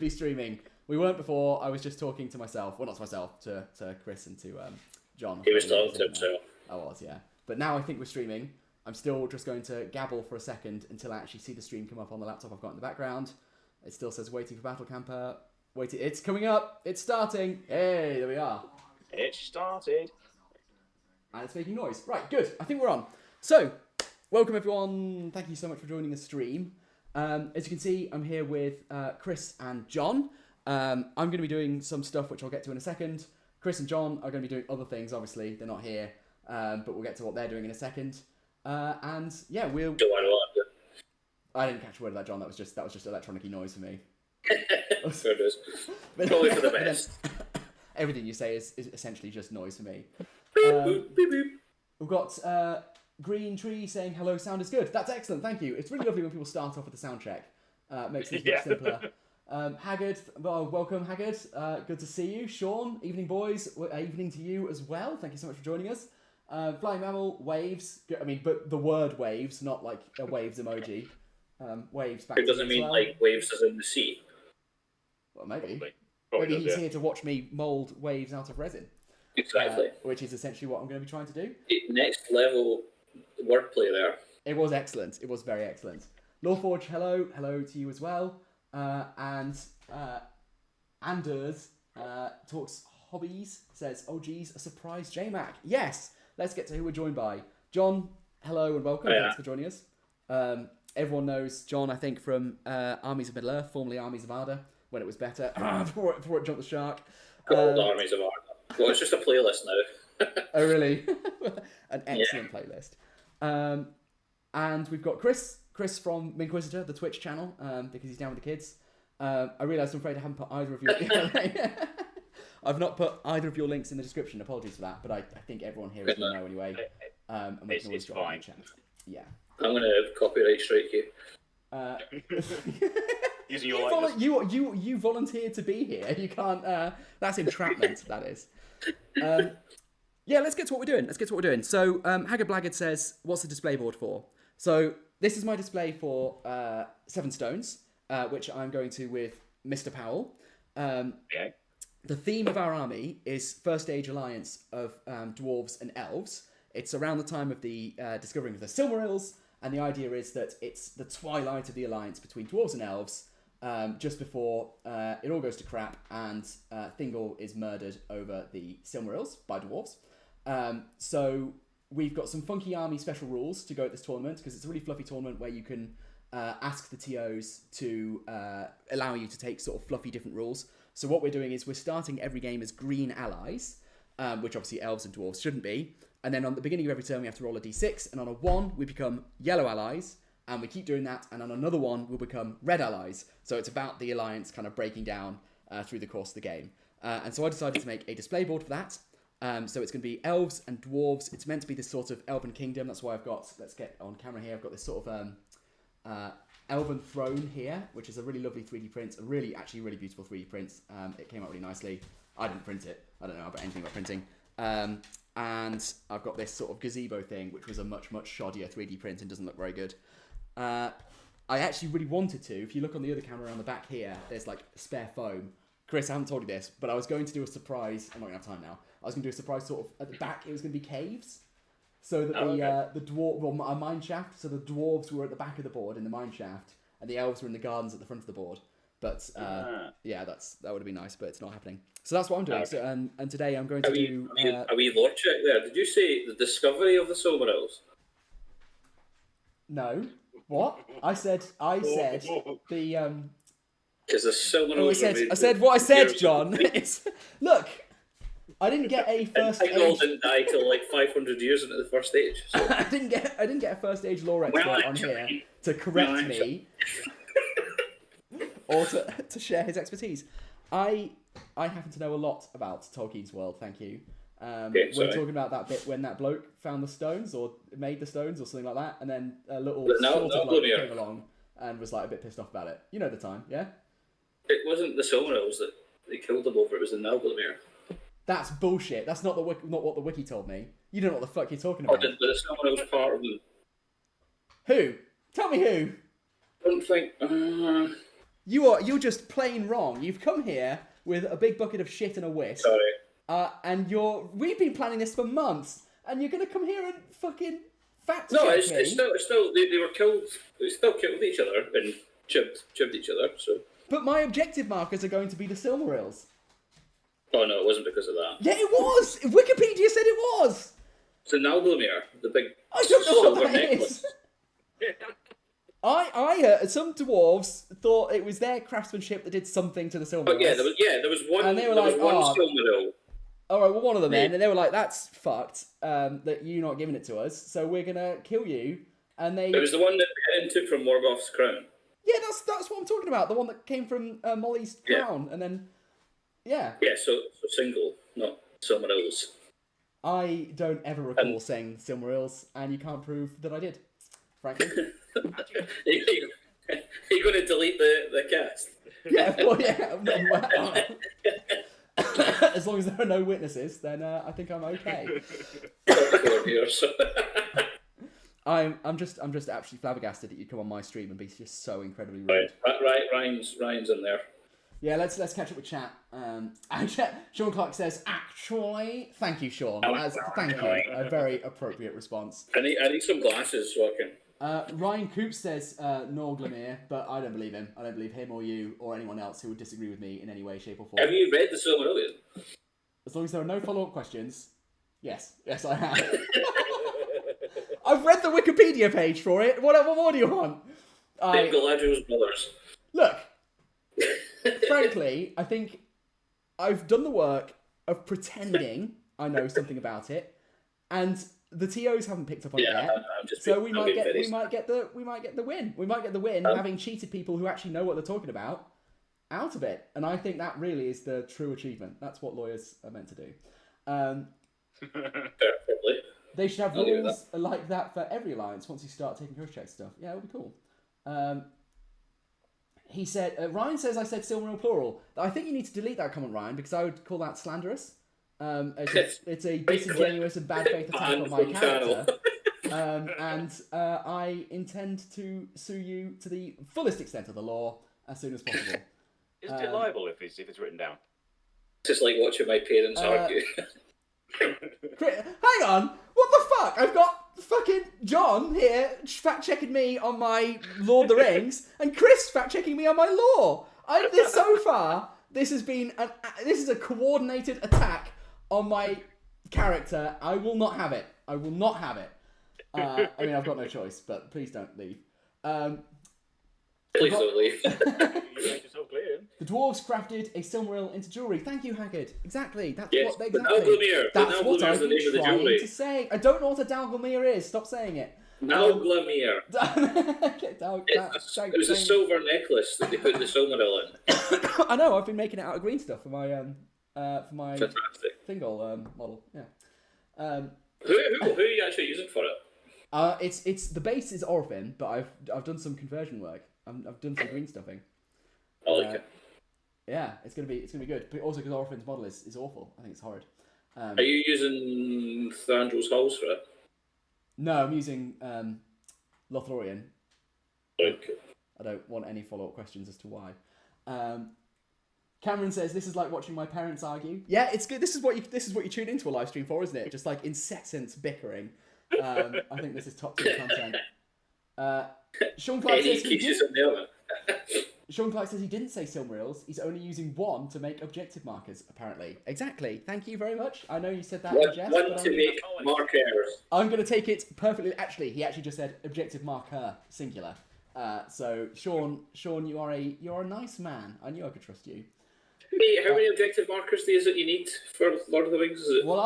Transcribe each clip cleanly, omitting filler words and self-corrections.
be streaming. We weren't before. I was just talking to myself. Well, not to myself, to Chris and to John. He was talking to himself. I was, yeah. But now I think we're streaming. I'm still just going to gabble for a second until I actually see the stream come up on the laptop I've got in the background. It still says waiting for Battle Camper. Waiting. It's coming up. It's starting. Hey, there we are. It started. And it's making noise. Right, good. I think we're on. So, welcome everyone. Thank you so much for joining the stream. As you can see, I'm here with Chris and John. I'm going to be doing some stuff which I'll get to in a second. Chris and John are going to be doing other things, obviously. They're not here. But we'll get to what they're doing in a second. And yeah, we'll... I didn't catch a word of that, John. That was just electronic-y noise for me. So it is. Probably for the best. Everything you say is essentially just noise for me. Boop, boop, boop, boop. We've got Green Tree saying hello, sound is good. That's excellent, thank you. It's really lovely when people start off with a sound check. Makes things much simpler. Haggard, well, welcome Haggard. Good to see you. Sean, evening boys. Evening to you as well. Thank you so much for joining us. Flying Mammal, waves. I mean, but the word waves, not like a waves emoji. Waves back. It doesn't mean well. like waves as in the sea. Well, maybe. Probably Maybe does, he's yeah. here to watch me mould waves out of resin. Exactly. Which is essentially what I'm going to be trying to do. Next level wordplay there. It was excellent. It was very excellent. Lawforge, hello. Hello to you as well. And Anders talks hobbies, says, oh geez, a surprise J-Mac. Yes, let's get to who we're joined by. John, hello and welcome. Yeah. Thanks for joining us. Everyone knows John, I think, from Armies of Middle-earth, formerly Armies of Arda, when it was better, before it jumped the shark. Called Armies of Arda. Well, it's just a playlist now. Oh, really? An excellent playlist. And we've got Chris from Minquisitor, the Twitch channel, because he's down with the kids. I realised I'm afraid I haven't put either of your... I've not put either of your links in the description. Apologies for that, but I think everyone here is going to know anyway. And we can always drop it in the chat. Yeah. I'm going to copyright strike you. Using your likeness. You volunteered to be here. You can't. That's entrapment. That is. Yeah, let's get to what we're doing. So Haggard Blaggard says, "What's the display board for?" So this is my display for 7 stones, which I'm going to with Mr. Powell. Okay. The theme of our army is First Age Alliance of dwarves and elves. It's around the time of the discovering of the Silmarils, and the idea is that it's the twilight of the alliance between dwarves and elves, just before it all goes to crap and Thingol is murdered over the Silmarils by dwarves. So we've got some funky army special rules to go at this tournament, because it's a really fluffy tournament where you can ask the TOs to allow you to take sort of fluffy different rules. So what we're doing is we're starting every game as green allies, which obviously elves and dwarves shouldn't be. And then on the beginning of every turn, we have to roll a d6. And on a 1, we become yellow allies. And we keep doing that. And on another 1, we'll become red allies. So it's about the alliance kind of breaking down through the course of the game. And so I decided to make a display board for that. So it's going to be elves and dwarves. It's meant to be this sort of elven kingdom. That's why I've got, let's get on camera here, I've got this sort of elven throne here, which is a really lovely 3D print. A really beautiful 3D print. It came out really nicely. I didn't print it. I don't know about anything about printing. And I've got this sort of gazebo thing, which was a much shoddier 3D print and doesn't look very good. I actually really wanted to. If you look on the other camera on the back here, there's like spare foam. Chris, I haven't told you this, but I was going to do a surprise. I'm not going to have time now. I was going to do a surprise sort of at the back. It was going to be caves. So that the dwarf, well, a mine shaft. So the dwarves were at the back of the board in the mine shaft, and the elves were in the gardens at the front of the board. But yeah, that would have been nice, but it's not happening. So that's what I'm doing. Okay. So, and today I'm going to do. A wee lore check there. Did you say the discovery of the Silmarils? No. What? I said the Because the Silmarils. I said what I said, John. It's, look, I didn't get a first Thingol age. didn't die till like 500 years into the first age. So. I didn't get a first age lore expert on here to correct me or to share his expertise. I happen to know a lot about Tolkien's world. Thank you. We're talking about that bit when that bloke found the stones or made the stones or something like that, and then a little sort of bloke came along and was like a bit pissed off about it. You know the time, yeah? It wasn't the Silmarils that they killed them over. It was the Nilbogir. That's bullshit. That's not not what the wiki told me. You don't know what the fuck you're talking Or about. did the Silmarils part of them? Who? Tell me who. I don't think. You're just plain wrong. You've come here with a big bucket of shit and a whisk. Sorry. And we've been planning this for months, and you're gonna come here and fucking fact No, check it's me. still they were killed. They still killed each other and chipped each other. So. But my objective markers are going to be the Silmarils. Oh no, it wasn't because of that. Yeah, it was. Wikipedia said it was. It's an Aldemir, the big. I don't know what silver that necklace. is. I some dwarves thought it was their craftsmanship that did something to the Silmarils. But there was one. And they were there was like, one "Oh." Silmaril. All right, well, one of them then, and they were like, "That's fucked. That you're not giving it to us, so we're gonna kill you." And they. It was the one that Eden took from Morgoth's crown. Yeah, that's what I'm talking about. The one that came from Molly's crown, and then. Yeah. Yeah, so single, not Silmarils. I don't ever recall saying Silmarils, and you can't prove that I did, frankly. You're going to delete the cast? Yeah, well, yeah. As long as there are no witnesses, then I think I'm okay. I'm just absolutely flabbergasted that you come on my stream and be just so incredibly rude. Right, Ryan's in there. Yeah, let's catch up with chat. Sean Clark says, actually, thank you, Sean. Thank you. A very appropriate response. I need some glasses so I can. Ryan Coop says Norglamir, but I don't believe him. I don't believe him or you or anyone else who would disagree with me in any way, shape, or form. Have you read the Silmarillion? As long as there are no follow-up questions, yes, I have. I've read the Wikipedia page for it. What more do you want? They've Galadriel's brothers. Look. Frankly, I think I've done the work of pretending I know something about it, and the TOs haven't picked up on it yet. So we might get the win. We might get the win having cheated people who actually know what they're talking about out of it. And I think that really is the true achievement. That's what lawyers are meant to do. They should have rules like that for every alliance once you start taking courage check stuff. Yeah, it would be cool. He said, Ryan says I said Silmaril plural. I think you need to delete that comment, Ryan, because I would call that slanderous. It's a disingenuous and bad faith attack on my character. And I intend to sue you to the fullest extent of the law as soon as possible. Isn't it liable if it's written down? Just like watching my parents argue. Hang on, what the fuck? I've got fucking John here fact-checking me on my Lord of the Rings, and Chris fact-checking me on my law. So far, this is a coordinated attack on my character. I will not have it. I mean, I've got no choice, but please don't leave. Please don't leave. The dwarves crafted a Silmaril into jewellery. Thank you, Haggard. Exactly. That's yes, what exactly. That's what I've the name of been the trying jewellery. to say. I don't know what a Dalgomir is. Stop saying it. Dalgomir. It was a silver necklace that they put the Silmaril in. I know. I've been making it out of green stuff for my Fantastic. Thingol model. Yeah. Who are you actually using for it? It's the base is Orphan, but I've done some conversion work. I've done some green stuffing. I like it. Yeah, it's gonna be good. But also because Orphan's model is awful. I think it's horrid. Are you using Thranduil's hulls for it? No, I'm using Lothlorien. Okay. I don't want any follow-up questions as to why. Cameron says this is like watching my parents argue. Yeah, it's good. This is what you tune into a live stream for, isn't it? Just like incessant bickering. I think this is top tier content. Sean Clark says he didn't say Silmarils. He's only using one to make objective markers, apparently. Exactly. Thank you very much. I know you said that in jest. One to make markers. I'm going to take it perfectly. Actually, he actually just said objective marker, singular. So, Sean, you're a nice man. I knew I could trust you. How many objective markers do you need for Lord of the Rings? Well,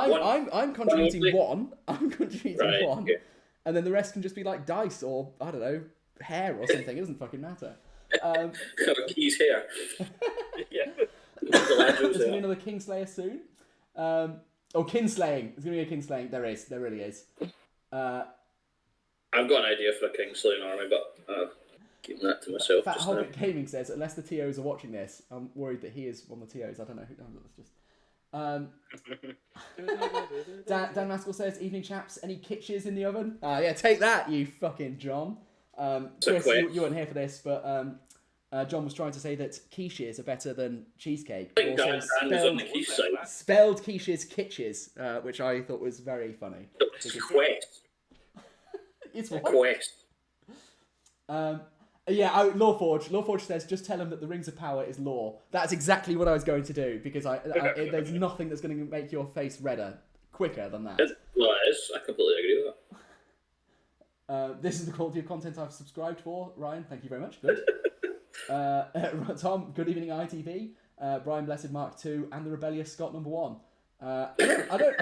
I'm contributing one. I'm contributing one. Okay. And then the rest can just be like dice or, I don't know, hair or something. It doesn't fucking matter. Key's hair. Yeah. There's going to be another Kingslayer soon. Kinslaying. There's going to be a Kinslaying. There really is. I've got an idea for a Kingslaying army, but keeping that to myself. Fat Hobbit Gaming says, unless the TOs are watching this, I'm worried that he is one of the TOs. I don't know who. Dan Maskell says, evening chaps, any kitches in the oven? Yeah, take that, you fucking John. Chris, you weren't here for this, but John was trying to say that quiches are better than cheesecake. I think Also Dan was on the quiche side. spelled quiches kitches, which I thought was very funny. It's quest. It's A what? quest. Yeah, Lawforge. Lawforge says, just tell him that the Rings of Power is law. That's exactly what I was going to do, because there's nothing that's going to make your face redder quicker than that. Well, it is. I completely agree with that. This is the quality of content I've subscribed for. Ryan, thank you very much. Good. Tom, good evening, ITV. Brian Blessed Mark 2 and the rebellious Scott number 1. I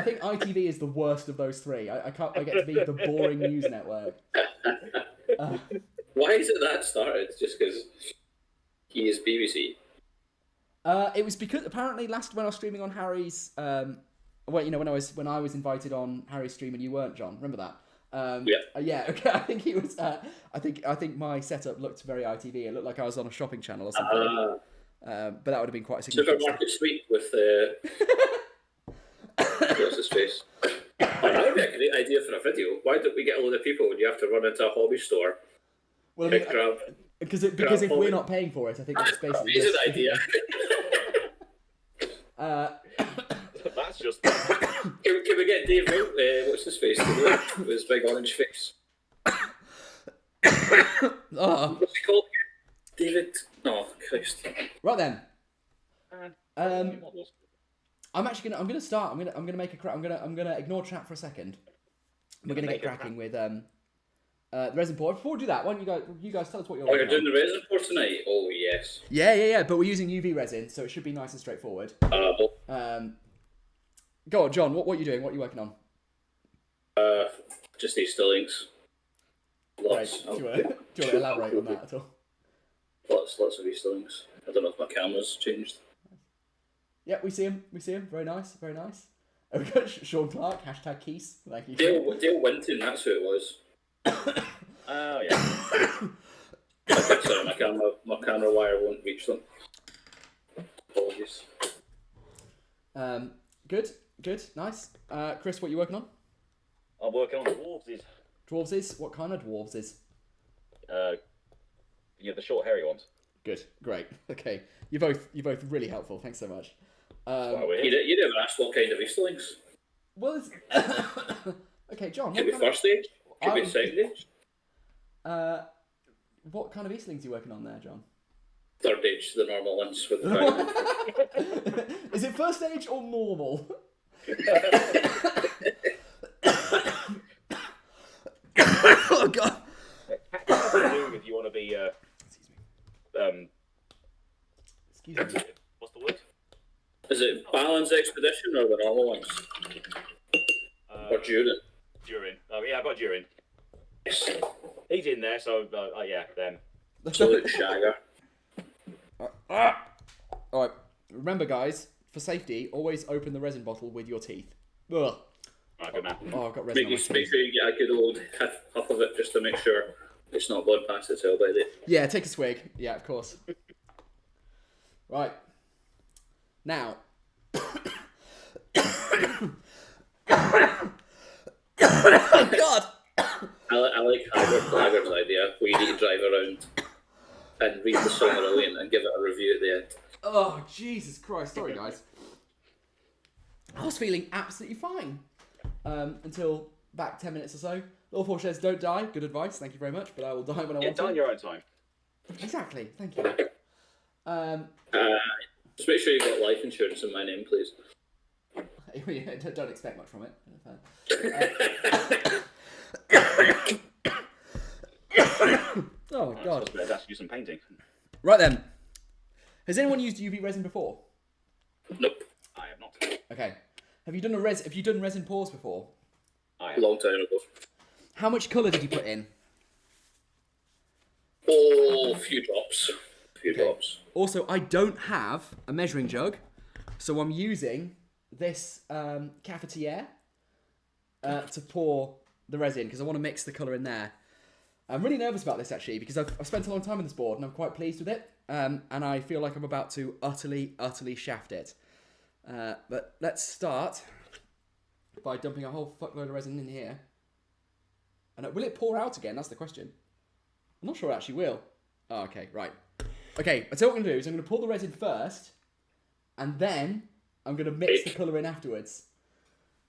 think ITV is the worst of those three. I get to be the boring news network. Why is it that started? Just because he is BBC? It was because apparently when I was streaming on Harry's, when I was invited on Harry's stream and you weren't, John. Remember that? Yeah. Okay. I think he was. I think my setup looked very ITV. It looked like I was on a shopping channel or something. But that would have been quite a significant. Supermarket suite with what's his face? That would be a great idea for a video. Why don't we get a load of people when you have to run into a hobby store? Well, because if we're not paying for it, I think that's basically an idea. That's just. Can we get Dave out? What's his face? With his big orange face. What's he called? David. Oh, Christ. Right then. I'm gonna start. I'm gonna make a crack. I'm gonna ignore chat for a second. We're gonna get cracking with the resin pour. Before we do that, why don't you guys tell us what you're you're doing the resin pour tonight? Oh yes. Yeah. But we're using UV resin, so it should be nice and straightforward. Go on, John. What are you doing? What are you working on? Just these stillings. Lots. Right. Do you want to elaborate on that at all? Lots of these stillings. I don't know if my camera's changed. Yeah, we see him. Very nice. Oh, we got Sean Clark, #Keys. Thank you. Dale Winton, that's who it was. Oh, yeah. Sorry, my camera wire won't reach them. Apologies. Good, nice. Chris, what are you working on? I'm working on dwarves. Dwarves? What kind of dwarves? The short, hairy ones. Good, great. Okay, you're both really helpful. Thanks so much. You never asked what kind of Eastlings. Well, it's... okay, John. Could be first stage. Could be second stage. What kind of Eastlings are you working on there, John? Third stage, the normal ones with the Is it first stage or normal? Oh God. If you want to be excuse me. What's the word? Is it Balance Expedition or the normal ones? Or Durin? Durin. Oh yeah, I got Durin. Yes. He's in there, so yeah, them. Absolute shagger. Alright, remember guys, for safety, always open the resin bottle with your teeth. Ugh. Right, good man. Oh, I've got resin on my Make teeth. sure you get a good old huff of it just to make sure it's not blood past the tail by the... Yeah, take a swig. Yeah, of course. Right. Now. Oh, God! I like Haggard's idea, where you need to drive around and read the Silmarillion and give it a review at the end. Oh, Jesus Christ. Sorry, guys. I was feeling absolutely fine until back 10 minutes or so. All four says, don't die. Good advice. Thank you very much. But I will die when I want Die to. in your own time. Exactly. Thank you. Just make sure you've got life insurance in my name, please. Yeah, don't expect much from it. Oh, my God. Let's ask you some painting. Right then. Has anyone used UV resin before? Nope. I have not. Okay. Have you done resin pours before? I A have. long time ago. How much colour did you put in? Oh, a few drops. Drops. Also, I don't have a measuring jug, so I'm using this cafetiere to pour the resin because I want to mix the colour in there. I'm really nervous about this actually because I've spent a long time on this board and I'm quite pleased with it, and I feel like I'm about to utterly shaft it. But let's start by dumping a whole fuckload of resin in here. And will it pour out again? That's the question. I'm not sure it actually will. Oh, okay, right. Okay, I tell you what I'm going to do is I'm going to pour the resin first, and then I'm going to mix the colour in afterwards.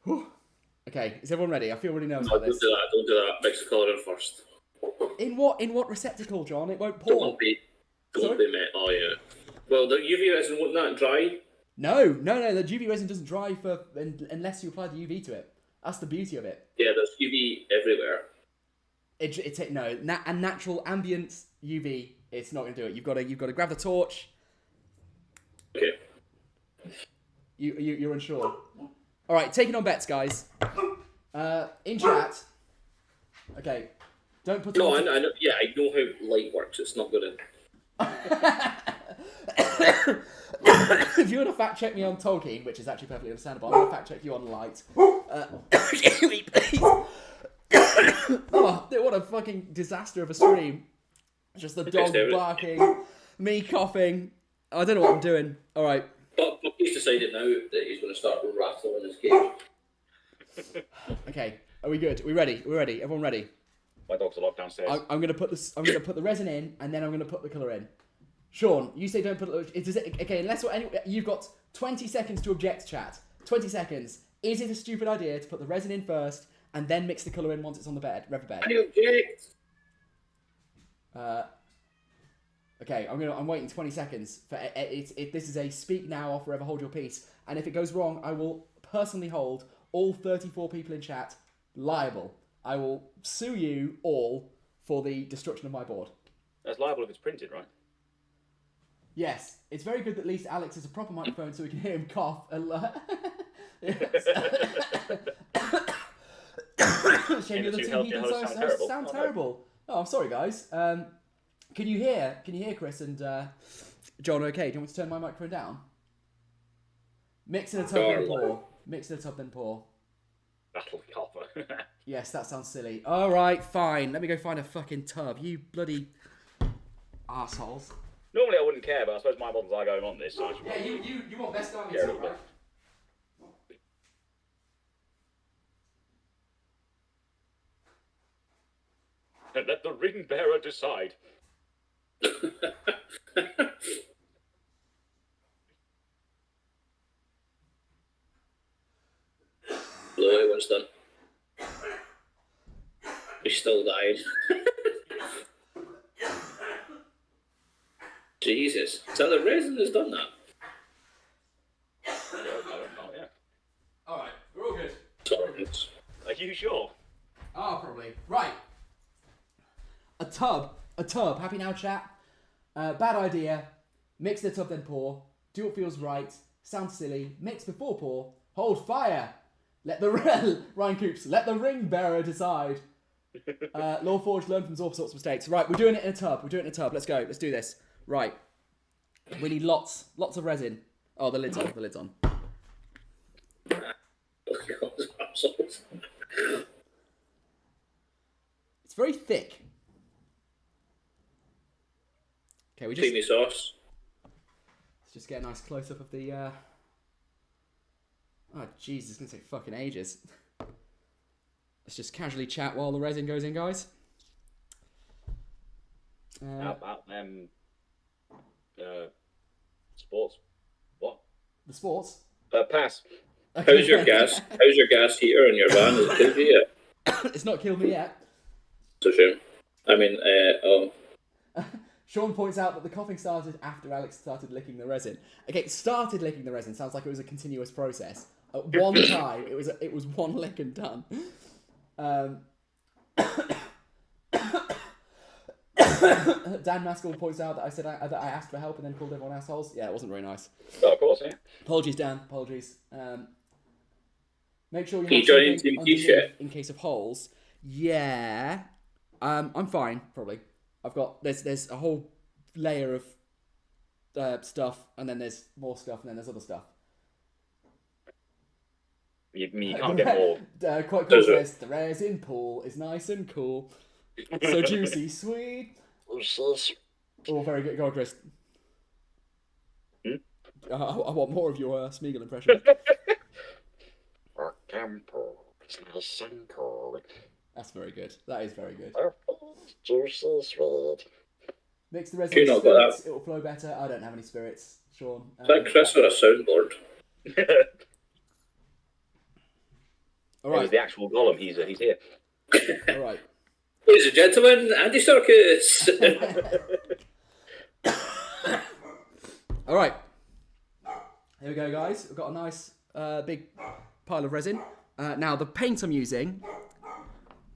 Whew. Okay, is everyone ready? I feel really nervous No, about don't this. do that. Don't do that. Mix the colour in first. In what receptacle, John? It won't Don't pour. be, Sorry? mate. Oh yeah. Well, the UV resin won't that dry. No. The UV resin doesn't dry unless you apply the UV to it. That's the beauty of it. Yeah, there's UV everywhere. A natural ambient UV. It's not going to do it. You've got to grab the torch. Okay. You're unsure. All right, taking on bets, guys. In chat. Okay, don't put. No, I know. Yeah, I know how light works. It's not gonna. If you want to fact check me on Tolkien, which is actually perfectly understandable, I'm going to fact check you on light. Jamie, please. Oh, what a fucking disaster of a stream. Just the dog barking, me coughing. I don't know what I'm doing. All right. But he's decided now that he's going to start rattling his cage. Okay. Are we good? We're ready. Everyone ready? My dog's locked downstairs. I'm gonna put the resin in, and then I'm gonna put the colour in. Sean, you say don't put it. Okay, unless you've got 20 seconds to object, chat. 20 seconds. Is it a stupid idea to put the resin in first and then mix the colour in once it's on the river bed? I object. Okay, I'm waiting 20 seconds for it. This is a speak now or forever hold your peace. And if it goes wrong, I will personally hold all 34 people in chat liable. I will sue you all for the destruction of my board. That's liable if it's printed, right? Yes, it's very good that at least Alex has a proper microphone so we can hear him cough. Shame you're the two people sound terrible. Oh, I'm sorry, guys. Can you hear Chris and John? Okay, do you want me to turn my microphone down? Mix in a tub then pour. Mix in a tub then pour. That'll be copper. Yes, that sounds silly. All right, fine. Let me go find a fucking tub. You bloody assholes. Normally I wouldn't care, but I suppose my models are going on this. So Yeah, you want best Armies, Yeah, right? And let the ring bearer decide. Bloody Winston. He still died. Jesus. So the resin has done that. Yeah. All right, we're all good. Sorry. Are you sure? Oh, probably. Right. A tub. Happy now, chat? Bad idea. Mix the tub, then pour. Do what feels right. Sounds silly. Mix before pour. Hold fire. Let the Ryan Coops. Let the ring bearer decide. Lawforge learned from all sorts of mistakes. Right, we're doing it in a tub. Let's go. Let's do this. Right. We need lots of resin. Oh, the lid's on. It's very thick. Okay, Creamy sauce. Let's just get a nice close up of the. Oh, Jesus, it's gonna take fucking ages. Let's just casually chat while the resin goes in, guys. How about sports? What? The sports. Pass. How's your gas heater in your van? Has it killed you yet? It's not killed me yet. It's a shame. I mean, Sean points out that the coughing started after Alex started licking the resin. Okay, started licking the resin sounds like it was a continuous process. At one time, it was one lick and done. Dan Maskell points out that I said that I asked for help and then called everyone assholes. Yeah, it wasn't very nice. Oh, of course, yeah. Apologies, Dan. Apologies. Make sure you Can you join into the t-shirt in case of holes. Yeah. I'm fine, probably. I've got there's a whole layer of stuff, and then there's more stuff, and then there's other stuff. You can't get more. Quite cool says the resin pool is nice and cool, so juicy, sweet. Oh, very good. Go on, Chris. I want more of your Smeagol impression. That's very good. That is very good. Juicy, sweet. Mix the resin Do you with not got spirits, it'll flow better. I don't have any spirits, Sean. Is that Chris or a soundboard? All It was right. the actual Gollum. He's here. All right. Ladies and gentlemen, Andy Serkis. All right. Here we go, guys. We've got a nice big pile of resin. Now, the paint I'm using,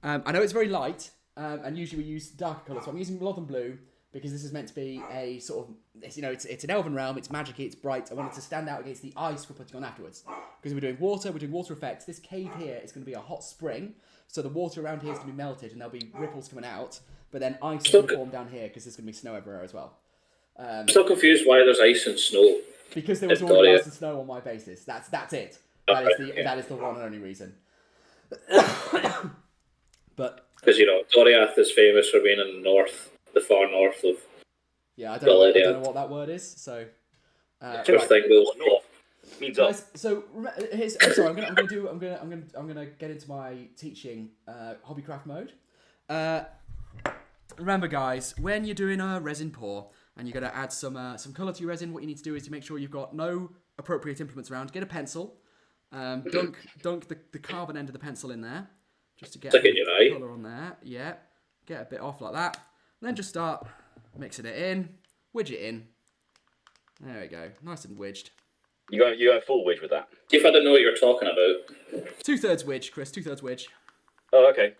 I know it's very light, and usually we use darker colours, so I'm using Blood and Blue because this is meant to be a sort of, it's an elven realm, it's magic, it's bright. I want it to stand out against the ice we're putting on afterwards. Because we're doing water effects. This cave here is going to be a hot spring, so the water around here is going to be melted and there'll be ripples coming out, but then ice is going to form down here because there's going to be snow everywhere as well. I'm still confused why there's ice and snow. Because there was already ice and snow on my basis. That's it. That is the one and only reason. But because Doriath is famous for being in the north, the far north of. Yeah, I don't know what that word is. So. Thing goes north. Means up. Guys, so here's. I'm sorry. I'm gonna get into my teaching hobbycraft mode. Remember, guys, when you're doing a resin pour and you're gonna add some color to your resin, what you need to do is to make sure you've got no appropriate implements around. Get a pencil. Dunk the carbon end of the pencil in there, just to get a colour on there. Yeah, get a bit off like that. And then just start mixing it in, widge it in. There we go, nice and widged. You going full widge with that? If I didn't know what you were talking about. 2/3 widge, Chris. 2/3 widge. Oh, okay.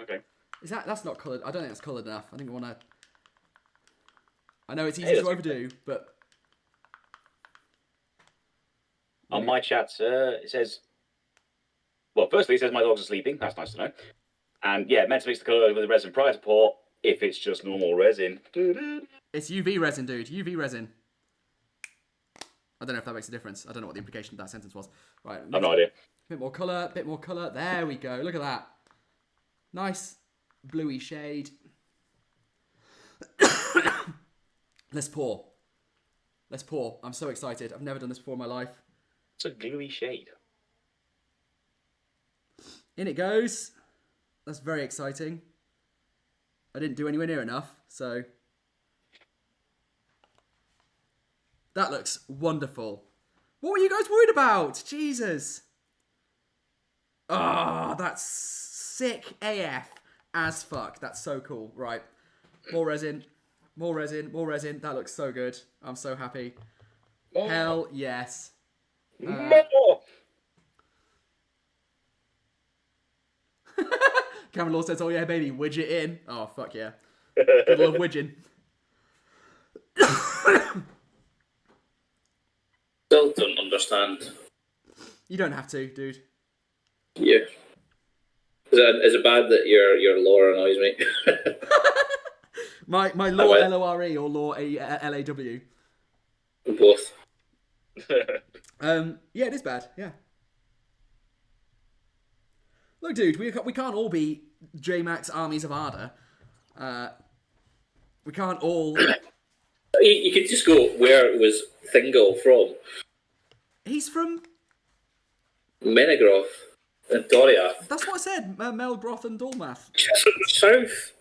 Is that's not coloured? I don't think that's coloured enough. I think we want to. I know it's easy to overdo, but. On my chat, it says. Well, firstly, it says my dogs are sleeping. That's nice to know. And yeah, meant to mix the colour with the resin prior to pour. If it's just normal resin. It's UV resin, dude. UV resin. I don't know if that makes a difference. I don't know what the implication of that sentence was. Right. I've no idea. Bit more colour. There we go. Look at that. Nice bluey shade. Let's pour. I'm so excited. I've never done this before in my life. It's a gluey shade. In it goes. That's very exciting. I didn't do anywhere near enough, so... That looks wonderful. What were you guys worried about? Jesus. Ah, that's sick AF as fuck. That's so cool. Right. More resin. That looks so good. I'm so happy. Oh. Hell yes. More! Cameron Law says, oh yeah, baby, widget in. Oh, fuck yeah. Good love widging. Still don't understand. You don't have to, dude. Yeah. Is it bad that your lore annoys me? my lore L-O-R-E or lore L-A-W? Both. Yeah, it is bad, yeah. Look, dude, we can't all be J-Mac's Armies of Ardor. We can't all... You could just go, where was Thingol from? He's from... Menegroth and Doriath. That's what I said, Melgroth and Dormath. South.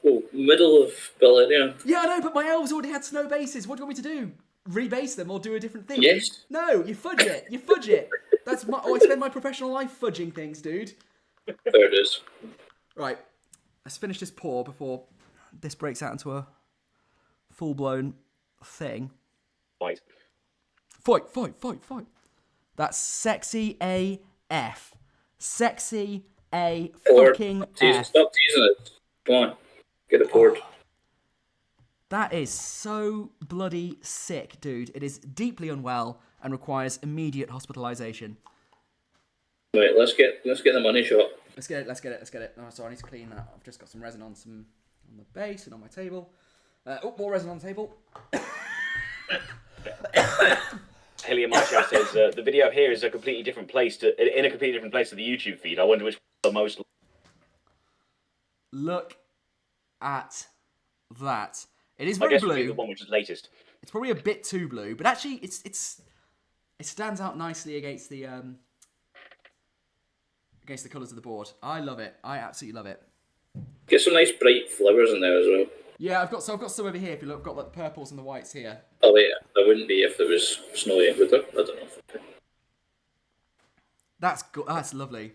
Well, middle of Beleriand. Yeah, I know, but my elves already had snow bases. What do you want me to do? Rebase them or do a different thing? Yes. No, you fudge it. That's I spend my professional life fudging things, dude. There it is. Right, let's finish this pour before this breaks out into a full-blown thing. Fight. That's sexy AF. Sexy A fucking F. Stop teasing it. Come on. Get it poured. That is so bloody sick, dude. It is deeply unwell and requires immediate hospitalization. Right, let's get the money shot. Let's get it. Oh, sorry, I need to clean that. I've just got some resin on the base and on my table. More resin on the table. Hilly in my chat says the video here is in a completely different place to the YouTube feed. I wonder which the most. Look at that. It is very blue. The one which is latest. It's probably a bit too blue, but actually, it stands out nicely against the colours of the board. I love it. I absolutely love it. Get some nice bright flowers in there as well. Yeah, I've got some over here. If you look, I've got like the purples and the whites here. Oh wait, there wouldn't be if there was snowy, would there? I don't know. That's lovely.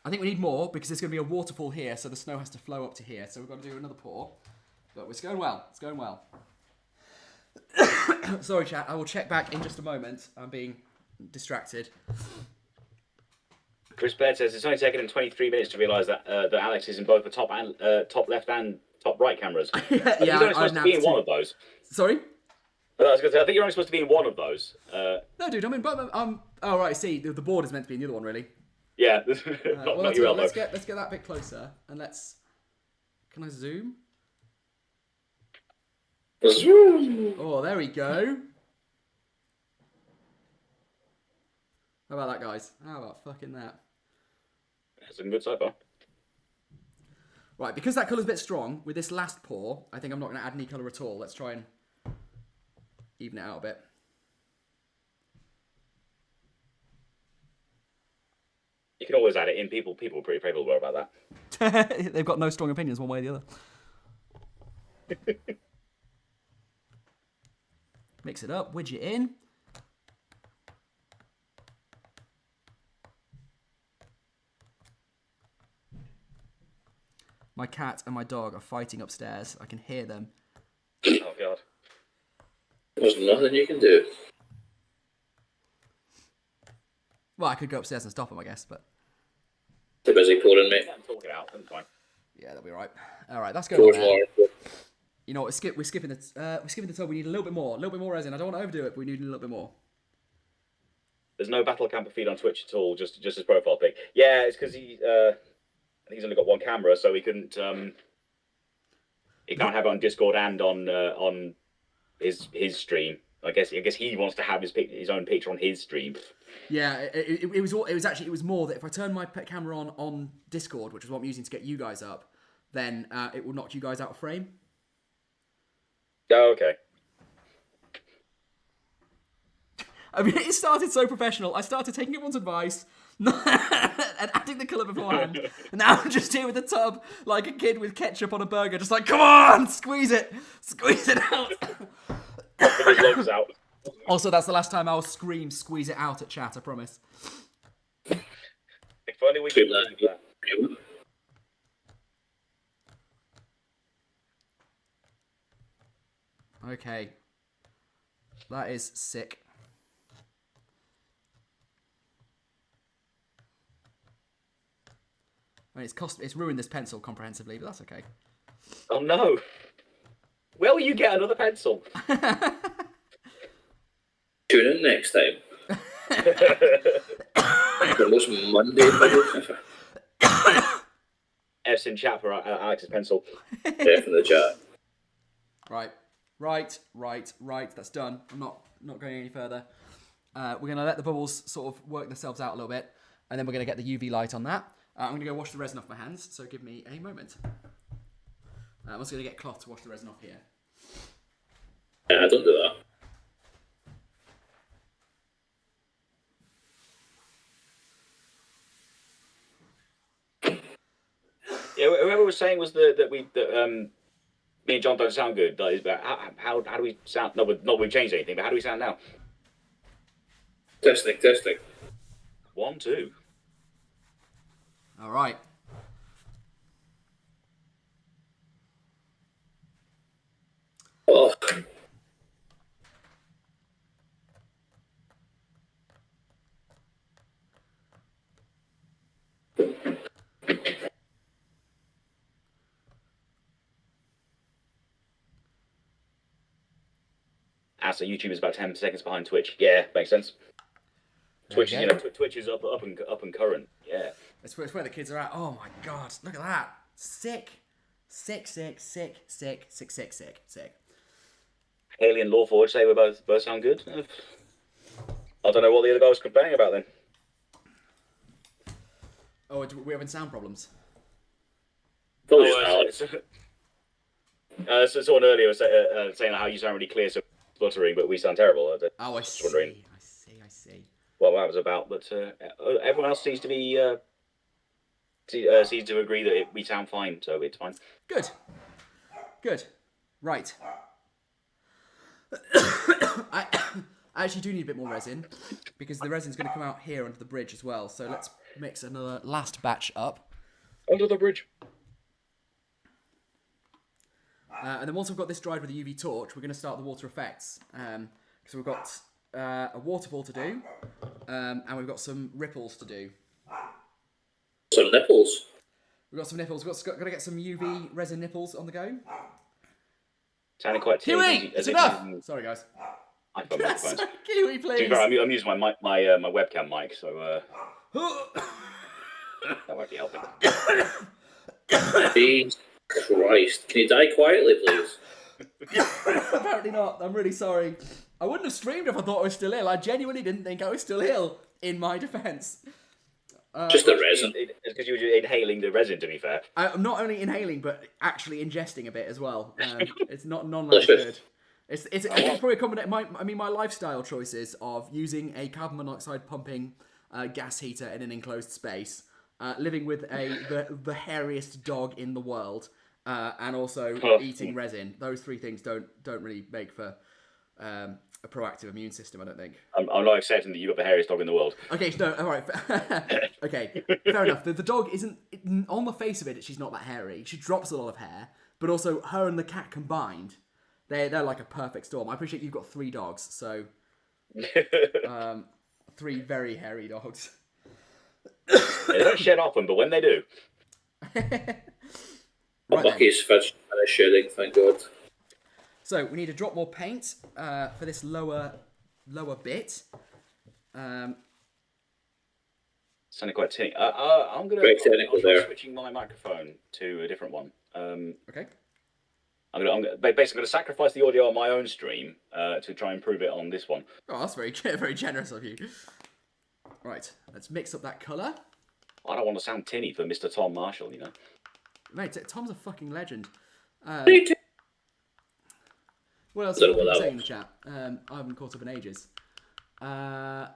I think we need more because there's going to be a waterfall here, so the snow has to flow up to here. So we've got to do another pour. But it's going well. It's going well. Sorry, chat. I will check back in just a moment. I'm being distracted. Chris Baird says it's only taken him 23 minutes to realise that that Alex is in both the top left and top right cameras. Yeah, he's only supposed to be in one of those. Sorry? I was going to say, I think you're only supposed to be in one of those. No, dude. I mean, but oh right. I see. The board is meant to be in the other one, really. Yeah, Well, your elbow. let's get that bit closer, and let's. Can I zoom? Oh, there we go. How about that, guys? How about fucking that? That's a good so far. Right, because that colour's a bit strong, with this last pour, I think I'm not going to add any colour at all. Let's try and even it out a bit. You can always add it in. People are pretty favorable about that. They've got no strong opinions one way or the other. Mix it up, widget in. My cat and my dog are fighting upstairs. I can hear them. Oh, God. There's nothing you can do. Well, I could go upstairs and stop them, I guess, but... Too busy pouring, mate. Yeah, talk it out. That's fine. Yeah, that'll be right. All right, that's Pour going on. more. You know what? We're skipping the tub. We need a little bit more resin. I don't want to overdo it, but we need a little bit more. There's no Battle Camper feed on Twitch at all. Just his profile pic. Yeah, it's because he's only got one camera, so he couldn't. He can't have it on Discord and on his stream. I guess he wants to have his own picture on his stream. Yeah, it was more that if I turn my camera on Discord, which is what I'm using to get you guys up, then it will knock you guys out of frame. Oh, okay. I mean, it started so professional. I started taking everyone's advice and adding the colour beforehand. And now I'm just here with the tub like a kid with ketchup on a burger, just like, come on, squeeze it out. His legs out. Also, that's the last time I'll scream, squeeze it out at chat, I promise. If only we could that. Okay. That is sick. I mean, it's ruined this pencil comprehensively, but that's okay. Oh no! Where will you get another pencil? Tune in next time. The most Monday video. F's in chat for Alex's pencil. F in the chat. Right. That's done. I'm not going any further. We're going to let the bubbles sort of work themselves out a little bit, and then we're going to get the UV light on that. I'm going to go wash the resin off my hands, so give me a moment. I'm also going to get cloth to wash the resin off here. Yeah, don't do that. Yeah, whoever was saying was that me and John don't sound good. That is, but how do we sound? Not we've changed anything, but how do we sound now? Testing. 1, 2. All right. Oh. So YouTube is about 10 seconds behind Twitch. Yeah, makes sense. Twitch is, Twitch is up and current. Yeah. It's where the kids are at. Oh my god, look at that. Sick. Haley and Lawforge say we both sound good. I don't know what the other guy was complaining about then. Oh, we're having sound problems. So someone earlier was saying how you sound really clear, so sputtering, but we sound terrible. I see. What that was about, but everyone else seems to be seems to agree that we sound fine, so it's fine. Good. Right. I actually do need a bit more resin because the resin's going to come out here under the bridge as well. So let's mix another last batch up. Under the bridge. And then once I've got this dried with a UV torch, we're going to start the water effects. So we've got a waterfall to do, and we've got some ripples to do. Some nipples. We've got some nipples. We've got to get some UV resin nipples on the go. Sounding quite Kiwi, it's enough. Sorry, guys. iPhone microphones. Kiwi, please. I'm using my webcam mic, so that won't be helping. Jesus Christ! Can you die quietly, please? Apparently not. I'm really sorry. I wouldn't have streamed if I thought I was still ill. I genuinely didn't think I was still ill. In my defence. Just the resin. It's because you were inhaling the resin, to be fair. I'm not only inhaling, but actually ingesting a bit as well. It's not like good. It's probably a combination. My lifestyle choices of using a carbon monoxide pumping gas heater in an enclosed space, living with the hairiest dog in the world, and also eating resin. Those three things don't really make for a proactive immune system, I don't think. I'm not accepting that you got the hairiest dog in the world. Okay, no, all right. Okay, fair enough. The dog isn't, on the face of it, she's not that hairy. She drops a lot of hair, but also her and the cat combined, they're like a perfect storm. I appreciate you've got 3 dogs, so 3 very hairy dogs. They don't shed often, but when they do. Bucky's finished shedding, thank God. So we need to drop more paint for this lower bit. Sounding quite tinny. I'm switching my microphone to a different one. Okay. I'm basically going to sacrifice the audio on my own stream to try and improve it on this one. Oh, that's very generous of you. Right, let's mix up that colour. I don't want to sound tinny for Mr. Tom Marshall, you know. Mate, Tom's a fucking legend. Me too. What else are you saying in the chat? I haven't caught up in ages. God,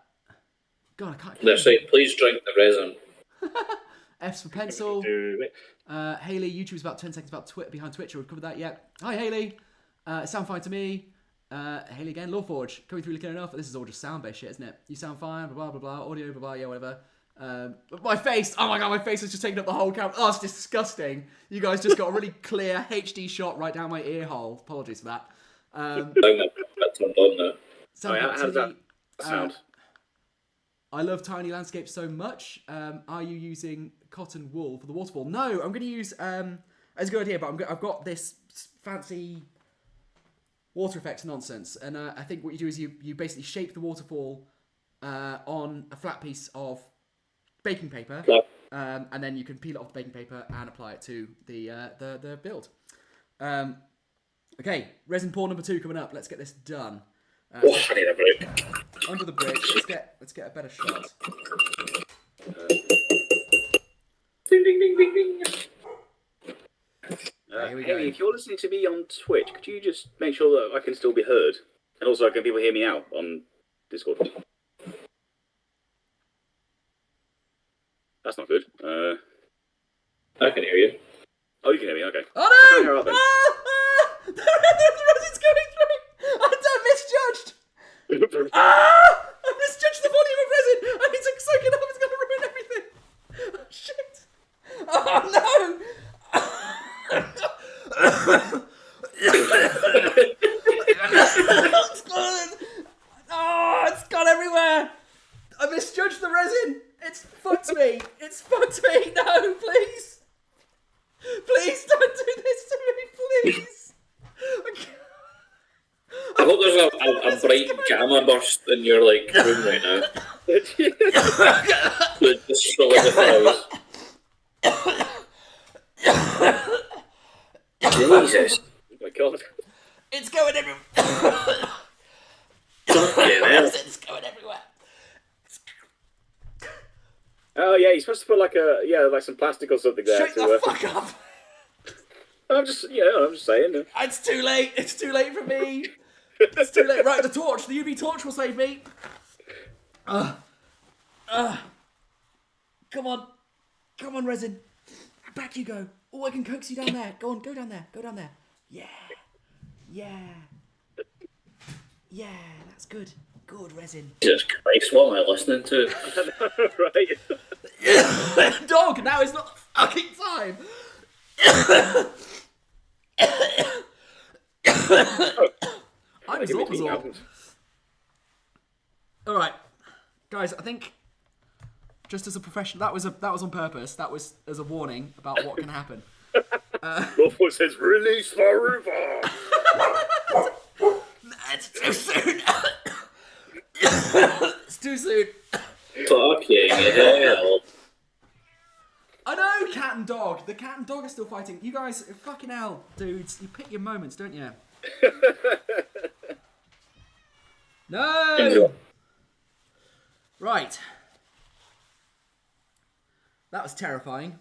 I can't. They're saying, please drink the resin. F's for pencil. Haley, YouTube's about 10 seconds behind Twitch. We've covered that yet. Hi, Haley. Sound fine to me. Haley again. Lawforge, coming through clear enough. This is all just sound-based shit, isn't it? You sound fine, blah, blah, blah, blah. Audio, blah, blah, yeah, whatever. But my face, oh my god, my face is just taking up the whole camera. Oh, it's disgusting. You guys just got a really clear HD shot right down my ear hole. Apologies for that. That's turned on now. How does that sound? I love tiny landscapes so much. Are you using cotton wool for the waterfall? No, I'm going to use, it's a good idea, but I've got this fancy water effects nonsense. And I think what you do is you basically shape the waterfall on a flat piece of baking paper. And then you can peel it off the baking paper and apply it to the build. Okay, resin pour number 2 coming up. Let's get this done. I need a break. Under the bridge. Let's get a better shot. Ding ding ding ding ding. Here we go. Hey, if you're listening to me on Twitch, could you just make sure that I can still be heard? And also, can people hear me out on Discord? That's not good. I can hear you. Oh, you can hear me, okay. Oh no! The resin's going through! I misjudged! I misjudged the volume of resin! And it's soaking up, it's going to ruin everything! Oh, shit! Oh, no! It's gone everywhere! I misjudged the resin! It's fucked me! It's fucked me! No, please! Please don't do this to me, please! I hope there's a bright gamma burst in your room right now. Just solidifies. Jesus. Oh my god. It's going everywhere. It's going everywhere. Oh yeah, you're supposed to put like some plastic or something there. Shut the fuck up. I'm just saying. It's too late. It's too late for me. It's too late. Right, the torch. The UV torch will save me. Come on. Come on, resin. Back you go. Oh, I can coax you down there. Go on, go down there. Go down there. Yeah. Yeah. Yeah, that's good. Good resin. Jesus Christ, what am I listening to? Right. Dog, now is not the fucking time. I'm as Give me well. albums. All right, guys. I think just as a professional, that was on purpose. That was as a warning about what can happen. Waterfall says release Varuva. It's too soon. It's too soon. Fucking hell. I know, cat and dog. The cat and dog are still fighting. You guys, fucking hell, dudes. You pick your moments, don't you? No. Right. That was terrifying.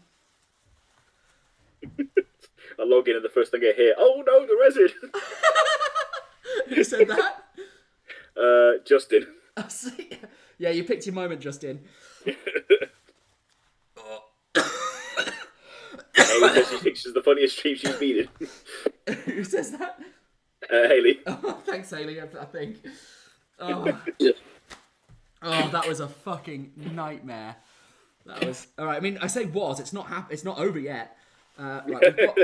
I log in and the first thing I hear, oh no, the resin. Who said that? Justin. Yeah, you picked your moment, Justin. Haley says she thinks she's the funniest stream she's been in. Who says that? Haley. Oh, thanks, Haley, I think. Oh. Oh, that was a fucking nightmare. That was... Alright, I mean, I say was, it's not it's not over yet. Right, we've got...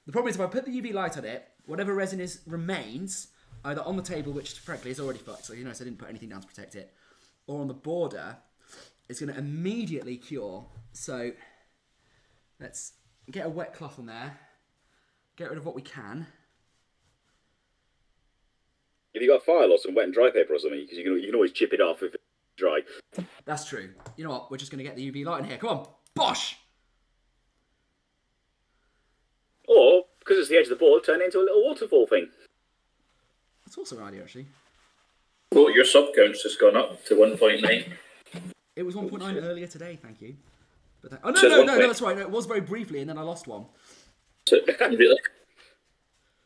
The problem is if I put the UV light on it, whatever resin remains, either on the table, which frankly is already fucked, so you notice I didn't put anything down to protect it, or on the border, it's going to immediately cure. So let's get a wet cloth on there, get rid of what we can. Have you got a file or some wet and dry paper or something? Because you can always chip it off if it's dry. That's true. You know what? We're just going to get the UV light in here. Come on. Bosh! Or, because it's the edge of the board, turn it into a little waterfall thing. That's also an idea, actually. Oh, your sub count's just gone up to 1.9. It was 1.9 earlier today, thank you. But oh, Says no, that's right. No, it was very briefly, and then I lost one. Really?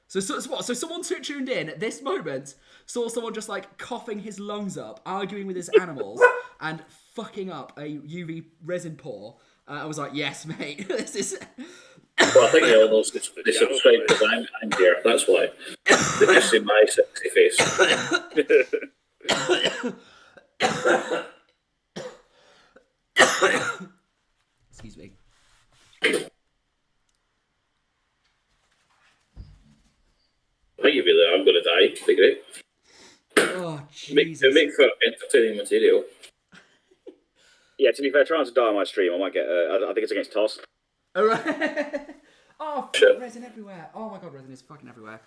So someone who tuned in at this moment saw someone just like coughing his lungs up, arguing with his animals, and fucking up a UV resin pour. I was like, yes, mate. This is... Well, I think they all know they subscribe because I'm here. That's why. They just see my sexy face. Excuse me. I give you that. I'm going to die. It'd be great. Oh, Jesus. It make for entertaining material. Yeah, to be fair, trying to die on my stream, I might get. I think it's against Toss. All right. Oh, Shit. resin everywhere. Oh my god, resin is fucking everywhere.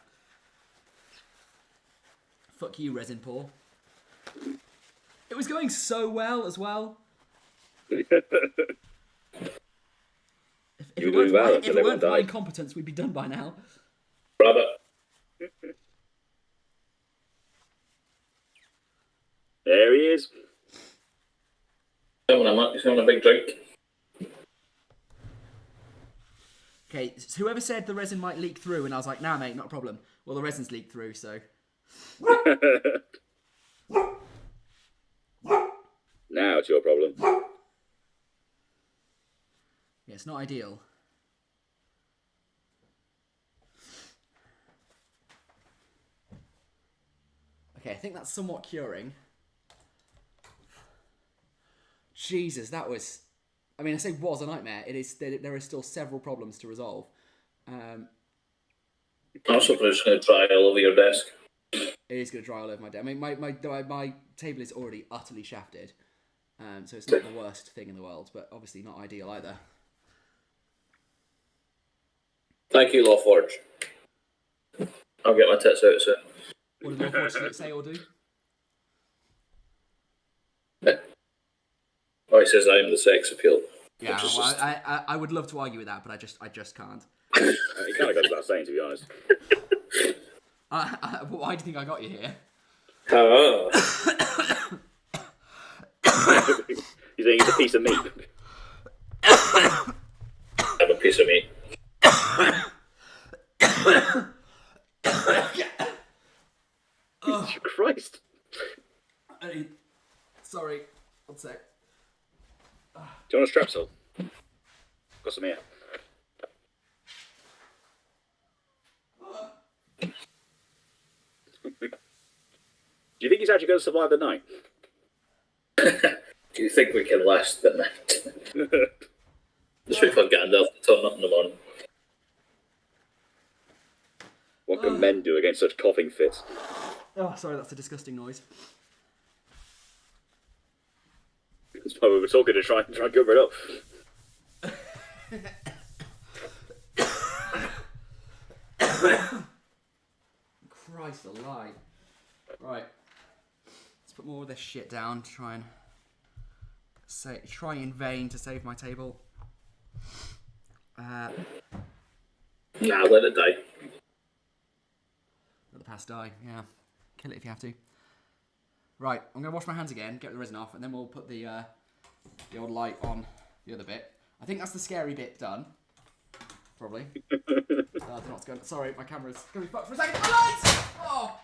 Fuck you, resin pour. It was going so well as well. If it weren't for my incompetence, we'd be done by now. Rabbit. There he is. He's having a big drink. Okay, so whoever said the resin might leak through, and I was like, nah, mate, not a problem. Well, the resin's leaked through, so... Now it's your problem. Yeah, it's not ideal. Okay, I think that's somewhat curing. Jesus, that was... I mean, I say was a nightmare. It is. There are still several problems to resolve. I'm also just going to dry all over your desk. It is going to dry all over my desk. I mean, my table is already utterly shafted, so it's not the worst thing in the world, but obviously not ideal either. Thank you, Lawforge. I'll get my tits out soon. What did Lawforge say or do? Oh, he says I'm the sex appeal. Yeah, well, I would love to argue with that, but I just can't. It kind of goes without saying, to be honest. Why do you think I got you here? Oh. He's saying he's a piece of meat. I'm a piece of meat. Oh, Christ. Sorry, one sec. Do you want a strepsil? Got some here. Do you think he's actually going to survive the night? Do you think we can last the night? Just wait for Gandalf to turn up in the morning. What can men do against such coughing fits? Oh, sorry, that's a disgusting noise. That's why we were talking to try and cover it up. Christ alive. Right. Let's put more of this shit down to try and try in vain to save my table. Nah, let it die. Let the past die, yeah. Kill it if you have to. Right, I'm going to wash my hands again, get the resin off, and then we'll put the old light on the other bit. I think that's the scary bit done. Probably. I don't know what's going on. Sorry, my camera's going to be fucked for a second. My lights! Oh!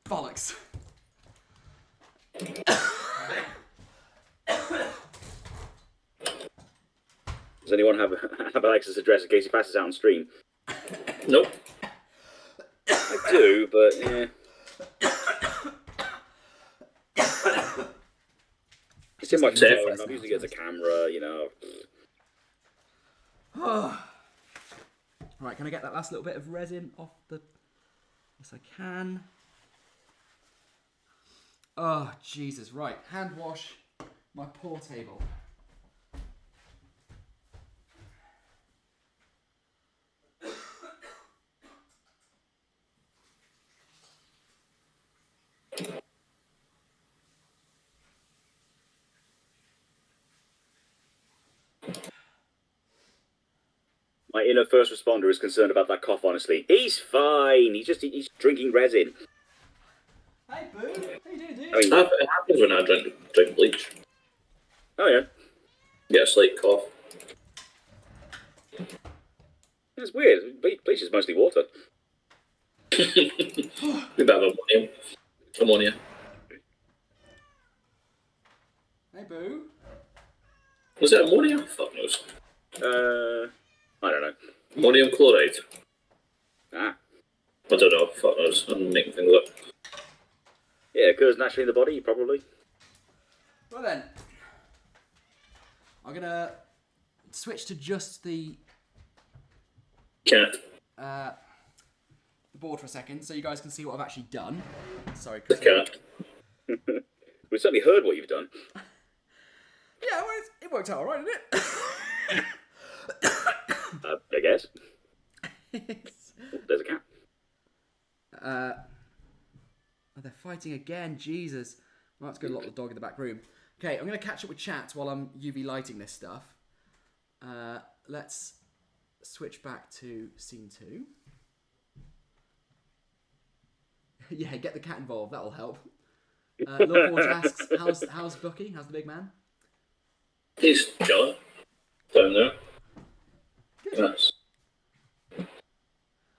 Bollocks. Does anyone have Alex's address in case he passes out on stream? Nope. I do, but yeah. It's in my phone. I'm using it as a camera, you know. Right, can I get that last little bit of resin off the... Yes, I can. Oh, Jesus. Right, hand wash my poor table. My inner first responder is concerned about that cough, honestly. He's fine. He's drinking resin. Hey, boo. How you doing, dude? I mean, It happens when I drink bleach. oh, yeah. Get a slight cough. It's weird. Bleach is mostly water. A bit of ammonia. Hey, boo. Was it ammonia? Fuck knows. I don't know. Ammonium chloride. Ah. I don't know. Fuck knows. I'm making things up. Yeah, it occurs naturally in the body, probably. Well then, I'm gonna switch to just the Cat. the board for a second, so you guys can see what I've actually done. Sorry, The Chris. cat. We've certainly heard what you've done. Yeah, well, it worked out all right, didn't I guess. it? Oh, there's a cat. Oh, they're fighting again. Jesus. Well, that's going to lock the dog in the back room. Okay, I'm going to catch up with chat while I'm UV lighting this stuff. Let's switch back to scene 2. Yeah, get the cat involved. That'll help. Lord Forge asks, how's Bucky? How's the big man? He's chilling. Down there. Nice.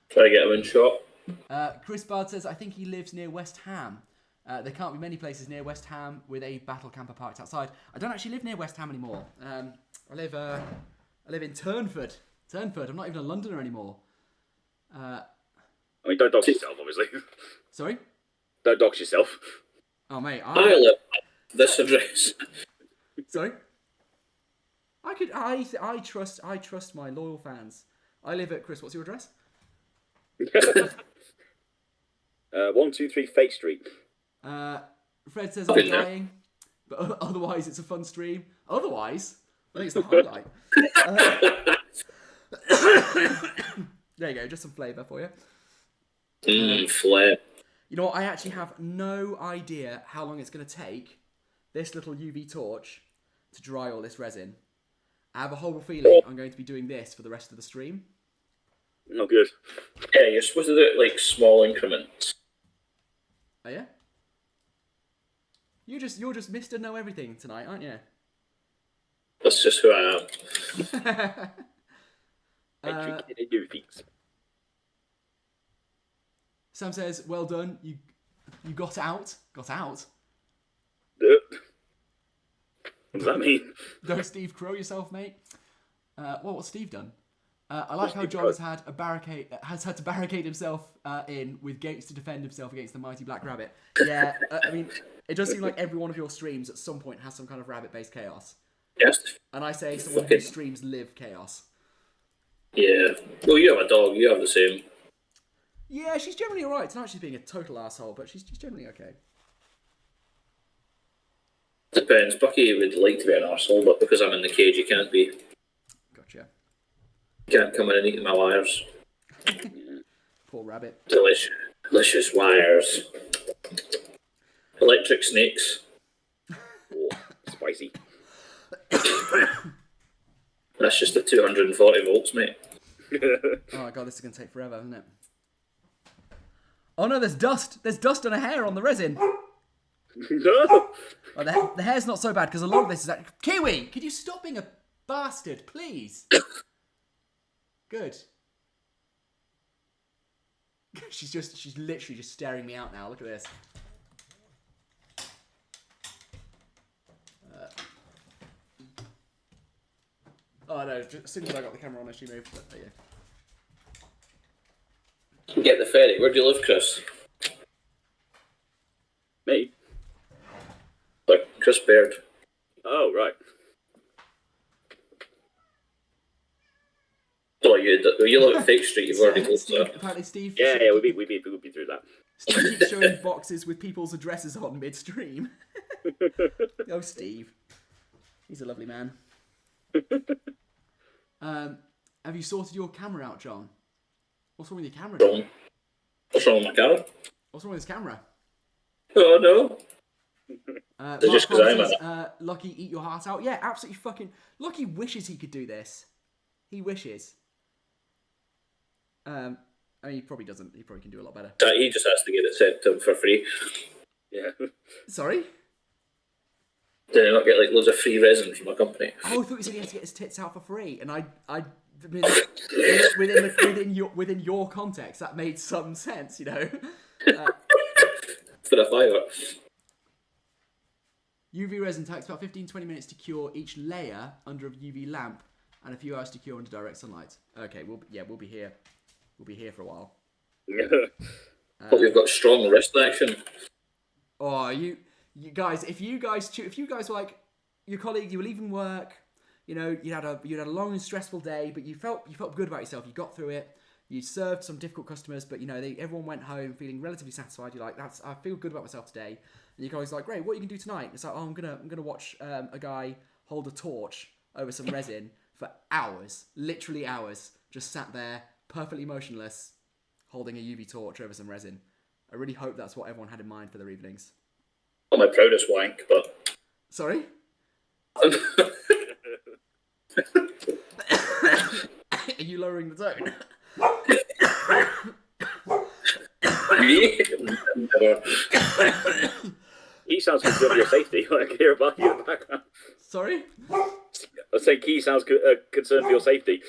Try to get him in shot. Chris Bard says, I think he lives near West Ham. There can't be many places near West Ham with a battle camper parked outside. I don't actually live near West Ham anymore. I live in Turnford. Turnford. I'm not even a Londoner anymore. I mean, don't dox yourself, obviously. Sorry? Don't dox yourself. Oh, mate. I live at this address. Sorry? I trust my loyal fans. I live at, Chris, what's your address? 123 Fake Street. Fred says I'm dying, but otherwise it's a fun stream. Otherwise, I think it's the highlight. There you go, just some flavour for you. Flare. You know what, I actually have no idea how long it's going to take this little UV torch to dry all this resin. I have a horrible feeling I'm going to be doing this for the rest of the stream. Not good. Yeah, you're supposed to do it like small increments. Oh yeah? You're just Mr. Know Everything tonight, aren't you? That's just who I am. Sam says, well done, you got out. Got out? What does that mean? Don't Steve Crow yourself, mate. What's Steve done? I like how John has had to barricade himself in with gates to defend himself against the mighty black rabbit. Yeah, I mean, it does seem like every one of your streams at some point has some kind of rabbit-based chaos. Yes. And I say someone whose streams live chaos. Yeah. Well, you have a dog. You have the same. Yeah, she's generally alright. Tonight she's being a total asshole, but she's generally okay. Depends. Bucky would like to be an arsehole, but because I'm in the cage, he can't be. Gotcha. He can't come in and eat my wires. Poor rabbit. Delicious wires. Electric snakes. Oh, spicy. That's just the 240 volts, mate. Oh my god, this is going to take forever, isn't it? Oh no, there's dust. There's dust on a hair on the resin. No! Well, the hair's not so bad because a lot of this is like... Kiwi, could you stop being a bastard, please? Good. She's literally just staring me out now. Look at this. Oh no, as soon as I got the camera on, she moved. But there you go. Get the ferry. Where do you live, Chris? Me? Like Chris Baird. Oh, right. Oh, you live at Fake Street. You've already moved Steve, there. apparently Steve... Yeah, we'd be through that. Steve keeps showing boxes with people's addresses on mid-stream. Oh, Steve. He's a lovely man. Have you sorted your camera out, John? What's wrong with your camera? John? What's wrong with my camera? What's wrong with his camera? Oh, no. Just because Lucky, eat your heart out. Yeah, absolutely fucking... Lucky wishes he could do this. He wishes. I mean, he probably doesn't. He probably can do a lot better. He just has to get it sent to him for free. Yeah. Sorry? Did he not get like loads of free resin from a company? Oh, I thought you said he had to get his tits out for free, and within your context, that made some sense, you know. For a fiver. UV resin takes about 15-20 minutes to cure each layer under a UV lamp, and a few hours to cure under direct sunlight. Okay, we'll be here. We'll be here for a while. But we've got strong wrist action. Oh, you guys, if you guys were like your colleague, you were leaving work, you know, you had a long and stressful day, but you felt good about yourself. You got through it. You served some difficult customers, but you know everyone went home feeling relatively satisfied. You're like, I feel good about myself today. And your colleague's like, great, what are you gonna do tonight? It's like, oh, I'm gonna watch a guy hold a torch over some resin for hours, literally hours, just sat there perfectly motionless, holding a UV torch over some resin. I really hope that's what everyone had in mind for their evenings. Not my proudest wank, but... Sorry? Are you lowering the tone? Never. He sounds concerned for your safety. I can hear about you in the background. Sorry? I say Key sounds concerned for your safety.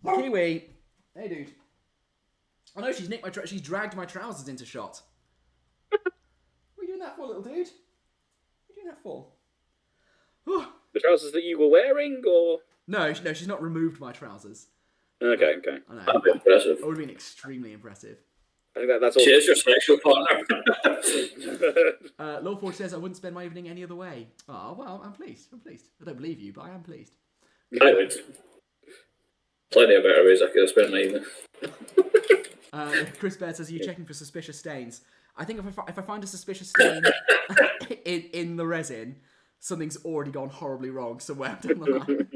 Kiwi! Hey, dude. I know she's nicked she's dragged my trousers into shot. What are you doing that for, little dude? What are you doing that for? The trousers that you were wearing, or...? No, she's not removed my trousers. Okay. I know. That'd be impressive. That would have been extremely impressive. I think that's all. She is your sexual partner. Law Forge says I wouldn't spend my evening any other way. Oh, well, I'm pleased. I don't believe you, but I am pleased. I would. Plenty of better ways I could have spent my evening. Chris Baird says, are you checking for suspicious stains? I think if I find a suspicious stain in the resin, something's already gone horribly wrong somewhere down the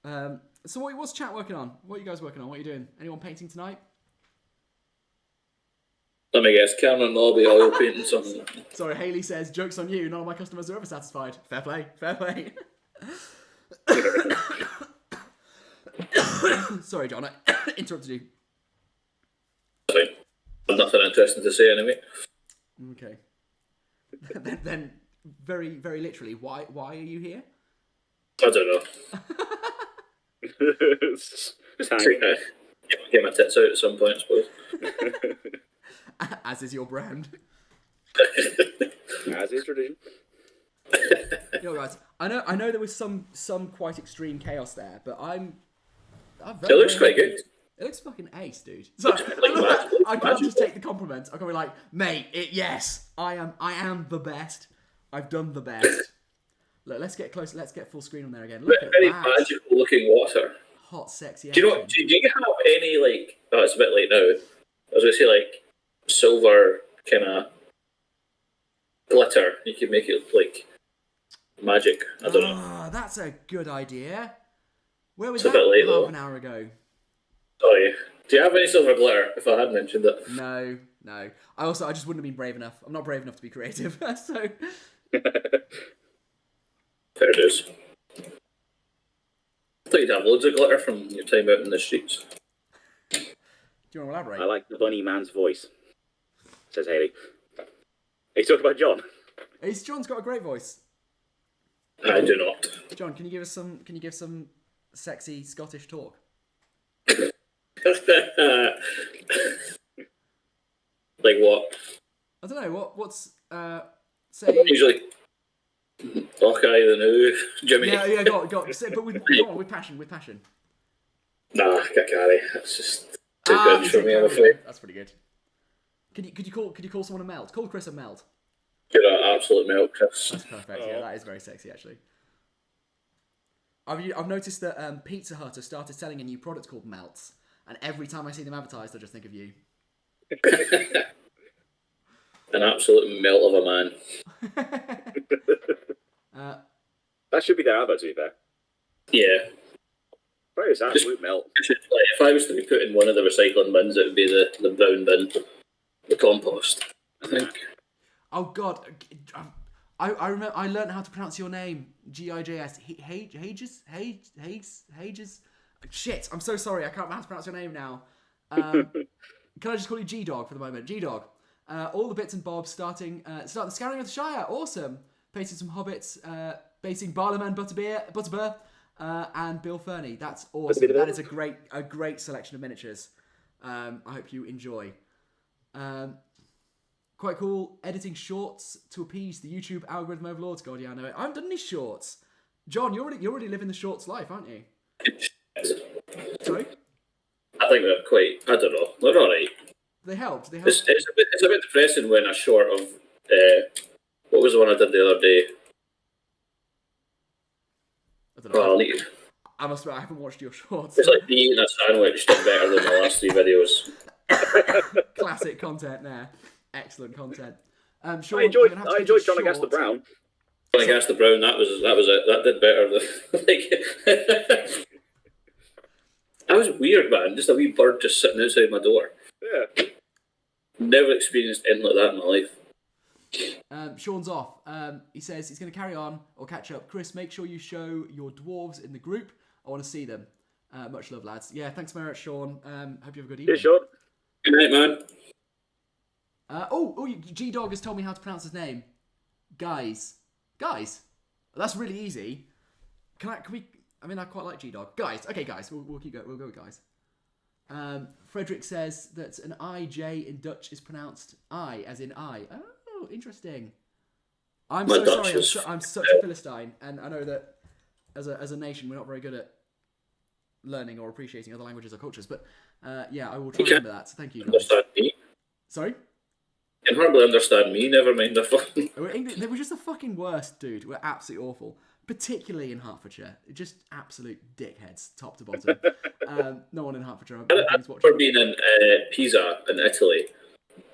line. So what's chat working on? What are you guys working on? What are you doing? Anyone painting tonight? Let me guess, Cameron Lobby oil painting something. Sorry, Haley says, joke's on you, none of my customers are ever satisfied. Fair play. Sorry, John, I interrupted you. Fine. I've nothing interesting to say anyway. Okay. then very, very literally, why are you here? I don't know. Just hanging there. Get my tits out at some point, I suppose. As is your brand. As is tradition. You know, guys, I know there was some quite extreme chaos there, but I'm It looks quite good. It looks fucking ace, dude. So, I can't just take the compliment. I can be like, mate, yes, I am the best. I've done the best. Look, let's get close. Let's get full screen on there again. Look at Very that. magical looking water. Hot, sexy. Do you know? Do you have any like? Oh, it's a bit late now. I was gonna say like silver kind of glitter. You can make it like magic. I don't know. That's a good idea. Where was It's a that bit late, half though. an hour ago? Sorry. Do you have any silver glitter? If I had mentioned it. No. I just wouldn't have been brave enough. I'm not brave enough to be creative. So. There it is. I thought you'd have loads of glitter from your time out in the streets. Do you want to elaborate? I like the bunny man's voice, says Haley. Are you talking about John? John's got a great voice. I do not. John, can you give some sexy Scottish talk? Like what? I don't know. What's say? Usually, Hawkeye the new Jimmy. Yeah. Go on. But with passion. Nah, Kakari. That's just too good for me. I'm afraid. That's pretty good. Could you call someone a melt? Call Chris a melt. You're an absolute milk, Chris. That's perfect. Yeah, that is very sexy actually. I've noticed that Pizza Hut has started selling a new product called Melts, and every time I see them advertised, I just think of you. An absolute melt of a man. That should be their advert, to be fair. Yeah. Very absolute melt. If I was to be put in one of the recycling bins, it would be the brown bin, the compost, I think. Oh God, I remember. I learned how to pronounce your name. Gijs. Hages. Shit, I'm so sorry. I can't remember how to pronounce your name now. Can I just call you G-Dog for the moment? G-Dog. All the bits and bobs starting the Scouring of the Shire. Awesome. Pasting some hobbits. Basing Barlowman Butterbur. And Bill Fernie. That's awesome. That is a great selection of miniatures. I hope you enjoy. Quite cool. Editing shorts to appease the YouTube algorithm overlords. God, yeah, I know it. I haven't done any shorts. John, you're already living the shorts life, aren't you? Sorry? I think they're quite. I don't know. They're all right. They helped. It's a bit depressing when a short of what was the one I did the other day? I don't know. Oh, I must admit, I haven't watched your shorts. it's like me eating a sandwich did better than the last 3 videos. Classic content there. Excellent content. Sean, I enjoyed John Against Brown. John Against Brown, that was it. That did better than like. That was weird, man. Just a wee bird just sitting outside my door. Yeah. Never experienced anything like that in my life. Sean's off. He says he's going to carry on or catch up. Chris, make sure you show your dwarves in the group. I want to see them. Much love, lads. Yeah, thanks very much, Sean. Hope you have a good evening. Yeah, Sean. Good night, man. G-Dog has told me how to pronounce his name. Guys. That's really easy. Can we... I mean, I quite like G-Dog. Guys. Okay, guys. We'll keep going. We'll go with guys. Frederick says that an IJ in Dutch is pronounced I, as in I. Oh, interesting. I'm so sorry. I'm such a Philistine, and I know that as a nation, we're not very good at learning or appreciating other languages or cultures. But yeah, I will try to remember that. So thank you. Understand me? Sorry? You can hardly understand me. Never mind the fun. They were just the fucking worst, dude. We're absolutely awful. Particularly in Hertfordshire. Just absolute dickheads, top to bottom. No one in Hertfordshire. I remember being in Pisa in Italy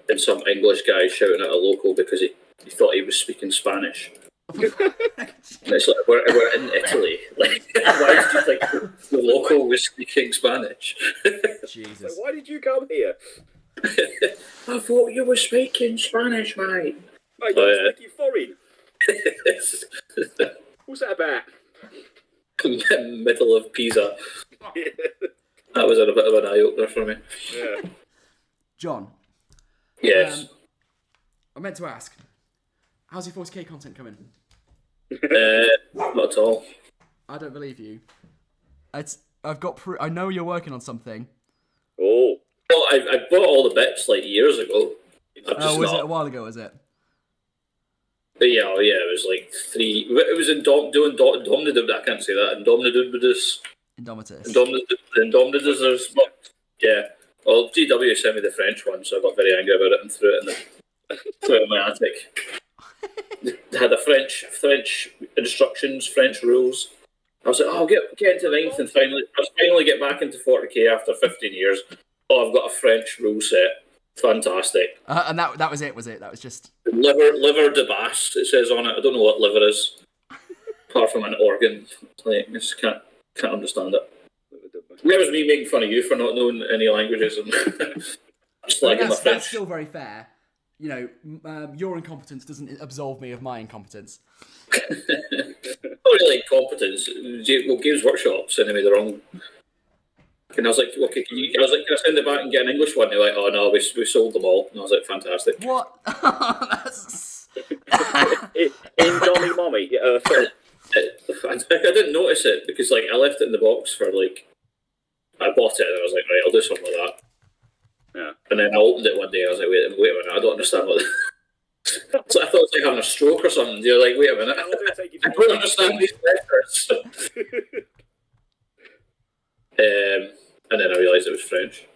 and some English guy shouting at a local because he thought he was speaking Spanish. And it's like, we're in Italy. Like, why did you think the local was speaking Spanish? Jesus. So why did you come here? I thought you were speaking Spanish, mate. Mate, you're speaking foreign. What's that about? Middle of Pisa. That was a bit of an eye-opener for me. Yeah. John. Yes. I meant to ask, how's your 40k content coming? Not at all. I don't believe you. I know you're working on something. Oh. Well, I bought all the bits like years ago. Was it a while ago, was it? Yeah, it was like 3. It was in doing Domnidub. I can't say that. In Domnidubidus. Indomitus. The Indomitus are smart. Yeah. Well, GW sent me the French one, so I got very angry about it and threw it in my attic. They had the French instructions, French rules. I was like, oh, get into ninth and finally get back into 40k after 15 years. Oh, I've got a French rule set. Fantastic. And that was it, was it? That was just... Liver de basse, it says on it. I don't know what liver is. Apart from an organ. Like, I just can't understand it. That was me making fun of you for not knowing any languages and slagging my French. That's still very fair. You know, your incompetence doesn't absolve me of my incompetence. Not really incompetence. Well, Games Workshop sending me the wrong. And I was like, okay, can I send it back and get an English one? They're like, oh no, we sold them all. And I was like, fantastic. What? In Johnny Mommy. I didn't notice it because like I left it in the box for like I bought it and I was like, right, I'll do something like that. Yeah. And then I opened it one day and I was like, wait a minute, I don't understand what. So I thought it was like having a stroke or something. You're like, wait a minute, I don't understand these letters. And then I realised it was French.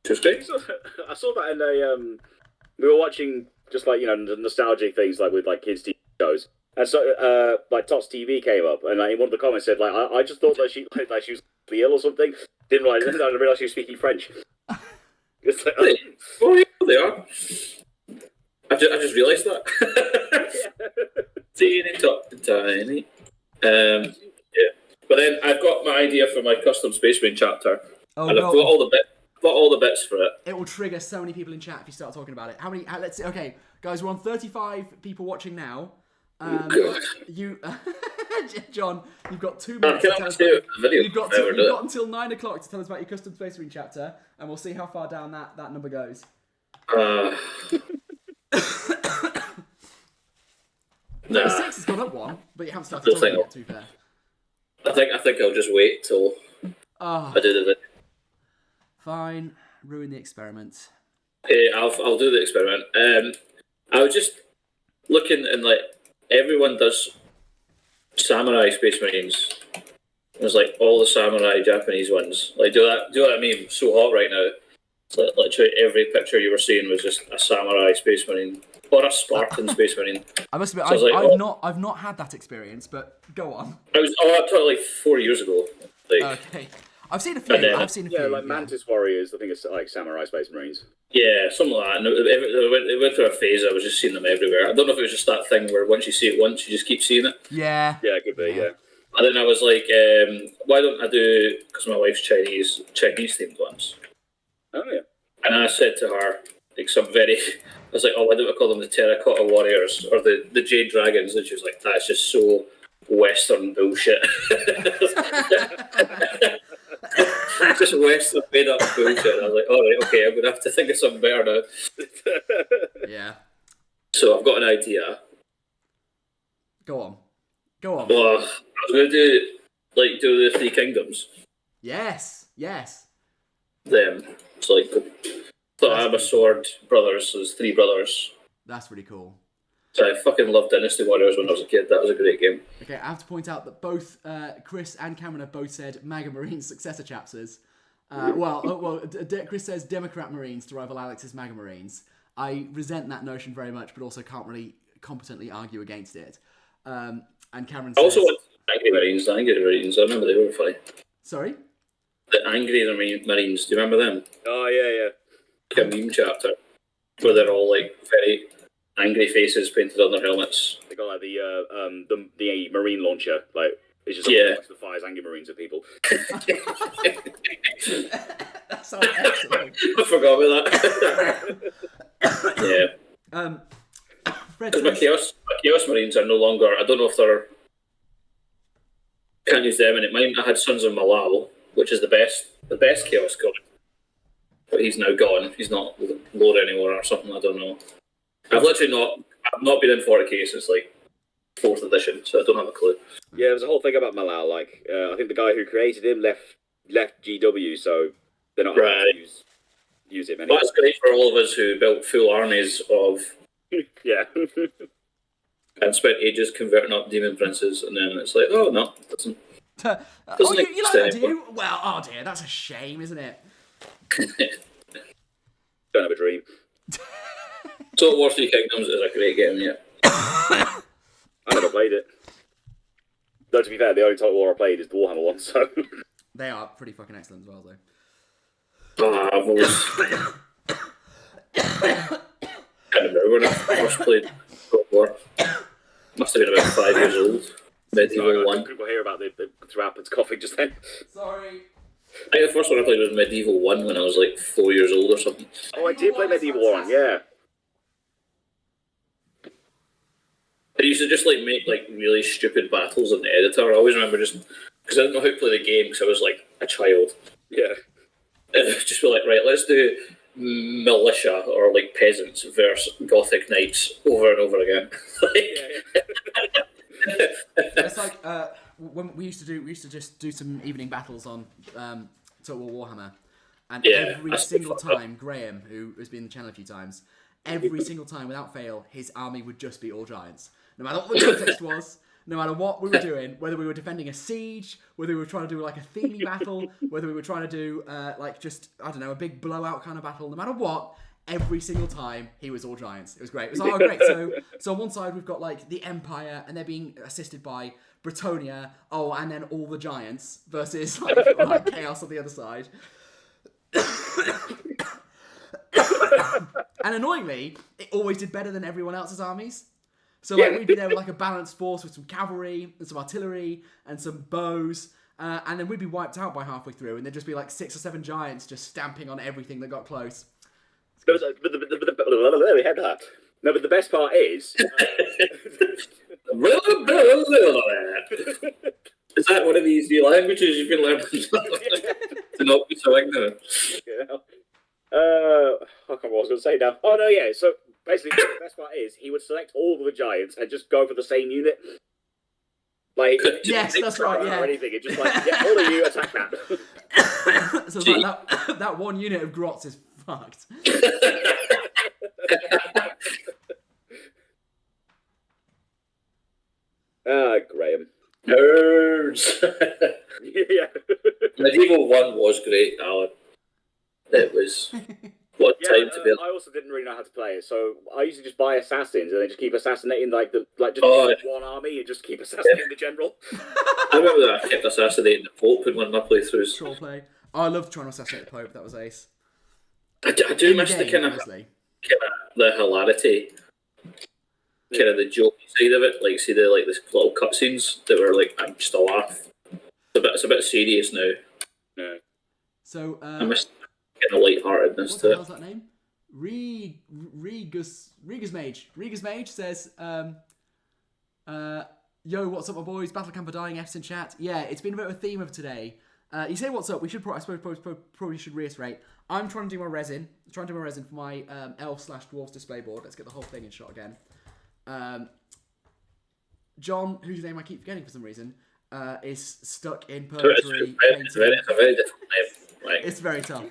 Which was great. I saw that in a we were watching just like, you know, nostalgic things like with like kids' TV shows. And so like Tots TV came up and like, in one of the comments said like I just thought that she was ill or something. Didn't realise she was speaking French. It's like, oh yeah, they are. I just realised that. Teeny top tiny. Yeah. But then I've got my idea for my custom Space Marine chapter. Oh, and I've got all the bits for it. It will trigger so many people in chat if you start talking about it. How many? Let's see. Okay, guys, we're on 35 people watching now. God. You, John, you've got 2 minutes. You've got until 9 o'clock to tell us about your custom Space Marine chapter, and we'll see how far down that number goes. 36 has gone up 1, but you haven't started talking yet, to be fair. I think I'll just wait till I do the video. Fine, ruin the experiment. Okay, I'll do the experiment. I was just looking and like everyone does samurai Space Marines. There's like all the samurai Japanese ones. Like do that meme so hot right now. It's like literally every picture you were seeing was just a samurai Space Marine or a Spartan Space Marine. I must admit, I've not had that experience, but go on. I took like 4 years ago. Like, okay, I've seen a few. Yeah, like Mantis Warriors. I think it's like samurai Space Marines. Yeah, something like that. And it went through a phase. I was just seeing them everywhere. I don't know if it was just that thing where once you see it once, you just keep seeing it. Yeah. Yeah, it could be. Yeah. And then I was like, why don't I do? Because my wife's Chinese themed ones. Oh yeah. And I said to her, like I was like, oh, why don't we call them the Terracotta Warriors or the Jade Dragons? And she was like, that's just so Western bullshit. Just Western made up bullshit. And I was like, all right, okay, I'm gonna have to think of something better now. Yeah. So I've got an idea. Go on. Well, I was gonna do the 3 kingdoms. Yes. Them. It's like the Abasword brothers. There's 3 brothers. That's really cool. So I fucking loved Dynasty Warriors when I was a kid. That was a great game. Okay, I have to point out that both Chris and Cameron have both said MAGA Marines successor chapters. Chris says Democrat Marines to rival Alex's MAGA Marines. I resent that notion very much, but also can't really competently argue against it. And Cameron says... Also, Angry Marines. The Angry Marines. I remember they were funny. Sorry? The Angry Marines. Do you remember them? Oh, yeah. Like a meme chapter where they're all like very angry faces painted on their helmets. They got like the Marine launcher, like it's just the fires angry Marines at people. That sounds excellent. I forgot about that. Yeah. Because my Chaos Marines are no longer. I don't know if they're. Can't use them in it. Mine. I had Sons of Malal, which is the best Chaos god. But he's now gone. He's not lore anymore or something. I don't know. I've not been in 40k since like 4th edition, so I don't have a clue. Yeah, there's a whole thing about Malal. Like, I think the guy who created him left GW, so they're not allowed to use him anymore. That's great for all of us who built full armies of. Yeah. and spent ages converting up demon princes, and then it's like, oh no, it doesn't. Oh, you like that, do you? Well, oh dear, that's a shame, isn't it? Don't have a dream. Total War 3 Kingdoms is a great game, yeah. I never played it. Though, to be fair, the only Total War I played is the Warhammer one, so... They are pretty fucking excellent as well, though. I've always... I can't remember when I first played Total War. Must have been about 5 years old. Medieval 1. People hear about the Rapid's coughing just then. Sorry. I think the first one I played was Medieval 1 when I was like 4 years old or something. Oh, I did play Medieval 1, yeah. I used to just like make like really stupid battles in the editor. I always remember just because I didn't know how to play the game because I was like a child. Yeah. And I'd just be like, right, let's do militia or like peasants versus Gothic knights over and over again. It's like when we used to just do some evening battles on Total War Warhammer, and every single time Graham, who has been on the channel a few times, every single time without fail, his army would just be all giants. No matter what the context was, no matter what we were doing, whether we were defending a siege, whether we were trying to do like a themey battle, whether we were trying to do like just, I don't know, a big blowout kind of battle, no matter what, every single time he was all giants. It was great. It was great. So on one side we've got like the Empire, and they're being assisted by Bretonia, and then all the giants versus like Chaos on the other side. And annoyingly, it always did better than everyone else's armies. So like we'd be there with like a balanced force with some cavalry and some artillery and some bows, and then we'd be wiped out by halfway through, and there'd just be like 6 or 7 giants just stamping on everything that got close. But the best part is... Is that one of these new languages you've been learning to not be so ignorant? I can't remember what I was going to say now. Oh, no, yeah. So, basically, the best part is he would select all of the giants and just go for the same unit. Like, yes, that's right, yeah. Or anything. It's just like, yeah, all of you attack that. So it's like that one unit of grots is fucked. Graham. Nerds! Yeah. Medieval 1 was great, Alan. It was... What time to be... I also didn't really know how to play it, so I used to just buy assassins and then just keep assassinating one army and just keep assassinating the general. I remember that I kept assassinating the Pope in one of my playthroughs. Troll play. Oh, I loved trying to assassinate the Pope. That was ace. I do miss the kind of the hilarity, kind of the joke side of it. Like, see the this little cutscenes that were like, I'm just a laugh. It's a bit serious now. No. So I miss kind of lightheartedness to it. What the hell's that name? Regas Mage says, yo, what's up, my boys? Battle Camper Dying F's in chat. Yeah, it's been a bit of a theme of today. You say what's up? We should probably should reiterate. I'm trying to do my resin. For my elf/dwarves display board. Let's get the whole thing in shot again. John, whose name I keep forgetting for some reason, is stuck in purgatory. It's a very different name. Like, it's very tough.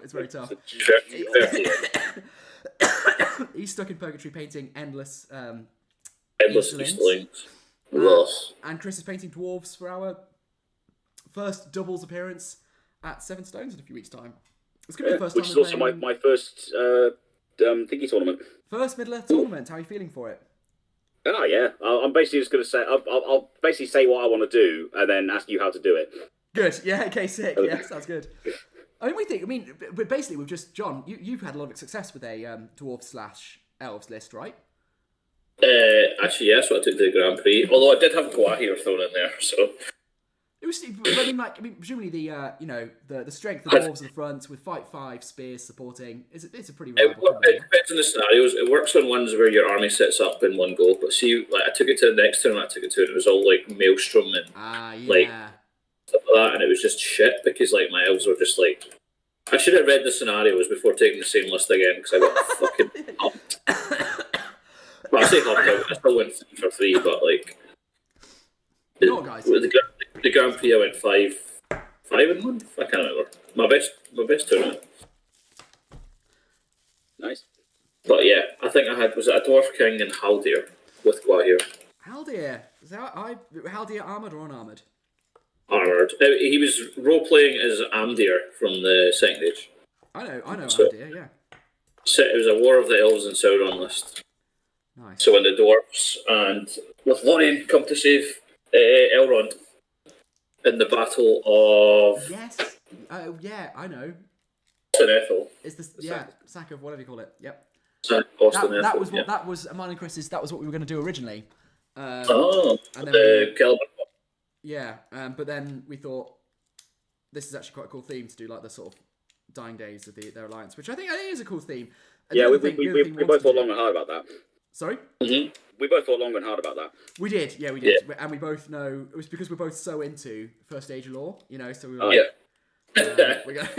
He's stuck in purgatory painting endless Easterlings. And Chris is painting dwarves for our first doubles appearance at 7 Stones in a few weeks' time. It's going to be the first time. Which is also my first thingy tournament. First Midler tournament. How are you feeling for it? Oh yeah, I'm basically just going to say I'll basically say what I want to do and then ask you how to do it. Good. Yeah. Okay. Sick. Yeah. Sounds good. But basically we've just John. You've had a lot of success with a dwarf/elves list, right? Actually, yes. What I took to the Grand Prix. Although I did have Guahir thrown in there, so. It was, presumably the strength of the dwarves at the front with fight 5 spears supporting. It's a pretty. It depends on the scenarios. It works on ones where your army sets up in one go. But see, like I took it to the next turn. And it was all like Maelstrom and like stuff like that, and it was just shit because like my elves were just like. I should have read the scenarios before taking the same list again because I got fucking humped. Well, I say humped out. I still went 3 for 3, but like. Guys. The Grand Prix I went 5 and 1. I can't remember. My best tournament. Nice. But yeah, I think I had a Dwarf King and Haldir with Guahir. Haldir. Haldir armored or unarmored? Armored. He was role playing as Amdir from the Second Age. I know Haldir. Yeah. So it was a War of the Elves and Sauron list. Nice. So when the dwarves and Lothlorien come to save Elrond in the battle of Yes. Yeah, I know. Ethel. It's the sack of whatever you call it. Yep. That was mine and Chris's. That was what we were going to do originally. And then but then we thought this is actually quite a cool theme to do, like the sort of dying days of their alliance, which I think is a cool theme. And we both thought long and hard about that. Sorry? Mm-hmm. We both thought long and hard about that. We did, yeah, we did. Yeah. And we both know, it was because we're both so into First Age lore, so we were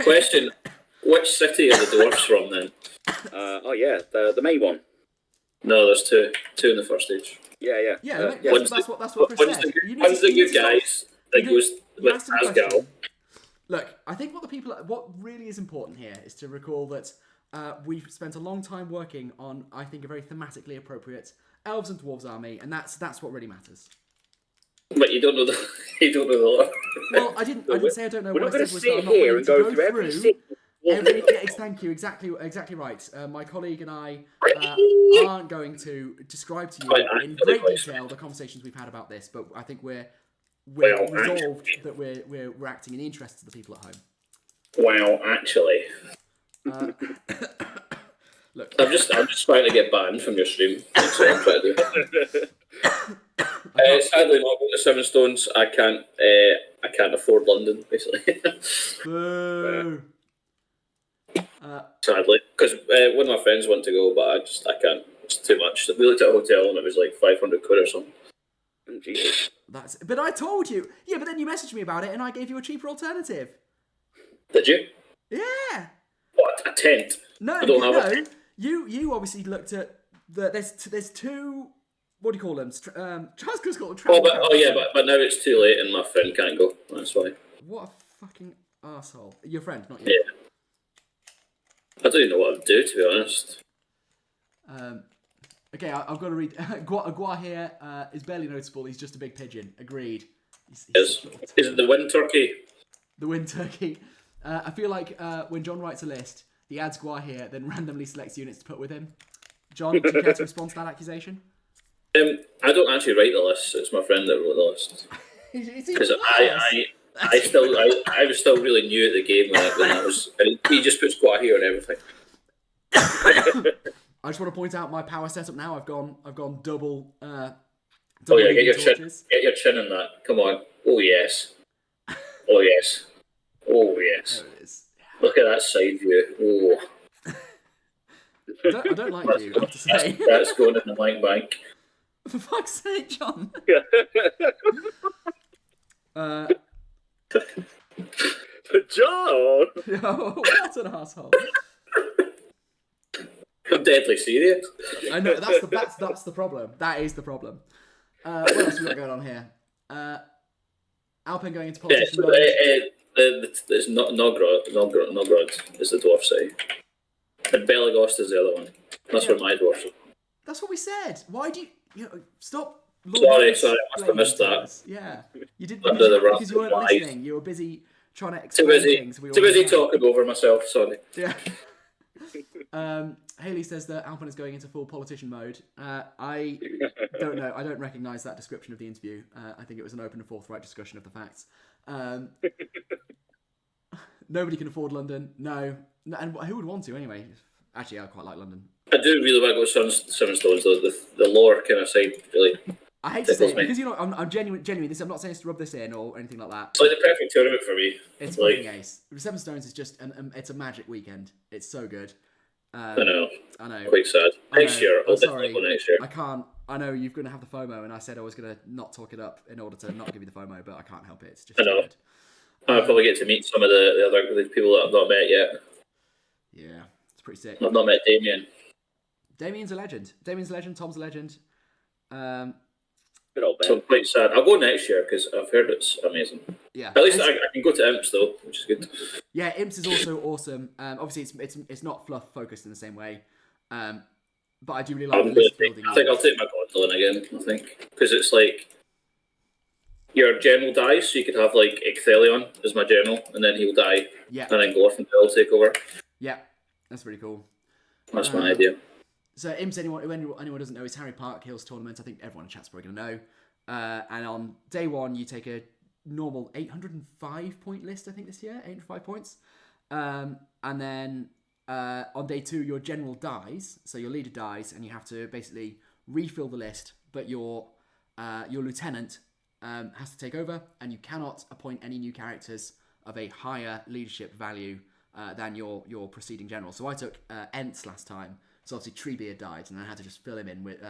Question, which city are the dwarfs from then? The main one. No, there's two in the First Age. Yeah, that's what Chris said. One's the good guys that goes with Asgal. Look, I think what really is important here is to recall that we've spent a long time working on, I think, a very thematically appropriate elves and dwarves army, and that's what really matters. But you don't know the lore. Well, I didn't say I don't know. We're what not I going to said sit was here and go through every single. Thank you. Exactly right. My colleague and I aren't going to describe to you in great detail the conversations we've had about this, but I think we're resolved that we're acting in the interests of the people at home. Well, actually, look, I'm just trying to get banned from your stream. That's what I'm trying to do. Sadly, not going to Seven Stones. I can't afford London, basically. Boo. Sadly, because one of my friends want to go, but I can't. It's too much. We looked at a hotel and it was like 500 quid or something. Oh, Jesus. But I told you. Yeah, but then you messaged me about it and I gave you a cheaper alternative. Did you? Yeah. What, a tent? No, I don't have a tent. You obviously looked at there's two. What do you call them? Charles Chris called them. But now it's too late and my friend can't go. That's why. What a fucking asshole! Your friend, not you. Yeah. I don't even know what I'd do, to be honest. Okay, I've got to read. Gua here is barely noticeable. He's just a big pigeon. Agreed. Is it the wind turkey? The wind turkey. I feel like when John writes a list, he adds Gua here, then randomly selects units to put with him. John, do you care to respond to that accusation? I don't actually write the list. It's my friend that wrote the list. Because I was still really new at the game when that was. And he just puts Gua here and everything. I just want to point out my power setup now. I've gone double. Get your chin in that. Come on. Oh yes. Oh yes. Oh yes. There it is. Look at that side view. Oh. I don't like you, I have to say. That's going in the blank bank. For fuck's sake, John. John! Oh, what an asshole. I'm deadly serious. I know, that's the problem. That is the problem. What else we got going on here? Alpine going into politician mode. There's Nogrod is the dwarf side. And Belagost is the other one. That's where my dwarfs are. That's what we said. Why do you stop? Sorry, I must have missed that. Yeah, you did because you weren't listening. You were busy trying to explain things. Too busy talking over myself. Sorry. Yeah. Haley says that Alpin is going into full politician mode. I don't know. I don't recognise that description of the interview. I think it was an open and forthright discussion of the facts. Nobody can afford London. No, and who would want to anyway? Actually, I quite like London. I do really want to go Seven Stones though. The lore kind of side really. I hate to say it because I'm genuine. I'm not saying this to rub this in or anything like that. It's like the perfect tournament for me. It's fucking ace. Seven Stones is just it's a magic weekend. It's so good. I know. Quite sad. Next year, I'll definitely go next year. I can't. I know you're going to have the FOMO, and I said I was going to not talk it up in order to not give you the FOMO, but I can't help it. It's just. I know. I'll probably get to meet some of the other people that I've not met yet. Yeah, it's pretty sick. I've not met Damien. Damien's a legend. Tom's a legend. Good old man. So I'm quite sad. I'll go next year because I've heard it's amazing. Yeah. At least I can go to Imps though, which is good. Yeah, Imps is also awesome. Obviously, it's not fluff focused in the same way. But I do really like the list building. I think I'll take my Gondolin again. I think because it's like your general dies, so you could have like Icthelion as my general, and then he'll die. Yeah. And then Glorfindel will take over. Yeah, that's pretty cool. That's my idea. So IMS, anyone doesn't know, is Harry Park Hills tournament. I think everyone in chat's probably going to know. And on day one, you take a normal 805 point list, I think this year, 805 points. And then on day two, your general dies, so your leader dies, and you have to basically refill the list, but your lieutenant has to take over, and you cannot appoint any new characters of a higher leadership value than your preceding general. So I took Ents last time, so obviously Treebeard died, and I had to just fill him in with,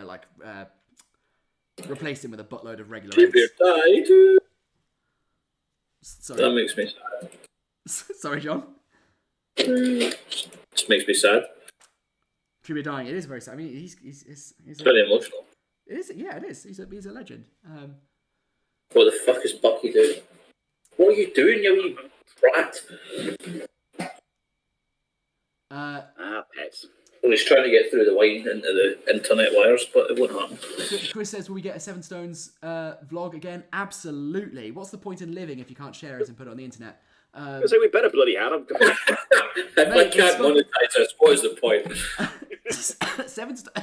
replace him with a buttload of regular Treebeard Ents. died. Sorry. That makes me sad. Sorry, John. Just makes me sad. Treebeard dying, it is very sad. I mean, he's Very emotional. It is, yeah, it is. He's a legend. What the fuck is Bucky doing? What are you doing, you wee brat? Pets. Well, he's trying to get through the wine into the internet wires, but it won't happen. Chris says, will we get a Seven Stones vlog again? Absolutely. What's the point in living if you can't share it and put it on the internet? So we better bloody have him. If I can't monetize us, what is the point?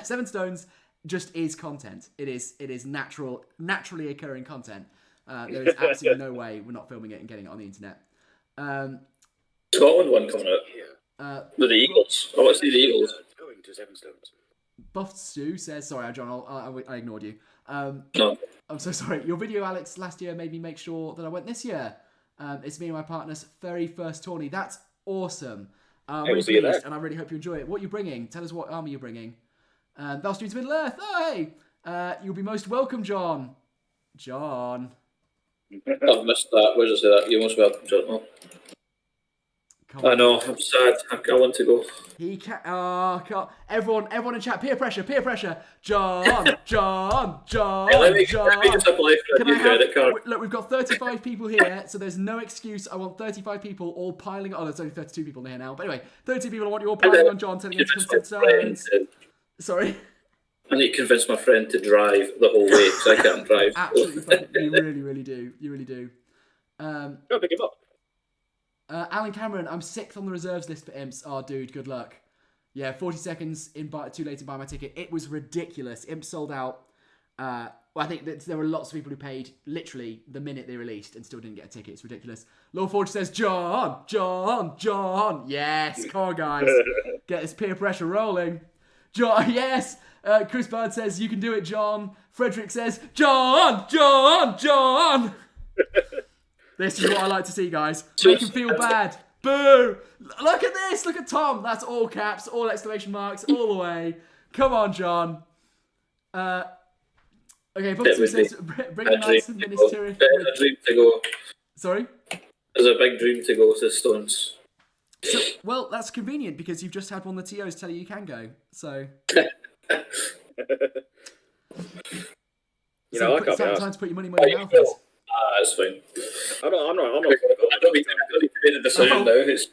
Seven Stones just is content. It is naturally occurring content. There is absolutely no way we're not filming it and getting it on the internet. Scotland one coming out. With the Eagles. I want to see the Eagles. Going to Seven Stones. Buffed Stu says, sorry, John, I ignored you. No. I'm so sorry. Your video, Alex, last year made me make sure that I went this year. It's me and my partner's very first tourney. That's awesome. I'm really pleased, and I really hope you enjoy it. What are you bringing? Tell us what army you're bringing. Valstream to Middle Earth. Oh, hey! You'll be most welcome, John. John. I've missed that. Where does it say that? You're most welcome, John. Oh. I know. I'm sad. I want to go. He can't. Can't. Everyone in chat. Peer pressure. John. John. Let me just apply for a new credit card. Look, we've got 35 people here, so there's no excuse. I want 35 people all piling. Oh, there's only 32 people here now. But anyway, 32 people. I want you all piling on John, telling him to consent zones. Sorry. I need to convince my friend to drive the whole way because I can't drive. Absolutely, you really do. You really do. Go pick him up. Alan Cameron, I'm 6th on the reserves list for Imps. Oh, dude, good luck. Yeah, 40 seconds too late to buy my ticket. It was ridiculous. Imps sold out. Well, I think that there were lots of people who paid literally the minute they released and still didn't get a ticket. It's ridiculous. Lord Forge says, John. Yes, come on, guys. Get this peer pressure rolling. John, yes. Chris Bird says, you can do it, John. Frederick says, John. This is what I like to see, guys. Make him feel bad. Boo! Look at this. Look at Tom. That's all caps, all exclamation marks, all the way. Come on, John. Okay, Buxton says, bring a nice ministerial. A dream to go. Sorry? There's a big dream to go to Stones. So, well, that's convenient because you've just had one of the TOs tell you can go. So. You know, I can't be time to put your money where your mouth is. That's fine. I'm not. I don't need to make a decision now. It's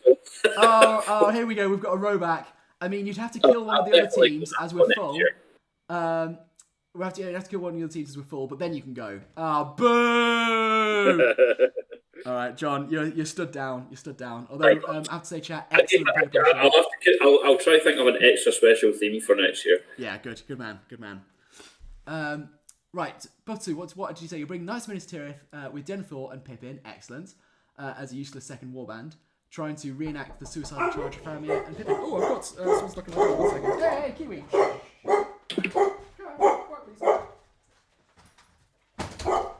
oh, here we go. We've got a rowback. I mean, you'd have to kill one of the other teams as we're full. We have to kill one of the other teams as we're full, but then you can go. Boo! All right, John, you're stood down. Although I have to say, chat, excellent. I'll try to think of an extra special theme for next year. Yeah, good man. Right, Buttu, what did you say? You bring Knights of Minas Tirith with Denethor and Pippin, excellent, as a useless second warband, trying to reenact the suicidal charge of Faramir and Pippin. Oh, I've got someone's looking at me. 1 second. Hey, Kiwi!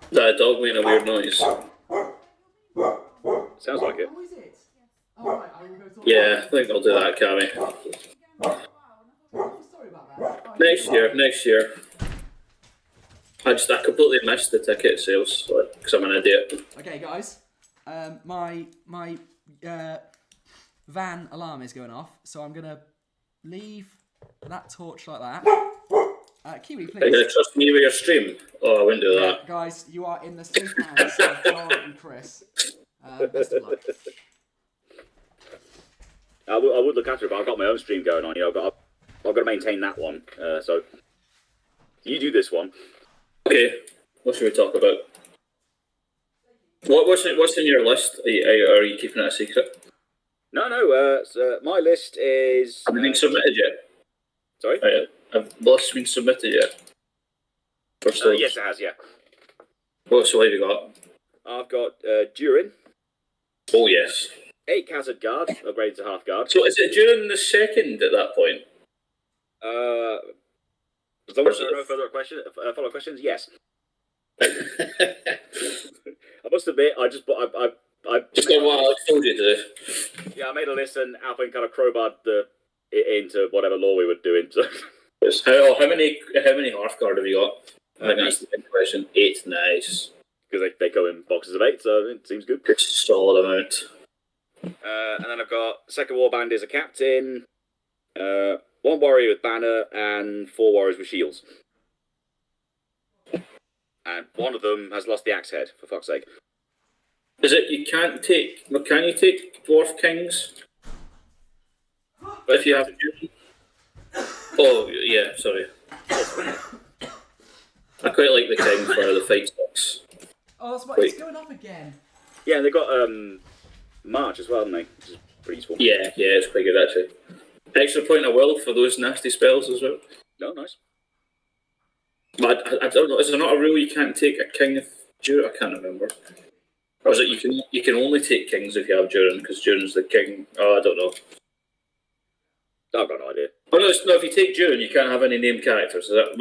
Is that a dog making a weird noise? Sounds like it. Oh, is it? Oh, right, I will go talk. Yeah, I think I'll do that, Cammy. Sorry about that. Next year. I completely missed the ticket sales because I'm an idiot. Okay, guys. My van alarm is going off, so I'm gonna leave that torch like that. Kiwi, please. Are you gonna trust me with your stream? Oh, I wouldn't do that. Guys, you are in the safe hands of John and Chris. Best of luck. I would look after it, but I've got my own stream going on. You know, I've got got to maintain that one. So you do this one. Okay, what should we talk about? What's in your list? Are you keeping it a secret? No. So my list is. Have they been submitted yet? Sorry. Have the lists been submitted yet? Yes, it has. Yeah. What have you got? I've got Durin. Oh yes. 8 Hazard Guard, upgraded to half guard. So is it during the second at that point? As long as there are no further follow-up questions, yes. I must admit, I just done what Alex told you to do. Yeah, I made a list and Alpin kind of crowbarred it into whatever law we were doing. So. How many half guard have you got? I think that's the big question. 8, nice. Because they go in boxes of 8, so it seems good. It's a solid amount. And then I've got second warband as a captain, 1 warrior with banner, and 4 warriors with shields. And one of them has lost the axe head, for fuck's sake. Is it can you take dwarf kings? If you have. Oh yeah, sorry. I quite like the king for the fight sticks. Oh, that's why it's going up again. Yeah, and they've got March as well, haven't they? Which is pretty useful. Yeah, it's quite good actually. Extra point of will for those nasty spells as well. No, nice. But I don't know. Is there not a rule you can't take a king if Durin? I can't remember. Or is it you can only take kings if you have Durin because Durin's the king? Oh, I don't know. I've got no idea. Oh no, if you take Durin, you can't have any named characters. Is that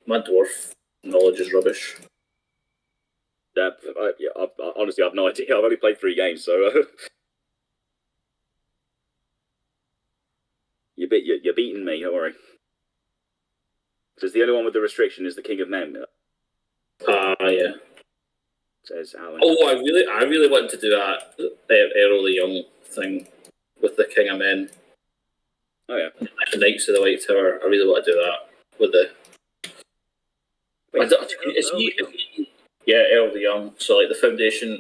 my dwarf knowledge is rubbish. I honestly, I have no idea. I've only played 3 games, so you're beating me. Don't worry. Because the only one with the restriction is the King of Men. Yeah. Says Alan. Oh, I really want to do that Errol the Young thing with the King of Men. Oh yeah. The Knights of the White Tower. I really want to do that with the. Yeah, Errol the Young. So like the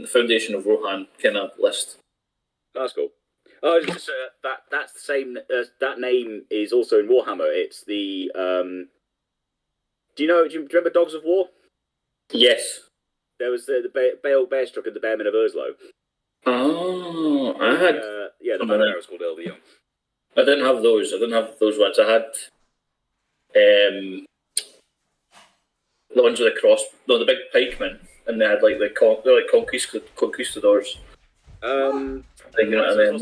foundation of Rohan kind of list. That's cool. Oh, just, that's the same. That name is also in Warhammer. It's the. Do you remember Dogs of War? Yes. There was the Bearstruck and the Bearmen of Urslow. Oh, I had. The banner was called Errol the Young. I didn't have those. I didn't have those ones. I had. The ones with the cross, the big pikemen, and they had like conquistadors.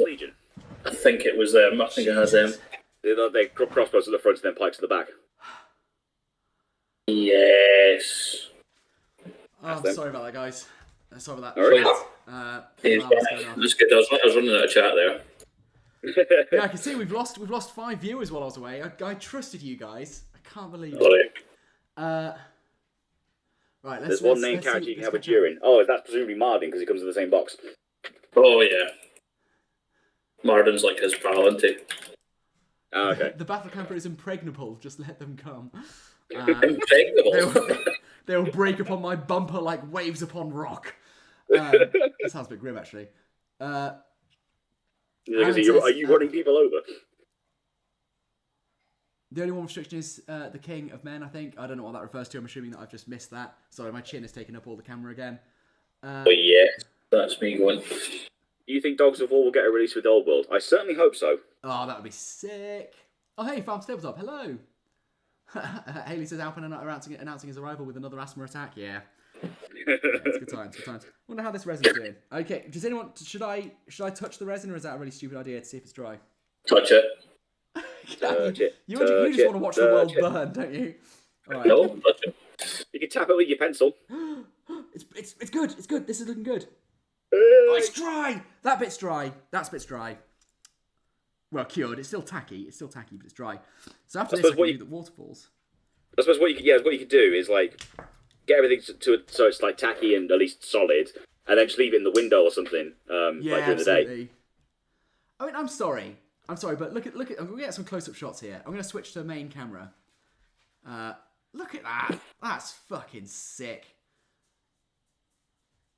Legion. I think it was them. I think it has them. They crossbows at the front and then pikes at the back. Yes. Oh, I'm sorry about that, guys. Sorry about that. Right. That's good. I was running out of chat there. Yeah, I can see we've lost 5 viewers while I was away. I trusted you guys. I can't believe it. Right, there's one name character you can have with Durin. Oh, that's presumably Mardin because he comes in the same box. Oh yeah, Mardin's like his pal, isn't he? Oh, okay. The battle camper is impregnable. Just let them come. Impregnable. They'll break upon my bumper like waves upon rock. That sounds a bit grim, actually. Are you running people over? The only one restriction is the King of Men, I think. I don't know what that refers to. I'm assuming that I've just missed that. Sorry, my chin has taken up all the camera again. But yeah, that's me going. Do you think Dogs of War will get a release with Old World? I certainly hope so. Oh, that would be sick. Oh, hey, Farm Tabletop. Hello. Haley says Alpin announcing his arrival with another asthma attack. Yeah. It's good times. Wonder how this resin's doing. Okay, does anyone... Should I touch the resin, or is that a really stupid idea to see if it's dry? Touch it. You just want to watch the world burn, don't you? All right. No, touch it. You can tap it with your pencil. It's good. It's good. This is looking good. Oh, it's dry. That bit's dry. That bit's dry. Well, cured. It's still tacky, but it's dry. So after this, I can do the waterfalls. I suppose what you could do is like get everything so it's like tacky and at least solid, and then just leave it in the window or something. Like during the day. I mean, I'm sorry, but look at. I'm gonna get some close-up shots here. I'm gonna switch to main camera. Look at that. That's fucking sick.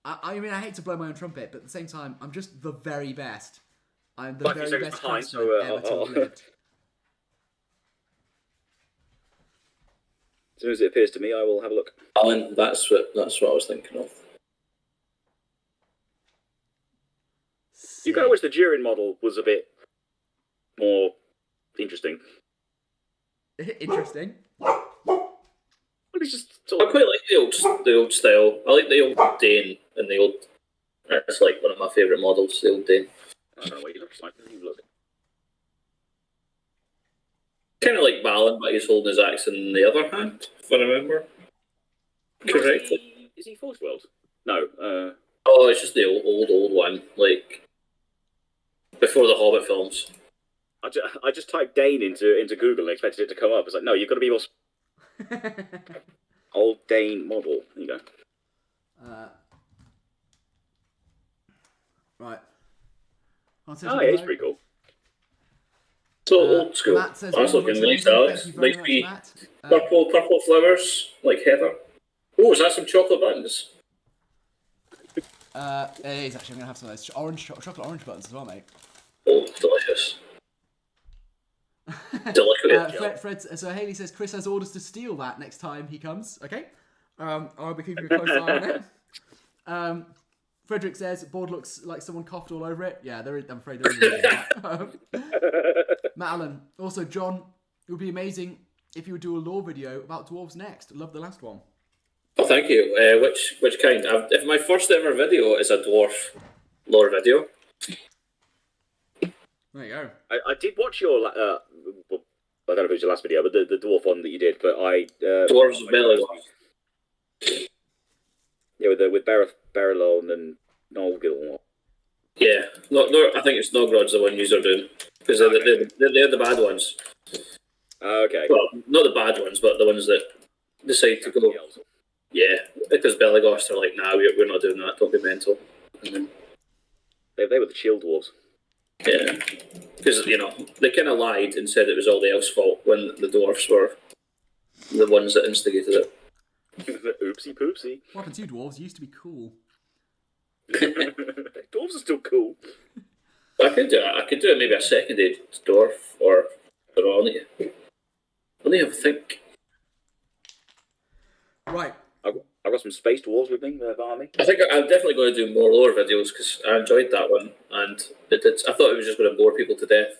I mean, I hate to blow my own trumpet, but at the same time, I'm just the very best. I'm the very best craftsman ever to have lived. soon as it appears to me, I will have a look. Alan, that's what I was thinking of. You kind of wish the Durin model was a bit more interesting. Interesting. Well, it's just sort I of... quite like the old style. I like the old Dane and the old. It's like one of my favourite models, the old Dane. I don't know what he looks like. You look. Kind of like Balin, but he's holding his axe in the other hand, if I remember correctly. Is he Force World? No. Oh, it's just the old one, like before the Hobbit films. I just typed Dane into Google and expected it to come up. It's like, no, you've got to be more... Old Dane model. There you go. Right. Oh, yeah, he's pretty cool. So old school. Matt says, That's looking nice, Alex. Thank you very Nice much, wee Matt. purple flowers, like heather. Oh, is that some chocolate buttons? It is actually. I'm gonna have some of those chocolate orange buttons as well, mate. Oh, delicious. Delicious. Fred, so Haley says Chris has orders to steal that next time he comes. Okay, I'll be keeping a close eye on it. Frederick says board looks like someone coughed all over it. Yeah, I'm afraid there is that. Matt Allen. Also, John, it would be amazing if you would do a lore video about dwarves next. Love the last one. Oh, thank you. Which kind? If my first ever video is a dwarf lore video. There you go. I did watch your... well, I don't know if it was your last video, but the dwarf one that you did, but I... Dwarves of Bellow. Yeah, with Barrelone and Nolgil. Yeah, no, I think it's Nogrod's the one you're doing because they're the bad ones. Okay. Well, not the bad ones, but the ones that decide to go. Yeah, because Belagost are like, nah, we're not doing that. Don't be mental. And then, they were the chill dwarves. Yeah, because they kind of lied and said it was all the elves' fault when the dwarfs were the ones that instigated it. Oopsie poopsie. What happened to you, dwarves? You used to be cool. Dwarves are still cool. I could do maybe a second age dwarf, or I don't know, I'll need to have a think. Right. I've got some space dwarves with me, Army. I think I'm definitely going to do more lore videos because I enjoyed that one, and I thought it was just going to bore people to death,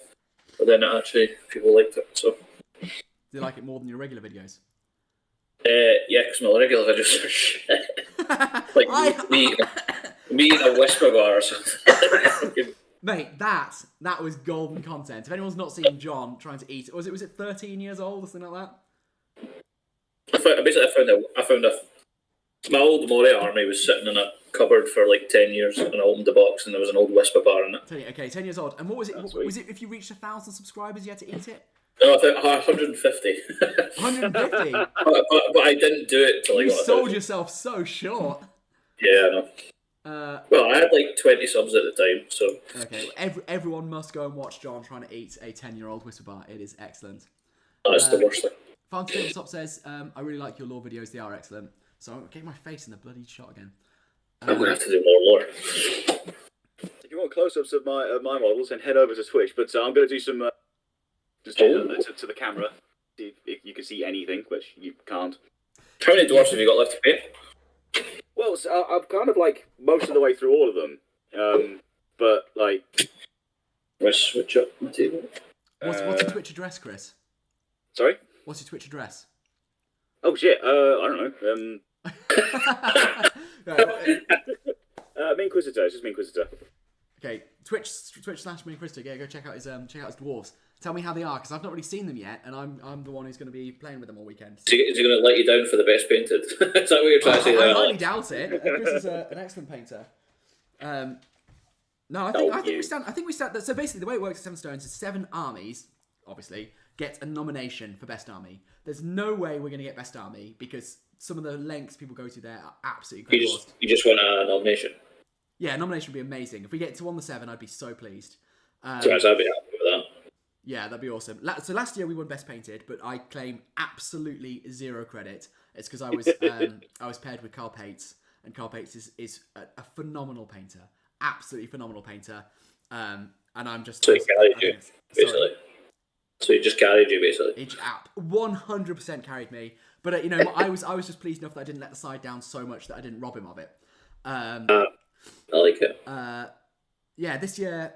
but then actually people liked it. So. Do you like it more than your regular videos? Yeah, because my regular videos are shit. Like me in a whisper bar or something. Mate, that was golden content. If anyone's not seen John trying to eat, was it 13 years old or something like that? I found my old Moray army was sitting in a cupboard for like 10 years, and I opened the box and there was an old whisper bar in it. Okay, 10 years old. And what was it? Was it if you reached 1,000 subscribers, you had to eat it? No, I think 150. 150? but I didn't do it till I got You sold yourself so short. Yeah, I know. Well, I had like 20 subs at the time, so... Okay, everyone must go and watch John trying to eat a 10-year-old whisper bar. It is excellent. That's the worst thing. Fancy Tabletop says, I really like your lore videos. They are excellent. So I'm getting my face in the bloody shot again. I'm going to have to do more lore. If you want close-ups of my models, then head over to Twitch. But I'm going to do some... just to the camera. See if you can see anything, which you can't. How many dwarfs have you got left to paint? Well, so I'm kind of like most of the way through all of them. But like... Let's switch up my table. What's your Twitch address, Chris? Sorry? What's your Twitch address? Oh shit, I don't know. Me Inquisitor, it's just Me Inquisitor. Okay, Twitch/MeInquisitor. Yeah, go check out his dwarves. Tell me how they are, because I've not really seen them yet, and I'm the one who's going to be playing with them all weekend. Is he going to let you down for the best painted? Is that what you're trying to say there? I highly doubt it. Chris is an excellent painter. No, I think we stand. So basically, the way it works at Seven Stones is 7 armies, obviously, get a nomination for best army. There's no way we're going to get best army because some of the lengths people go to there are absolutely incredible. You just want a nomination. Yeah, a nomination would be amazing. If we get to 1 to 7, I'd be so pleased. So I'd be happy with that. Yeah, that'd be awesome. So last year we won Best Painted, but I claim absolutely 0 credit. It's because I was paired with Carl Pates, and Carl Pates is a phenomenal painter, absolutely phenomenal painter. And I'm just so he carried you basically. So he just carried you basically. He 100% carried me. But I was just pleased enough that I didn't let the side down so much that I didn't rob him of it. I like it. Yeah, this year,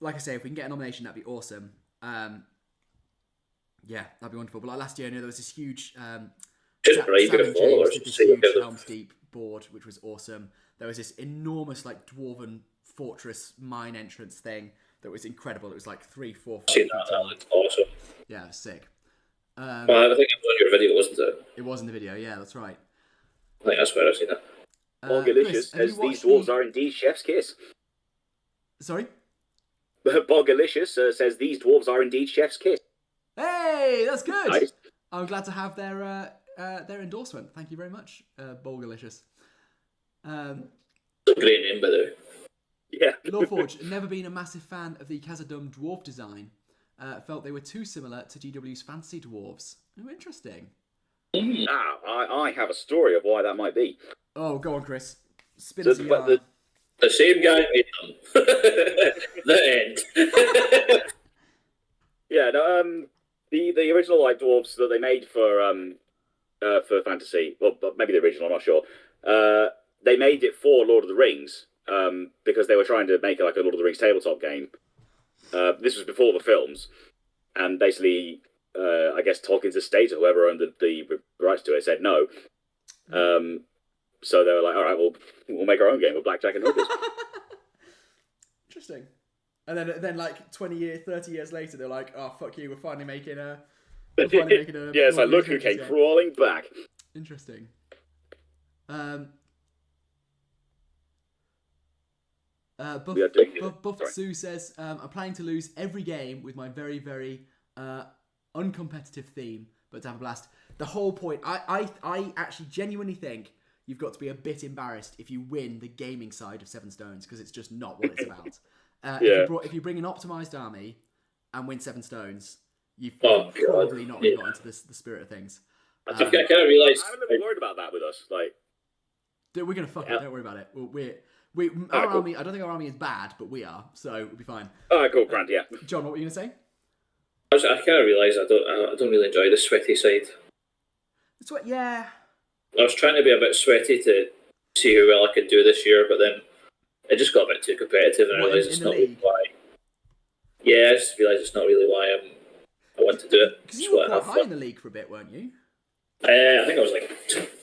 like I say, if we can get a nomination, that'd be awesome. Yeah, that'd be wonderful. But like last year, there was this huge just very good followers. Did this huge Helm's Deep board, which was awesome. There was this enormous like dwarven fortress mine entrance thing that was incredible. It was like 3, 4, 5 feet that tall. looked awesome. Yeah, it was sick. I think it was on your video, wasn't it? It was in the video. Yeah, that's right. I think that's where I've seen it. Bogalicious says these dwarves are indeed chef's kiss. Sorry? Bogalicious says these dwarves are indeed chef's kiss. Hey, that's good. Nice. I'm glad to have their endorsement. Thank you very much, Bogalicious. It's a great name, by the way. Yeah. Lawforge, never been a massive fan of the Khazad-dûm dwarf design. Felt they were too similar to GW's fantasy dwarves. Oh, interesting. Now, I have a story of why that might be. Oh, go on, Chris. Spin us a yarn. The same guy made them. The end. Yeah, no, the original like dwarves that they made for fantasy, well, maybe the original, I'm not sure. They made it for Lord of the Rings because they were trying to make like a Lord of the Rings tabletop game. This was before the films, and basically, I guess Tolkien's estate or whoever owned the rights to it said no. So they were like, all right, we'll make our own game with blackjack and hookers. Interesting. And then like 20 years, 30 years later, they're like, oh, fuck you, we're finally making a... Yeah, it's like, look who came crawling back. Interesting. Buff Sue says, I'm planning to lose every game with my very, very uncompetitive theme, but to have a blast. The whole point, I actually genuinely think you've got to be a bit embarrassed if you win the gaming side of Seven Stones, because it's just not what it's about. If you bring an optimized army and win 7 stones, you've probably not really got into the spirit of things. I kind of realised... I'm a little worried about that with us. Like, dude, we're going to fuck it, don't worry about it. Our army, I don't think our army is bad, but we are, so we'll be fine. Alright, cool, grand, yeah. John, what were you going to say? I kind of realised I don't really enjoy the sweaty side. Yeah. I was trying to be a bit sweaty to see how well I could do this year, but then it just got a bit too competitive, and I realised it's not really why. Yeah, I just realised it's not really why I want to do it. Because you were quite high in the league for a bit, weren't you? I think I was like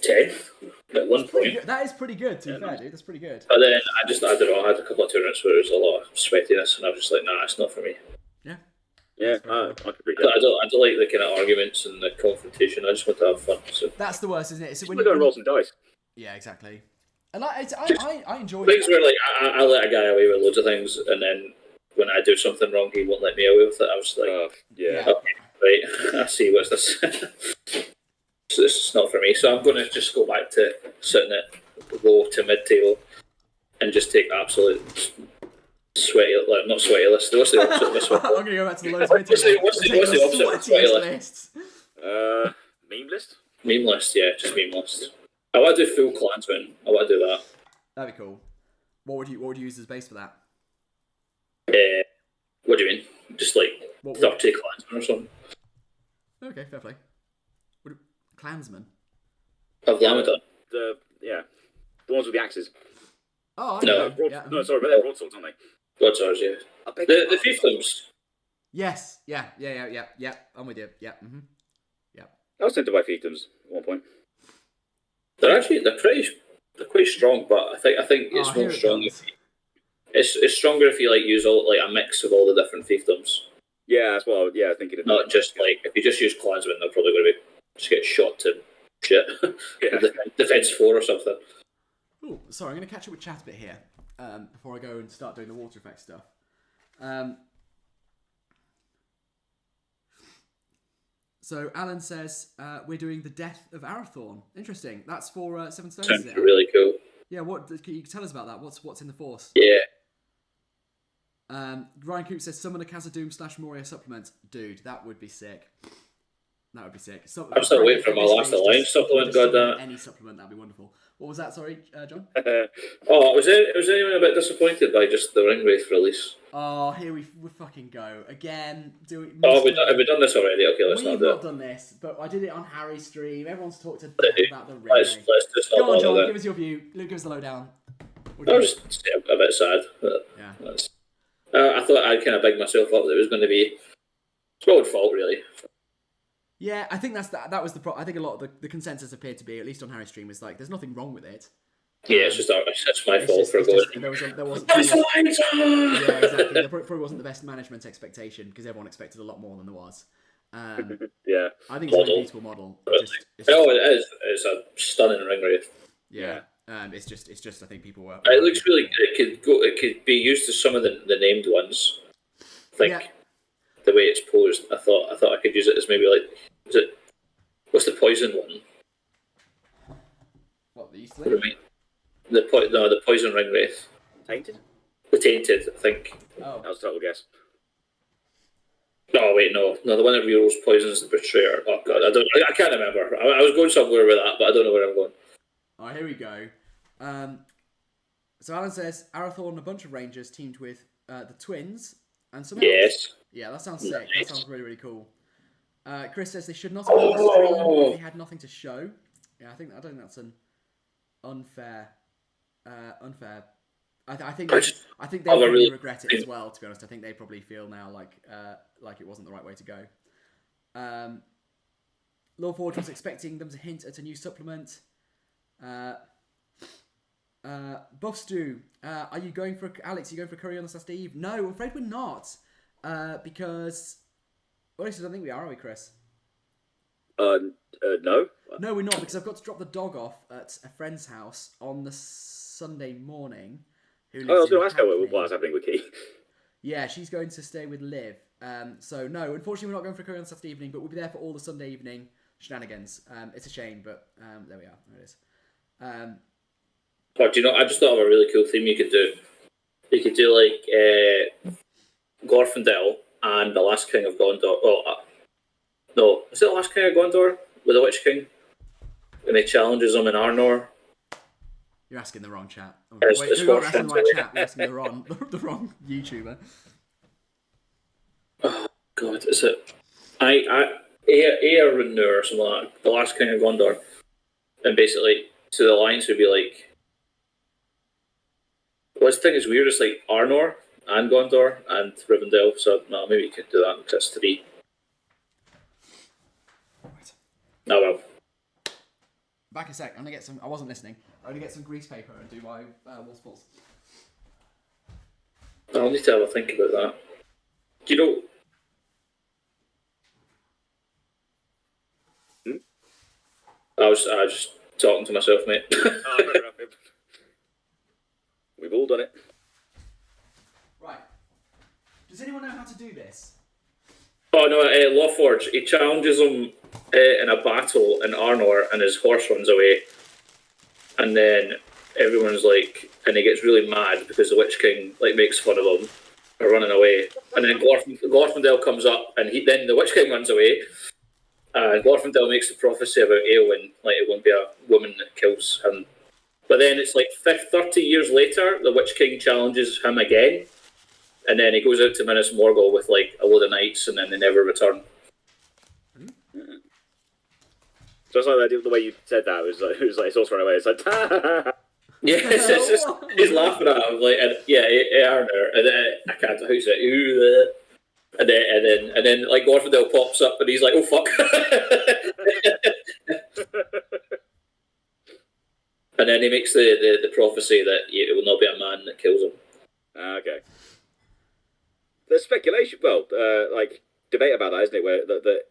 10th at one point. That is pretty good, to be fair, dude. That's pretty good. But then I don't know, I had a couple of tournaments where there was a lot of sweatiness, and I was just like, nah, it's not for me. Yeah. Yeah, I could agree. I don't like the kind of arguments and the confrontation. I just want to have fun. So that's the worst, isn't it? So when you go and roll some dice. Yeah, exactly. And I enjoy things where like I let a guy away with loads of things, and then when I do something wrong, he won't let me away with it. I was like, yeah, okay, right, I see what's this. So this is not for me. So I'm going to just go back to sitting at low to mid table and just take absolute sweaty, like not sweaty list. What's the opposite of this one? I'm going to go back to the low to mid table. What's the opposite of sweaty list? Meme list? Meme list, yeah, just meme list. I want to do full Klansman. I want to do that. That'd be cool. What would you use as base for that? What do you mean? Just like 30 Klansmen or something? Okay, fair play. Klansmen? Of Lamadon. The ones with the axes. Oh, no. No, sorry, but they're broadswords, aren't they? Broadswords, yeah. The fiefdoms. Yes, yeah. I'm with you. Yeah, yeah. I was sent to buy fiefdoms at one point. They're quite strong, but I think it's more strong if it's stronger if you like use all like a mix of all the different fiefdoms. Yeah, that's what I was thinking. Not just like if you just use Klansmen, they're probably going to just get shot to shit. Yeah. Defense 4 or something. Oh, sorry, I'm going to catch up with chat a bit here before I go and start doing the water effect stuff. So Alan says we're doing the Death of Arathorn. Interesting. That's for 7 Stones. Sounds really cool. Yeah, what can you tell us about that? What's in the force? Yeah. Ryan Coop says summon a Khazad-dûm / Moria supplement. Dude, that would be sick. That would be sick. I'm still waiting for my last alliance supplement. Goddamn. Any supplement, that'd be wonderful. What was that? Sorry, John. Was anyone a bit disappointed by just the Ringwraith release? Oh, here we fucking go again. Oh, have we done this already? Okay, let's We've not do not it. done this, but I did it on Harry's stream. Everyone's talked to death about the ring. Let's just not Go on, bother John. then. Give us your view. Luke, give us the lowdown. What do I you was think? just a bit sad. But Yeah. I thought I'd kind of big myself up that it was going to be it's my own fault, really. Yeah, I think that was the problem. I think a lot of the consensus appeared to be, at least on Harry's stream, was like, there's nothing wrong with it. Yeah, it's my fault for going. There wasn't. Press the lights on! Yeah, exactly. There probably wasn't the best management expectation because everyone expected a lot more than there was. Yeah. I think it's a beautiful model. It is. It's a stunning ring wraith. Yeah. It's just. I think people were. It looks really good. It could be used as some of the named ones. I think the way it's posed. I thought I could use it as maybe like. What's the poison one? What the East? The poison ring wraith. Tainted? The tainted, I think. Oh. That was a total guess. No, wait, no, the one that rerolls poisons the betrayer. Oh god, I can't remember. I was going somewhere with that, but I don't know where I'm going. All right, here we go. So Alan says Arathorn and a bunch of rangers teamed with the twins and some. Yes. Yeah, that sounds sick. Nice. That sounds really, really cool. Chris says they should not have been stream if they had nothing to show. Yeah, I don't think that's an unfair. I think they probably regret it as well. To be honest, I think they probably feel now like it wasn't the right way to go. Lord Forge was expecting them to hint at a new supplement. Buffstew, are you going for Alex? Are you going for curry on the Saturday Eve? No, I'm afraid we're not. Because well, I don't think we are we, Chris? No. No, we're not, because I've got to drop the dog off at a friend's house on the Sunday morning. I was going to ask her what's happening with Key. Yeah, she's going to stay with Liv. So no, unfortunately, we're not going for curry on Saturday evening, but we'll be there for all the Sunday evening shenanigans. It's a shame, but there we are. There it is. Do you know? I just thought of a really cool theme you could do. You could do like Glorfindel and the Last King of Gondor. No, is it the Last King of Gondor with the Witch King? And he challenges him in Arnor. You're asking the wrong chat. Oh, It's wait, you're not asking the right Glorfindel. chat. You're asking the wrong YouTuber. Oh God, is it? Earnur or something like that. The Last King of Gondor, and basically, so the alliance would be like. Well, this thing is weird. It's like Arnor and Gondor and Rivendell. So no, maybe you could do that because it's 3. Right. Oh well. Back a sec. I'm gonna get some. I wasn't listening. I'm gonna get some grease paper and do my waterfalls. I'll need to have a think about that. Do you know? I was just talking to myself, mate. Oh, fair enough. We've all done it. Right. Does anyone know how to do this? Oh no, Lawforge, he challenges him in a battle in Arnor and his horse runs away. And then everyone's like, and he gets really mad because the Witch King like makes fun of him for running away. And then Glorfindel comes up and then the Witch King runs away. And Glorfindel makes the prophecy about Eowyn, like it won't be a woman that kills him. But then it's like 30 years later, the Witch King challenges him again. And then he goes out to Minas Morgul with like a load of knights and then they never return. So it's like the way you said that, it was like it's also run away. It's like, yeah, it's just, he's laughing at him, like, and, yeah, Arnor, and then, I can't, who's it, and then, like, Glorfindel pops up, and he's like, oh, fuck. And then he makes the prophecy that it will not be a man that kills him. Okay. There's speculation, well, like, debate about that, isn't it, where the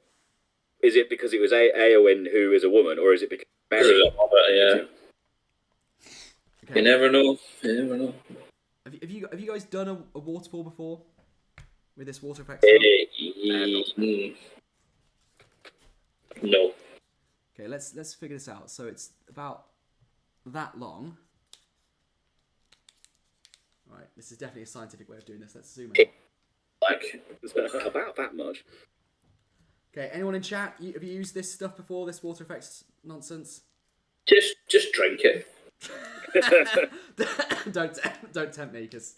is it because it was Eowyn who is a woman, or is it because Mary? Yeah. Okay. You never know. You never know. Have you guys done a waterfall before with this water effect? No. Okay, let's figure this out. So it's about that long. Right, this is definitely a scientific way of doing this. Let's zoom in. Like about that much. Okay, anyone in chat? Have you used this stuff before? This water effects nonsense? just drink it. don't tempt me, because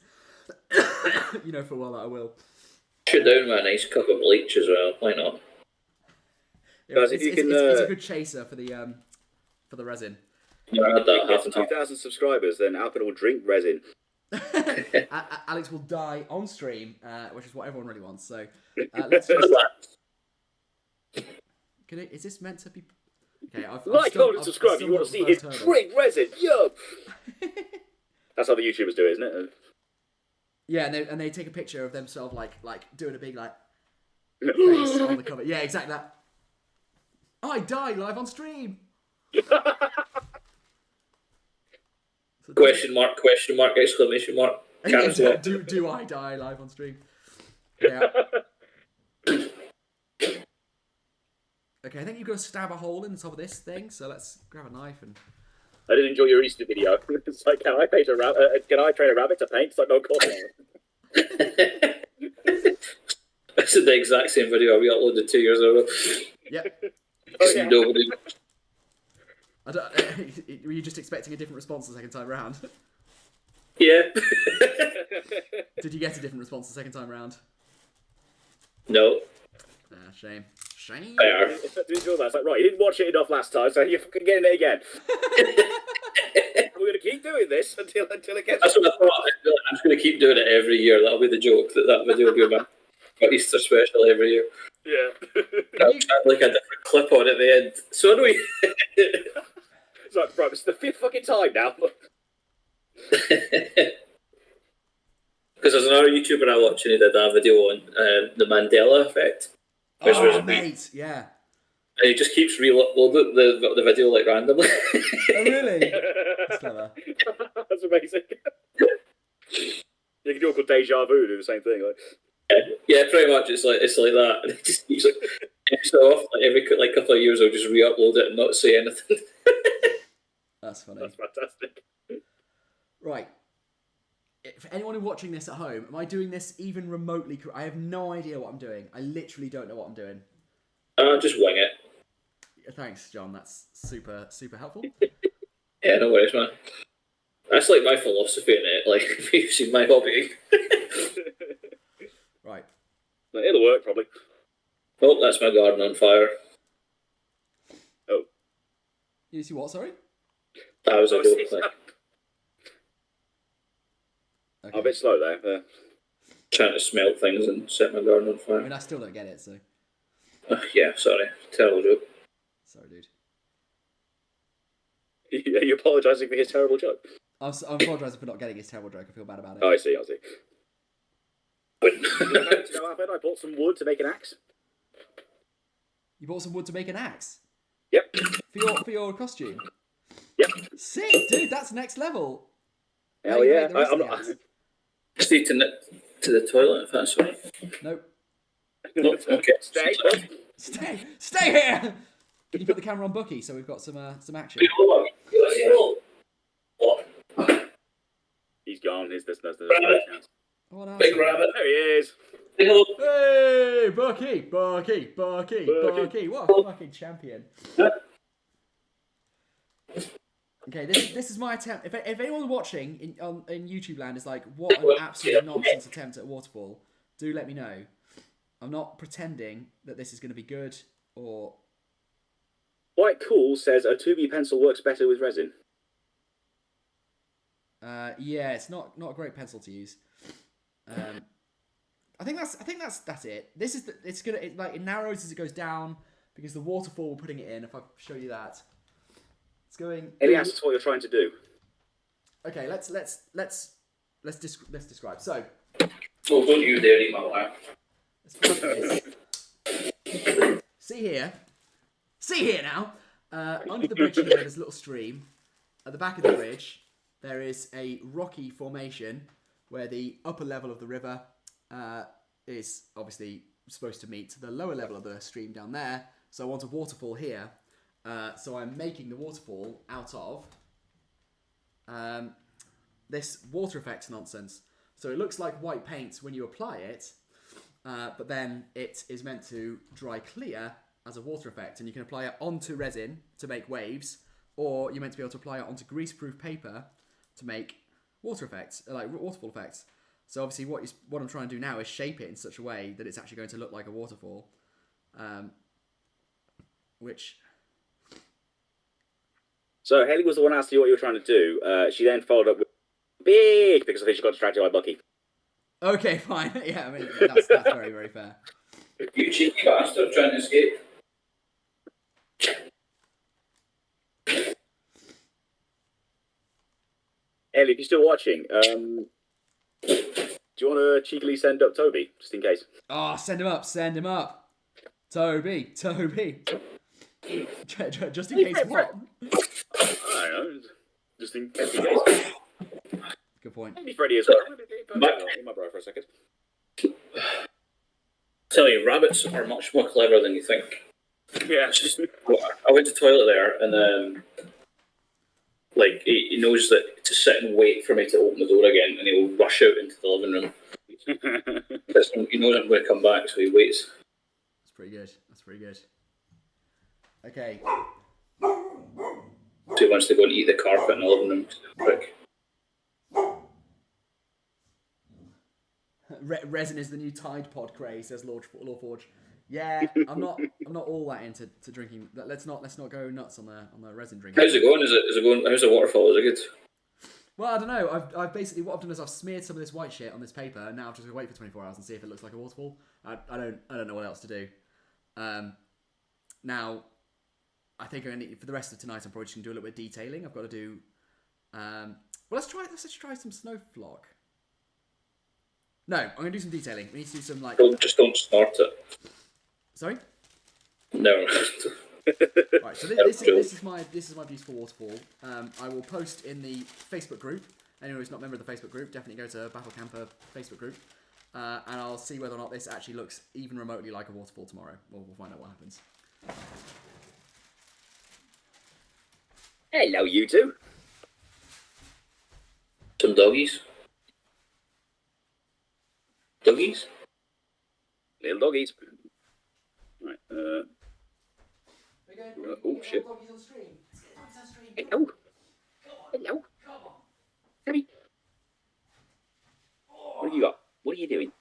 You know for a while that I will. Should down with a nice cup of bleach as well. Why not? Yeah, Guys, it's, if you can, it's a good chaser for the resin. Yeah, I had that Get half to and half. 2,000 subscribers, then Alpin will drink resin. Alex will die on stream, which is what everyone really wants. So let's just. Is this meant to be? Okay, I've Like, still, comment, and subscribe. You want to see him drink resin? Yup. That's how the YouTubers do it, isn't it? Yeah, and they take a picture of themselves like doing a big face on the cover. Yeah, exactly that. I die live on stream. Question mark, exclamation mark. Do I die live on stream? Yeah. Okay, I think you've got to stab a hole in the top of this thing, so let's grab a knife and... I did enjoy your Easter video. It's like, can I train a rabbit to paint? It's like, no, of course not. This is the exact same video we uploaded 2 years ago. Yep. Oh, yeah. Nobody... Were you just expecting a different response the second time round? Yeah. Did you get a different response the second time round? No. Shame. Shame. Fair. Did you feel that? It's like, right, you didn't watch it enough last time, so you're fucking getting it again. We're going to keep doing this until it gets... That's what I thought. I'm just going to keep doing it every year. That'll be the joke, that video will go back. Got Easter special every year. Yeah. I'll try like a different clip on at the end. So do we... It's like, bro, it's the 5th fucking time now. Because there's another YouTuber I watch and he did a video on the Mandela effect. Oh, mate, yeah. And he just keeps reloading the video like randomly. Oh, really? That's clever. That's amazing. You can do a called Deja Vu, do the same thing. Like. Yeah, pretty much. It's like that. And it just keeps like so often, like every couple of years, I'll just re-upload it and not say anything. That's funny. That's fantastic. Right. For anyone watching this at home, am I doing this even remotely? I have no idea what I'm doing. I literally don't know what I'm doing. Just wing it. Thanks, John. That's super helpful. Yeah, no worries, man. That's like my philosophy in it. Like, if you've seen my hobby. Right. It'll work, probably. Oh, that's my garden on fire. Oh. You see what, sorry? That was a joke. Like. Okay. I'm a bit slow there. Trying to smelt things and set my garden on fire. I mean, I still don't get it, so... Yeah, sorry. Terrible joke. Sorry, dude. Are you apologising for his terrible joke? I'm apologising for not getting his terrible joke. I feel bad about it. Oh, I see. I I bought some wood to make an axe. You bought some wood to make an axe? Yep. For your costume? Yep. Sick, dude. That's next level. Hell yeah. I'm not... just need to nip to the toilet if that's right. Nope. Nope. Okay. Stay here! Can you put the camera on Bucky so we've got some action? What? He's gone. There's Oh, no, Big rabbit. There he is. Say hello. Hey, Bucky! What a fucking champion. Okay, this is my attempt. If anyone watching in YouTube land is like, what an absolute nonsense attempt at Waterfall, do let me know. I'm not pretending that this is going to be good or... White Cool says a 2B pencil works better with resin. Yeah, it's not a great pencil to use. I think that's it. This is it narrows as it goes down because the waterfall we're putting it in. If I show you that, it's going. Elias, that's what you're trying to do. Okay, let's describe. So. Oh, don't you dare eat my lap. See here now. Under the bridge here, there's a little stream. At the back of the bridge, there is a rocky formation where the upper level of the river is obviously supposed to meet the lower level of the stream down there. So I want a waterfall here. So I'm making the waterfall out of this water effects nonsense. So it looks like white paint when you apply it, but then it is meant to dry clear as a water effect, and you can apply it onto resin to make waves, or you're meant to be able to apply it onto greaseproof paper to make water effects, like waterfall effects. So obviously what I'm trying to do now is shape it in such a way that it's actually going to look like a waterfall. Which... So Haley was the one asking you what you were trying to do. She then followed up with big, because I think she got distracted by Bucky. Okay, fine. Yeah, I mean, that's very, very fair. You cheeky bastard trying to escape. Haley, if you're still watching, do you want to cheekily send up Toby, just in case? Oh, send him up. Toby. Just in case what? I don't know, just in case. Good point. Maybe Freddy as well. My brother for a second. Tell you, rabbits are much more clever than you think. Yeah. Just, I went to the toilet there, and like he knows that to sit and wait for me to open the door again, and he'll rush out into the living room. He knows I'm going to come back, so he waits. That's pretty good. Okay. So he wants to go and eat the carpet in the living room. Quick. Resin is the new Tide Pod craze, says Lawforge. Yeah, I'm not all that into drinking. Let's not go nuts on the resin drinking. How's it going? Is it going? How's the waterfall? Is it good? Well, I don't know. I've basically what I've done is I've smeared some of this white shit on this paper, and now I've just got to wait for 24 hours and see if it looks like a waterfall. I don't know what else to do. Now, I think for the rest of tonight, I'm probably just gonna do a little bit of detailing. I've got to do. Well, let's try some snow flock. No, I'm gonna do some detailing. We need to do some like. Don't start it. Sorry. No. Right, so this is my beautiful waterfall. I will post in the Facebook group. Anyone who's not a member of the Facebook group, definitely go to Battle Camper Facebook group, and I'll see whether or not this actually looks even remotely like a waterfall tomorrow. We'll find out what happens. Hello, you two. Some doggies. Doggies? Little doggies. Right, oh, shit. Hello. Hello. Hey. What have you got? What are you doing?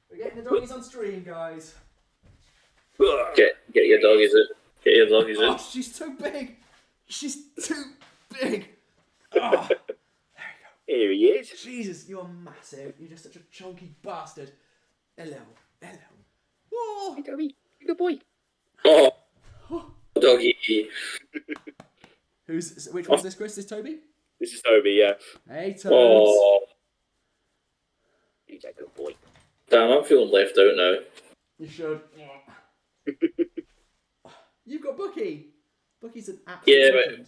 We're getting the doggies on stream, guys. Get your doggies in. Get your doggies in. Oh, she's too big. She's too big. Oh. Here he is. Jesus, you're massive. You're just such a chunky bastard. Hello. Whoa. Hey, Toby. Good boy. Oh, doggy. Which one's this, Chris? This Toby? This is Toby, yeah. Hey, Toby. Oh, He's a good boy. damn! I'm feeling left out now. You should. You've got Bucky. Bucky's an absolute legend.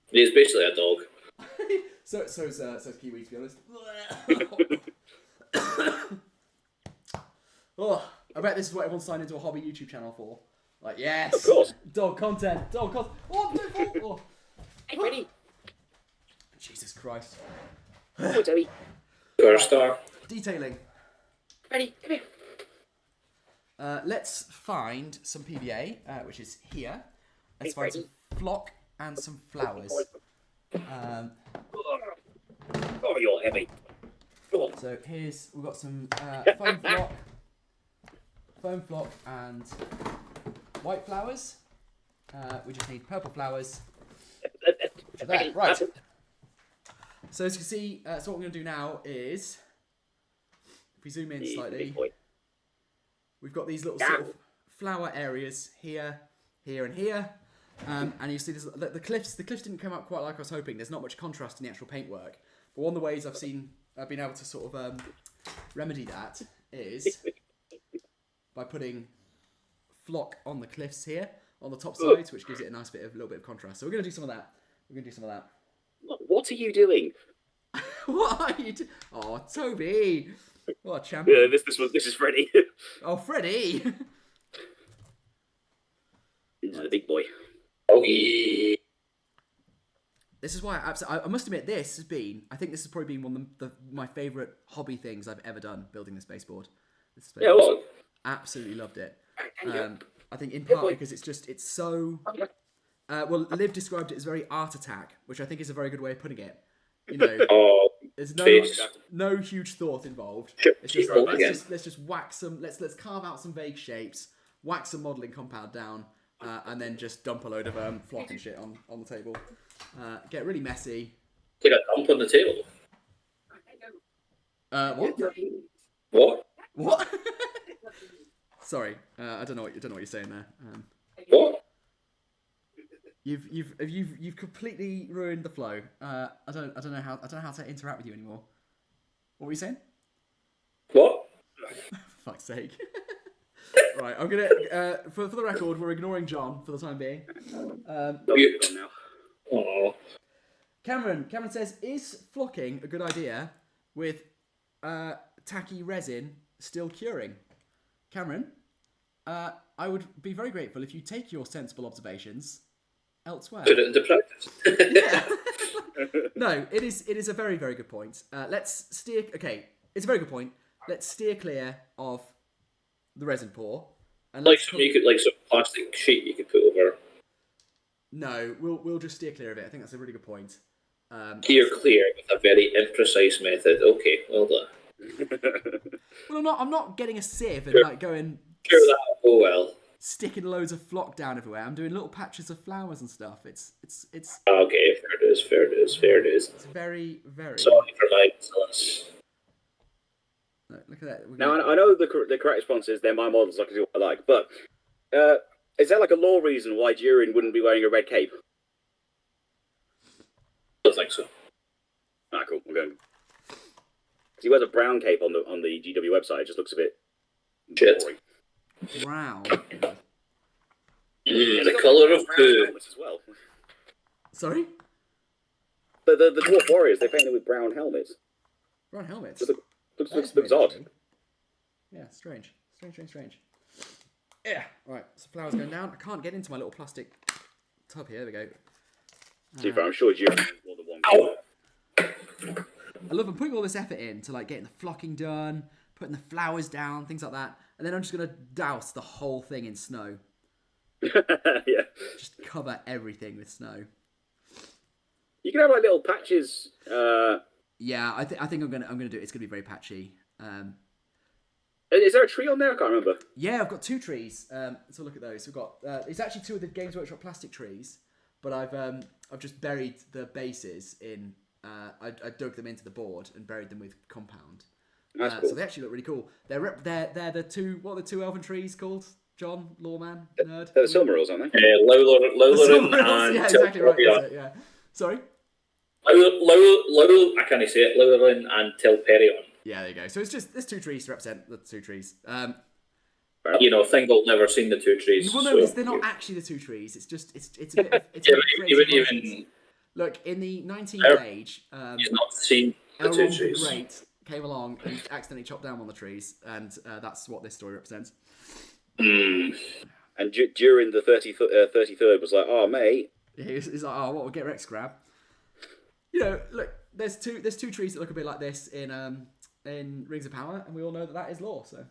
But he's basically a dog. So Kiwi, to be honest. Oh, I bet this is what everyone's signed into a hobby YouTube channel for. Like, yes, of course, dog content. Oh, beautiful. Hey, Freddy. Jesus Christ. Oh, Toby. First star. Detailing. Freddy, come here. Let's find some PVA, which is here. Let's Hey, find some flock and some flowers. Oh, you're heavy. Go on. So we've got some foam flock and white flowers. We just need purple flowers. Which are there. Right. So as you can see, so what we're going to do now is, if we zoom in slightly, we've got these little sort of flower areas here, here, and here. And you see this, the cliffs didn't come out quite like I was hoping. There's not much contrast in the actual paintwork. But one of the ways I've been able to sort of remedy that is by putting flock on the cliffs here, on the top sides, which gives it a little bit of contrast. So we're going to do some of that. What are you doing? What are you doing? Oh, Toby! What a champion. Yeah, this is Freddy. Oh, Freddy! This is the big boy. Doggy. This is why I must admit I think this has probably been one of my favourite hobby things I've ever done, building this baseboard. Yeah, what? Absolutely loved it. I think in part because it's so... well, Liv described it as very art attack, which I think is a very good way of putting it. You know, There's face. no huge thought involved. Chip It's just roll like, again. let's just whack some. Let's carve out some vague shapes, whack some modelling compound down, and then just dump a load of flock and shit on the table. Get really messy. Take a dump on the table. What? What? What? Sorry, I don't know what you're saying there. What? You've completely ruined the flow. I don't know how to interact with you anymore. What were you saying? What? For fuck's sake. Right, I'm gonna for the record, we're ignoring John for the time being. You now. Oh. Cameron says, is flocking a good idea with tacky resin still curing? Cameron, I would be very grateful if you take your sensible observations elsewhere. Put it into practice. Yeah. No, it is a very, very good point. Let's steer. Okay, it's a very good point. Let's steer clear of the resin pour. And Like some plastic sheet you could put over. No, we'll just steer clear of it. I think that's a really good point. Steer clear with a very imprecise method. Okay, well done. Well, I'm not getting a sieve and like going. Sure, that'll go well. Sticking loads of flock down everywhere. I'm doing little patches of flowers and stuff. It's. Okay, fair dues. It's very, very. Sorry for my insolence. Look at that. Now, I know the correct response is they're my models, I can do what I like, but is there like a law reason why Durin wouldn't be wearing a red cape? I don't think so. Ah, cool. I'm going. He wears a brown cape on the GW website. It just looks a bit boring. Brown. The colour of poo. As well. Sorry? The dwarf warriors, they painted with brown helmets. Brown helmets? Looks odd. Yeah, strange. Yeah. Right, so flowers going down. I can't get into my little plastic tub here. There we go. I'm sure Durin has more than one. I love putting all this effort in to like getting the flocking done, putting the flowers down, things like that, and then I'm just gonna douse the whole thing in snow. Yeah. Just cover everything with snow. You can have like little patches. Yeah, I think I'm gonna do it. It's gonna be very patchy. Is there a tree on there? I can't remember. Yeah, I've got 2 trees. Let's have a look at those. We've got it's actually 2 of the Games Workshop plastic trees, but I've just buried the bases in. I dug them into the board and buried them with compound. That's cool. So they actually look really cool. They're the 2. What are the 2 elven trees called? John, lawman, nerd. They're the Silmarils, aren't they? Lowland and yeah, exactly right. That's it, yeah. Sorry. I can't say it. Lowland and Telperion. Yeah, there you go. So it's just there's 2 trees to represent the 2 trees. Thingbolt never seen the 2 trees. Well, no, they're not actually the 2 trees. It's just it's a bit. It's even look in the 19th age. He's not seen the 2 Elrond trees. the Great came along and accidentally chopped down one of the trees, and that's what this story represents. Mm. And during the 33rd was like, oh mate. Yeah, he's like, oh, what? We'll get Rex grab. Look, there's two trees that look a bit like this in Rings of Power, and we all know that is lore. So.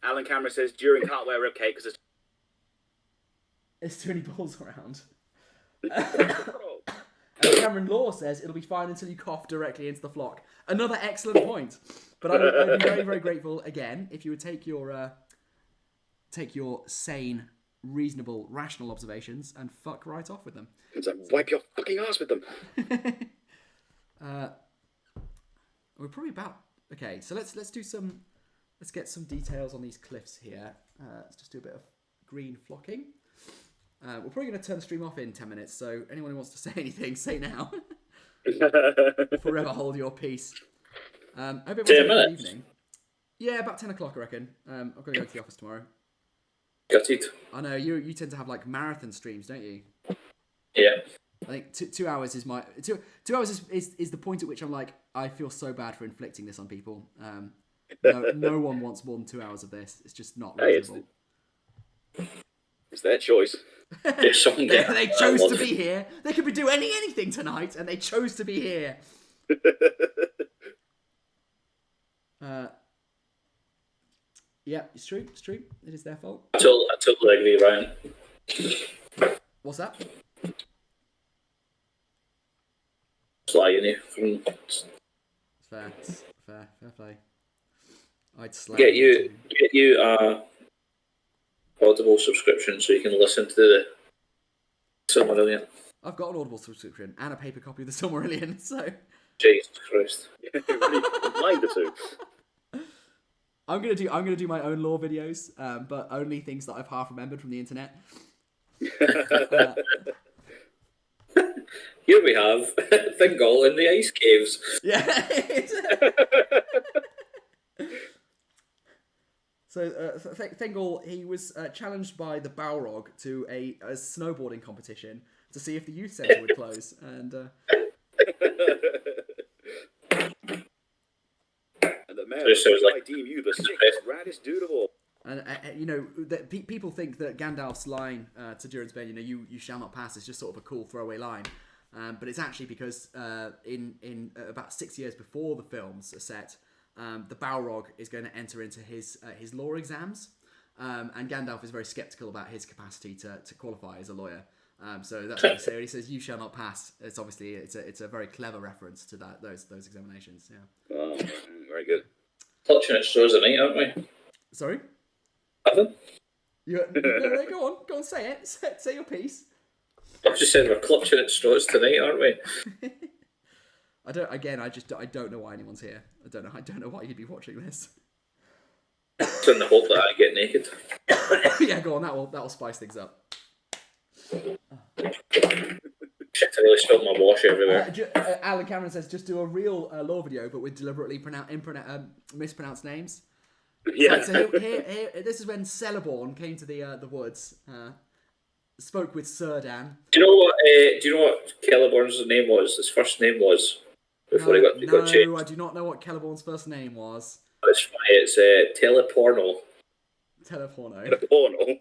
Alan Cameron says Durin can't wear rib cake because there's too many balls around. And Cameron Law says it'll be fine until you cough directly into the flock. Another excellent point. But I'd be very, very grateful again if you would take your sane, reasonable, rational observations and fuck right off with them. It's like, wipe your fucking ass with them. We're probably about okay. So let's get some details on these cliffs here. Let's just do a bit of green flocking. We're probably going to turn the stream off in 10 minutes, so anyone who wants to say anything, say now. Forever hold your peace. I hope everyone's having a good evening. Yeah, about 10 o'clock, I reckon. I've got to go to the office tomorrow. Got it. I know, you tend to have like marathon streams, don't you? Yeah. I think 2 hours is my... 2 hours is the point at which I'm like, I feel so bad for inflicting this on people. No one wants more than 2 hours of this. It's just not reasonable. It's their choice. They chose to be here. They could be doing anything tonight, and they chose to be here. Yeah, it's true. It is their fault. I totally agree, Ryan. What's that? sly, It's fair. It's fair play. I'd slay. Get you a Audible subscription so you can listen to the Silmarillion. I've got an Audible subscription and a paper copy of the Silmarillion, so. Jesus Christ! Combine the two. I'm gonna do my own lore videos, but only things that I've half remembered from the internet. Here we have Thingol in the ice caves. Yeah. So Thingol, he was challenged by the Balrog to a snowboarding competition to see if the youth centre would close, and the mayor I deem you the sixth raddest dude of all. And you know, people think that Gandalf's line to Durin's Bane, you shall not pass, is just sort of a cool throwaway line, but it's actually because in about 6 years before the films are set, the Balrog is going to enter into his law exams, and Gandalf is very skeptical about his capacity to qualify as a lawyer. So that's what he says. When he says "you shall not pass," it's obviously it's a very clever reference to those examinations. Yeah. Oh, very good. Clutching at straws tonight, aren't we? Sorry. Nothing. No, go on, say it. Say your piece. I've just said we're clutching at straws tonight, aren't we? I don't know why anyone's here. I don't know why you'd be watching this. It's in the hope that I get naked. Yeah, go on. That will spice things up. Shit, I really spilled my wash everywhere. Alan Cameron says, just do a real lore video, but with deliberately mispronounced names. Yeah. So here, this is when Celeborn came to the woods, spoke with Círdan. Do you know what Celeborn's name was? His first name was before he got changed. No, I do not know what Celeborn's first name was. It's funny. It's Teleporno. Teleporno. Teleporno.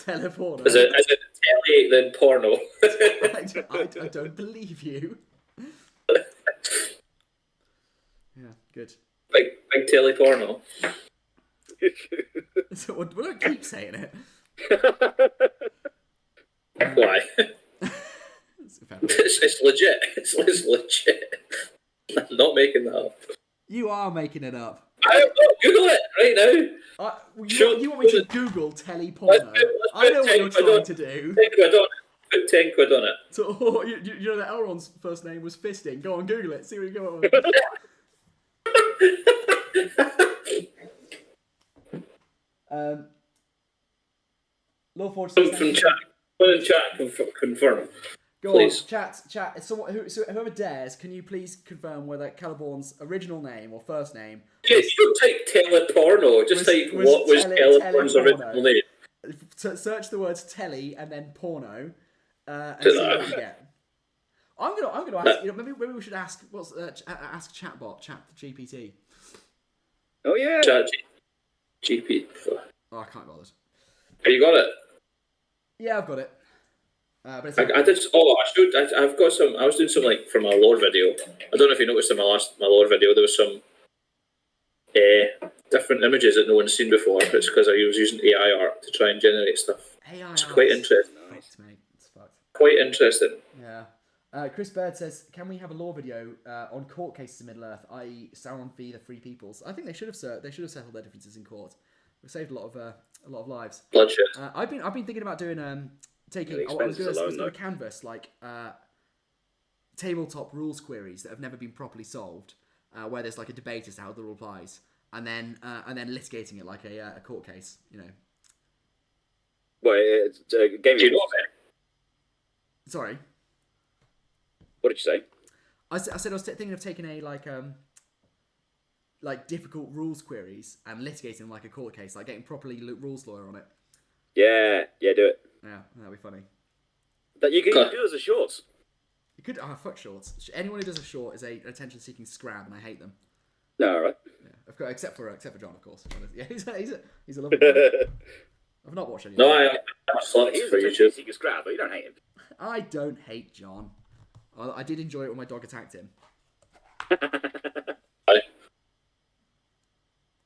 Teleporno. Is it tele then porno? I don't believe you. Yeah, good. Big teleporno. So we don't keep saying it. Why? It's legit. It's legit. I'm not making that up. You are making it up. I don't know. Google it right now. You want me to Google teleporno? I know what you're trying to do. Put 10 quid on it. So, you know that Elrond's first name was Fisting. Go on, Google it. See what you go on. Lord Forge says, from chat. Put in chat, confirm. Go please. On, chat. Whoever dares, can you please confirm whether Celeborn's original name or first name? Yeah, you don't type teleporno. Just type what was Celeborn's original name. Search the words telly and then porno, and see what you get. I'm gonna ask. Maybe we should ask. Ask chatbot, GPT. Oh yeah. Chat GP. Oh, I can't bother. Have you got it? Yeah, I've got it. But it's I did. Oh, I've got some. I was doing some for my lore video. I don't know if you noticed in my lore video there was some different images that no one's seen before. It's because I was using AI art to try and generate stuff. AI it's quite interesting. Fucked, mate. It's fucked. Quite interesting. Yeah. Chris Bird says, "Can we have a lore video on court cases in Middle Earth, i.e., Sauron v. the Free Peoples?" I think they should have settled their differences in court. We've saved a lot of lives. Bloodshed. I've been thinking about doing taking. I was going to canvas tabletop rules queries that have never been properly solved, where there's a debate as to how the rule applies, and then litigating it like a court case. Well, it's game. Do you know it? Sorry. What did you say? I said I was thinking of taking a difficult rules queries and litigating them like a court case, getting properly rules lawyer on it. Yeah, do it. Yeah, that'd be funny. That you can do as a shorts. You could. Fuck shorts. Anyone who does a short is an attention-seeking scrab, and I hate them. No, all right. Yeah, of course, except for John, of course. Yeah, he's a lovely guy. I've not watched any. No, I'm sluts for YouTube. Seeking scrab, but you don't hate him. I don't hate John. I did enjoy it when my dog attacked him.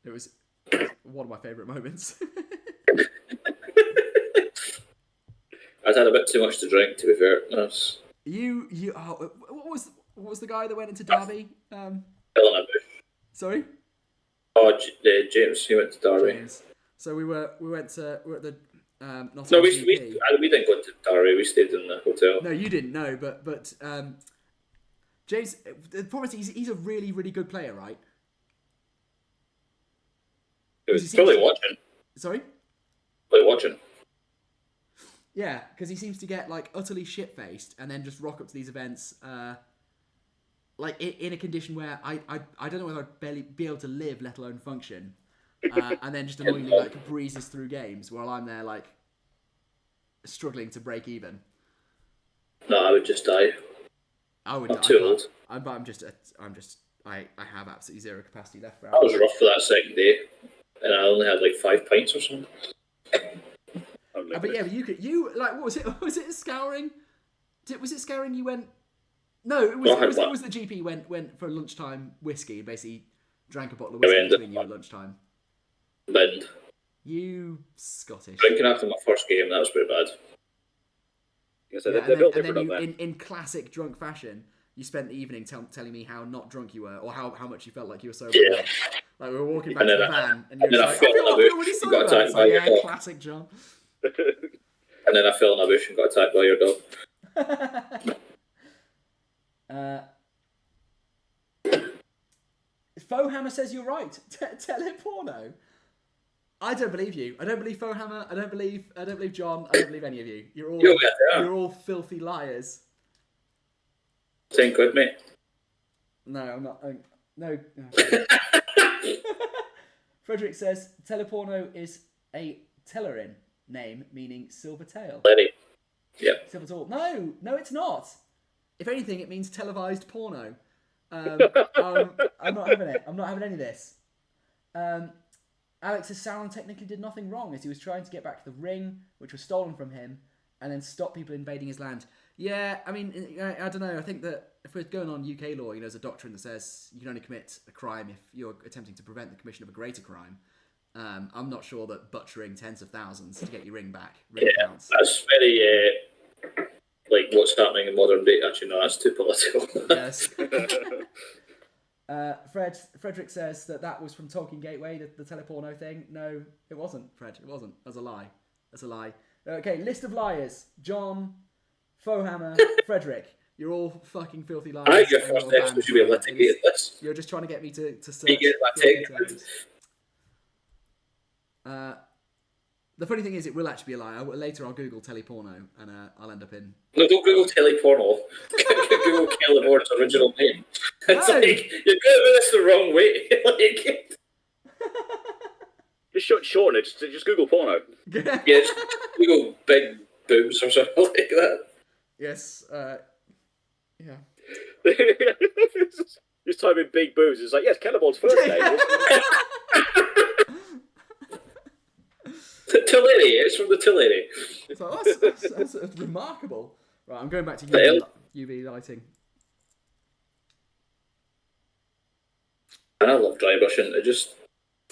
It was one of my favourite moments. I'd had a bit too much to drink, to be fair. What was the guy that went into Derby? Eleanor. Sorry. Oh, James. He went to Derby. James. So we were at the No, we didn't go to Derby. We stayed in the hotel. No, you didn't. No, but James. The problem is he's a really really good player, right? It was probably watching. Sorry. Probably watching. Yeah, because he seems to get like utterly shit faced and then just rock up to these events. Like in a condition where I don't know whether I'd barely be able to live, let alone function, and then just annoyingly like breezes through games while I'm there like struggling to break even. No, I would just die. I'm too old. I have absolutely zero capacity left. I was rough for that second day, and I only had like 5 pints or something. But yeah, but you like what was it? Was it scouring? Was it scouring? You went. No, it was the GP went for lunchtime whiskey. Basically, drank a bottle of whiskey between you at lunchtime. Bend. You Scottish. Drinking after my first game, that was pretty bad. Yeah, so they're built different and then up you, there. in classic drunk fashion, you spent the evening telling me how not drunk you were, or how much you felt like you were sober. Yeah. Like we were walking back to the van, and you were like, I feel really sober. It's like, yeah, dog. classic John. And then I fell in a bush and got attacked by your dog. Fohammer says you're right. Teleporno. I don't believe you. I don't believe Fohammer. I don't believe John. I don't believe any of you. You're all filthy liars. 10 quid, mate. No, I'm not. No. Frederick says Teleporno is a Tellerin name meaning silver tail. Lenny. Yeah. Silver tail. No, it's not. If anything, it means televised porno. I'm not having it. I'm not having any of this. Alex says Sauron technically did nothing wrong as he was trying to get back the ring, which was stolen from him, and then stop people invading his land. Yeah, I mean, I don't know. I think that if we're going on UK law, there's a doctrine that says you can only commit a crime if you're attempting to prevent the commission of a greater crime. I'm not sure that butchering tens of thousands to get your ring back really counts. That's very like what's happening in modern day. Actually, no, that's too political. Yes. Frederick says that was from Tolkien Gateway, the teleporno thing. No, it wasn't, Fred. It wasn't. That's a lie. Okay, list of liars. John, Fohammer, Frederick. You're all fucking filthy liars. Alright, your first episode should be litigated this. You're just trying to get me to search. You get that take. The funny thing is, it will actually be a lie. Later, I'll Google teleporno, and I'll end up in. No, don't Google teleporno. Google Celeborn's original name. It's like you're doing this the wrong way. Like, just shorten it. Just Google porno. yeah, just Google big boobs or something like that. Yes. Yeah. Just type in big boobs. It's like, yes, Celeborn's first name. Tulare, it's from the Tulare. So that's remarkable. Right, I'm going back to UV lighting. And I love dry brushing. It's just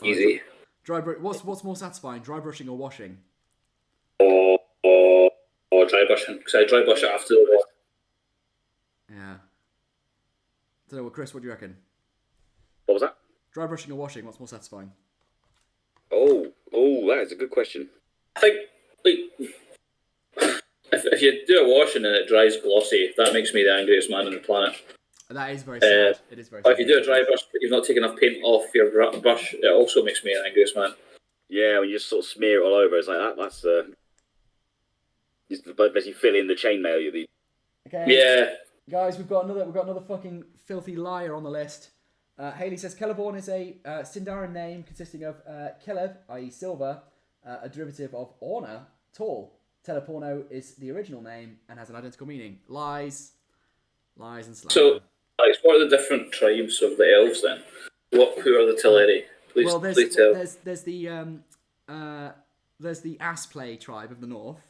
easy. What's more satisfying, dry brushing or washing? Or dry brushing, because I dry brush it after the wash. Yeah. I don't know, Chris, what do you reckon? What was that? Dry brushing or washing, what's more satisfying? Oh, that is a good question. I think, if you do a washing and it dries glossy, that makes me the angriest man on the planet. That is very sad. It is very sad. If you do a dry brush but you've not taken enough paint off your brush, it also makes me the angriest man. Yeah, when you just sort of smear it all over, it's like that. That's just basically fill in the chainmail. Okay. Yeah. Guys, we've got another fucking filthy liar on the list. Haley says Celeborn is a Sindarin name consisting of Celeb, i.e. silver, a derivative of Orna, tall. Teleporno is the original name and has an identical meaning. Lies and slander. So, Alex, what are the different tribes of the elves then? Who are the Teleri? Please tell. There's the Assplay tribe of the north.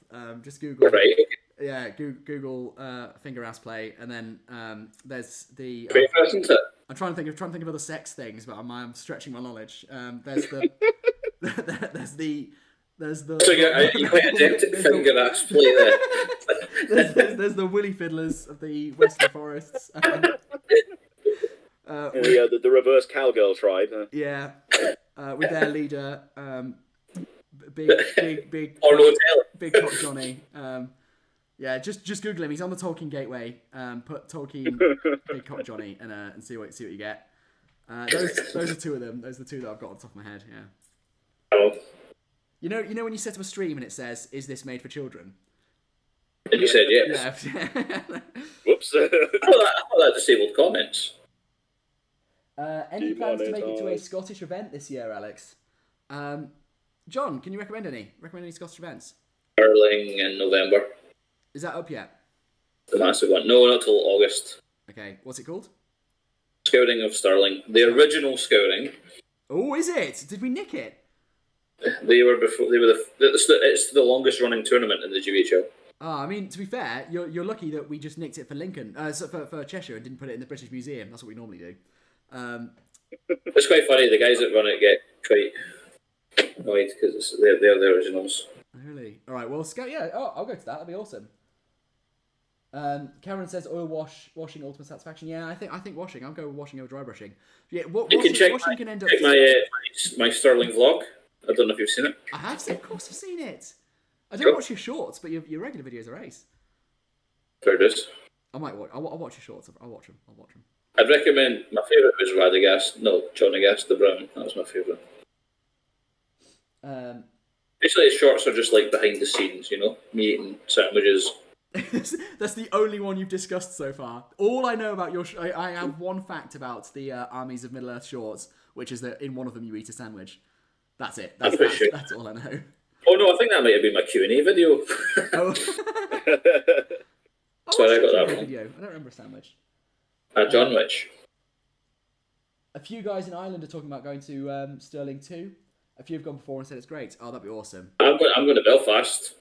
Just Google. Right. Yeah, Google finger Assplay, and then there's the. Isn't it? I'm trying to think of other sex things, but I'm stretching my knowledge. There's the there's the There's the. So you quite adept at finger ass play there. there's the Willy Fiddlers of the Western Forests. The reverse cowgirl tribe. Yeah, with their leader, big Arnold big Cock Johnny. Yeah, just Google him. He's on the Tolkien Gateway. Put Tolkien Big Cock Johnny and see what you get. Those are two of them. Those are the two that I've got on the top of my head. Yeah. Oh. You know when you set up a stream and it says, "Is this made for children?" And you said yes. Yeah. Whoops. I thought that disabled comments. Any plans to make it to a Scottish event this year, Alex? John, can you recommend any Scottish events? Stirling in November. Is that up yet? The massive one. No, not till August. Okay, what's it called? Scouting of Stirling. The original Scouting. Oh, is it? Did we nick it? They were before. It's the longest running tournament in the GHL. I mean, to be fair, you're lucky that we just nicked it for Lincoln, for Cheshire, and didn't put it in the British Museum. That's what we normally do. It's quite funny. The guys that run it get quite annoyed because they're the originals. Really? All right. Well, Scout. Yeah. Oh, I'll go to that. That'd be awesome. Cameron says washing ultimate satisfaction. Yeah, I think washing. I'll go with washing over dry brushing. Yeah. Washing can end up. Check my Stirling vlog. I don't know if you've seen it. I have seen. Of course, I've seen it. I don't watch your shorts, but your regular videos are ace. There it is. I might watch. I'll watch your shorts. I'll watch them. I'd recommend. My favourite was Radagast. No, Johnny Gast, the Brown. That was my favourite. Basically, his shorts are just like behind the scenes, me eating sandwiches. That's the only one you've discussed so far. All I know about I have one fact about the Armies of Middle Earth shorts, which is that in one of them you eat a sandwich. That's it. That's all I know. Oh no, I think that might have been my Q&A video. Oh. Sorry, I got that wrong. Video. I don't remember a sandwich. John Witch. A few guys in Ireland are talking about going to Stirling too. A few have gone before and said it's great. Oh, that'd be awesome. I'm going to Belfast.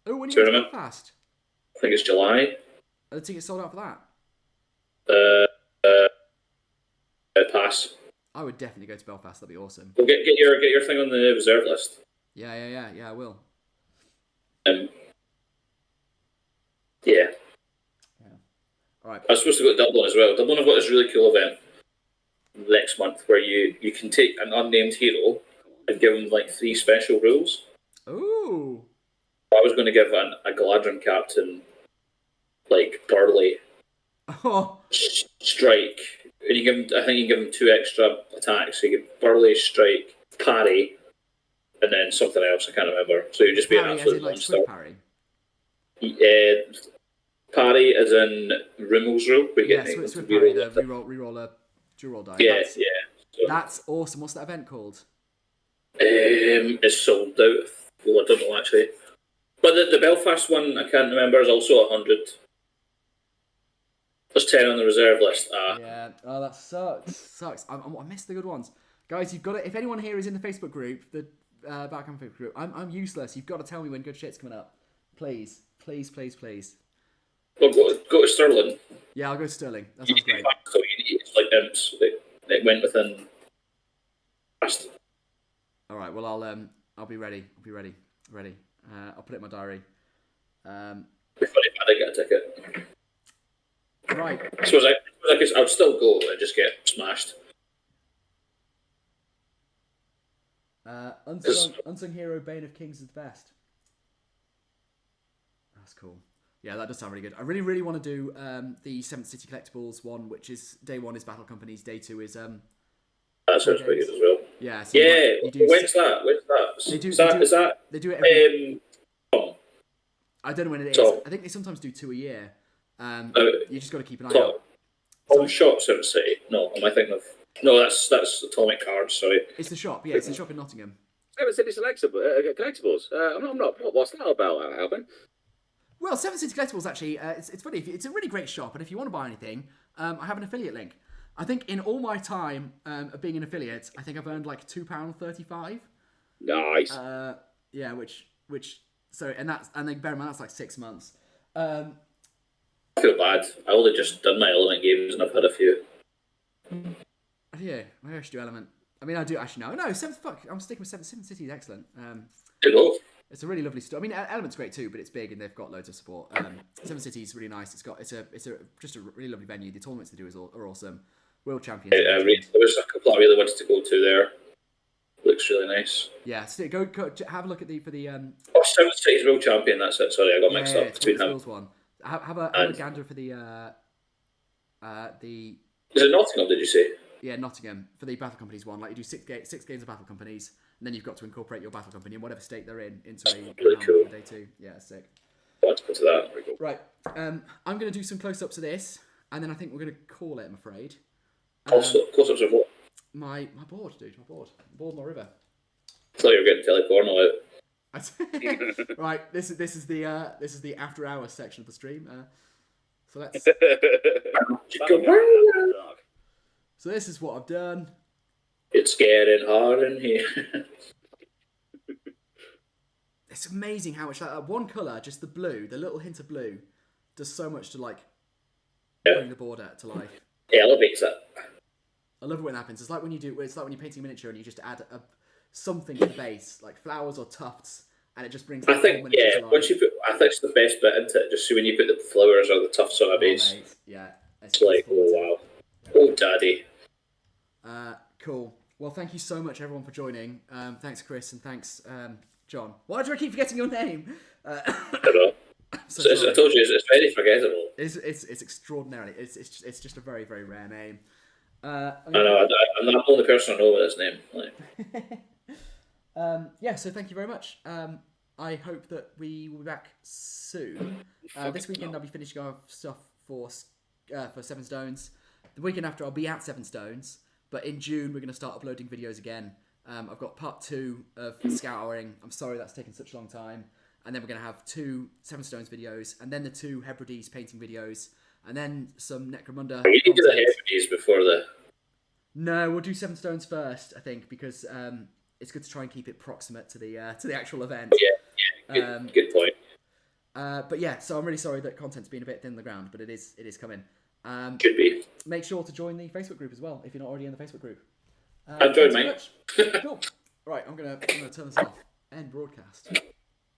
Oh, when are you going to Belfast? I think it's July. Are the tickets sold out for that? Pass. I would definitely go to Belfast. That'd be awesome. Well, get your thing on the reserve list. Yeah. I will. Yeah. All right. I was supposed to go to Dublin as well. Dublin have got this really cool event next month where you can take an unnamed hero and give him like 3 special rules. Ooh. I was going to give a Galadrin captain like Burley strike. And I think you give him 2 extra attacks. So you give Burley, strike, parry, and then something else. I can't remember. So you just be an absolute monster. Parry. Parry as in Rummel's rule. Swift parry. Reroll a dual die. Yeah. So, that's awesome. What's that event called? It's sold out. Well, I don't know actually. But the Belfast one, I can't remember, is also 100. There's 10 on the reserve list. Yeah. Oh, that sucks. I missed the good ones. Guys, you've got to. If anyone here is in the Facebook group, the Backcamp Facebook group, I'm useless. You've got to tell me when good shit's coming up. Please. Well, go to Stirling. Yeah, I'll go to Stirling. That sounds great. It's like imps. It went within. All right. Well, I'll be ready. I'll put it in my diary. It'd be funny if I did get a ticket. Right. I suppose I would still go and just get smashed. Unsung Hero Bane of Kings is the best. That's cool. Yeah, that does sound really good. I really, really want to do the 7th City Collectibles one, which is day 1 is Battle Companies, day 2 is that sounds pretty good as well. Yeah. So when's that? They do it every... I don't know when it is. Tom. I think they sometimes do 2 a year. You just got to keep an eye out. Shop 7th City. No, am I thinking of? No, that's Atomic Cards. Sorry. It's the shop. Yeah, it's the shop in Nottingham. 7th City Collectibles. I'm not. What's that about, Alvin? Well, 7th City Collectibles actually, it's funny. It's a really great shop, and if you want to buy anything, I have an affiliate link. I think in all my time of being an affiliate, I think I've earned like £2.35. Nice. Yeah, which and then bear in mind that's like 6 months. I feel bad. I only just done my Element games and I've had a few. Yeah, maybe I should do Element. I mean, I do actually know. No, Seven. Fuck, I'm sticking with Seven. Seven City is excellent. Good love. It's a really lovely store. I mean, Element's great too, but it's big and they've got loads of support. Seven City is really nice. It's just a really lovely venue. The tournaments they do are awesome. World champions. There was a couple I really wanted to go to there. Looks really nice. Yeah, so go have a look at the Oh, Seven City's world champion. That's it. Sorry, I got mixed up between them. One. Have a gander for the. Is it Nottingham? Did you say? Yeah, Nottingham for the Battle Companies one. Like you do six games of Battle Companies, and then you've got to incorporate your Battle Company in whatever state they're in into a really cool. for day 2. Yeah, sick. I want to go to that. Very cool. Right, I'm going to do some close-ups of this, and then I think we're going to call it. I'm afraid. Close-ups of what? My board, dude. My board, my river. I thought you were getting teleporno out. Right, this is the after hours section of the stream. So let's. So this is what I've done. It's getting hard in here. It's amazing how much that one colour, just the blue, the little hint of blue, does so much to bring the board out to life. It elevates it. I love it when it happens. It's like when you're painting a miniature and you just add something to the base, like flowers or tufts, and it just brings. I think to life. Once you put, I think it's the best bit into it. Just so when you put the flowers or the tufts on a base, mate. Yeah, it's like, oh wow, oh daddy. Cool. Well, thank you so much, everyone, for joining. Thanks, Chris, and thanks, John. Why do I keep forgetting your name? I don't know. I told you, it's very forgettable. It's extraordinarily. It's just a very, very rare name. I know. I'm not the only person I know with this name. Like. Yeah. So thank you very much. I hope that we will be back soon. This weekend I'll be finishing off stuff for Seven Stones. The weekend after I'll be at Seven Stones. But in June, we're going to start uploading videos again. I've got part 2 of Scouring. I'm sorry that's taken such a long time. And then we're going to have 2 Seven Stones videos. And then the 2 Hebrides painting videos. And then some Necromunda. You need to do the Hebrides before the... No, we'll do Seven Stones first, I think. Because it's good to try and keep it proximate to the actual event. Yeah, good point. But yeah, so I'm really sorry that content's been a bit thin on the ground. But it is coming. Could be. Make sure to join the Facebook group as well if you're not already in the Facebook group. I've joined, mate. Cool. Right, I'm gonna turn this off. End broadcast.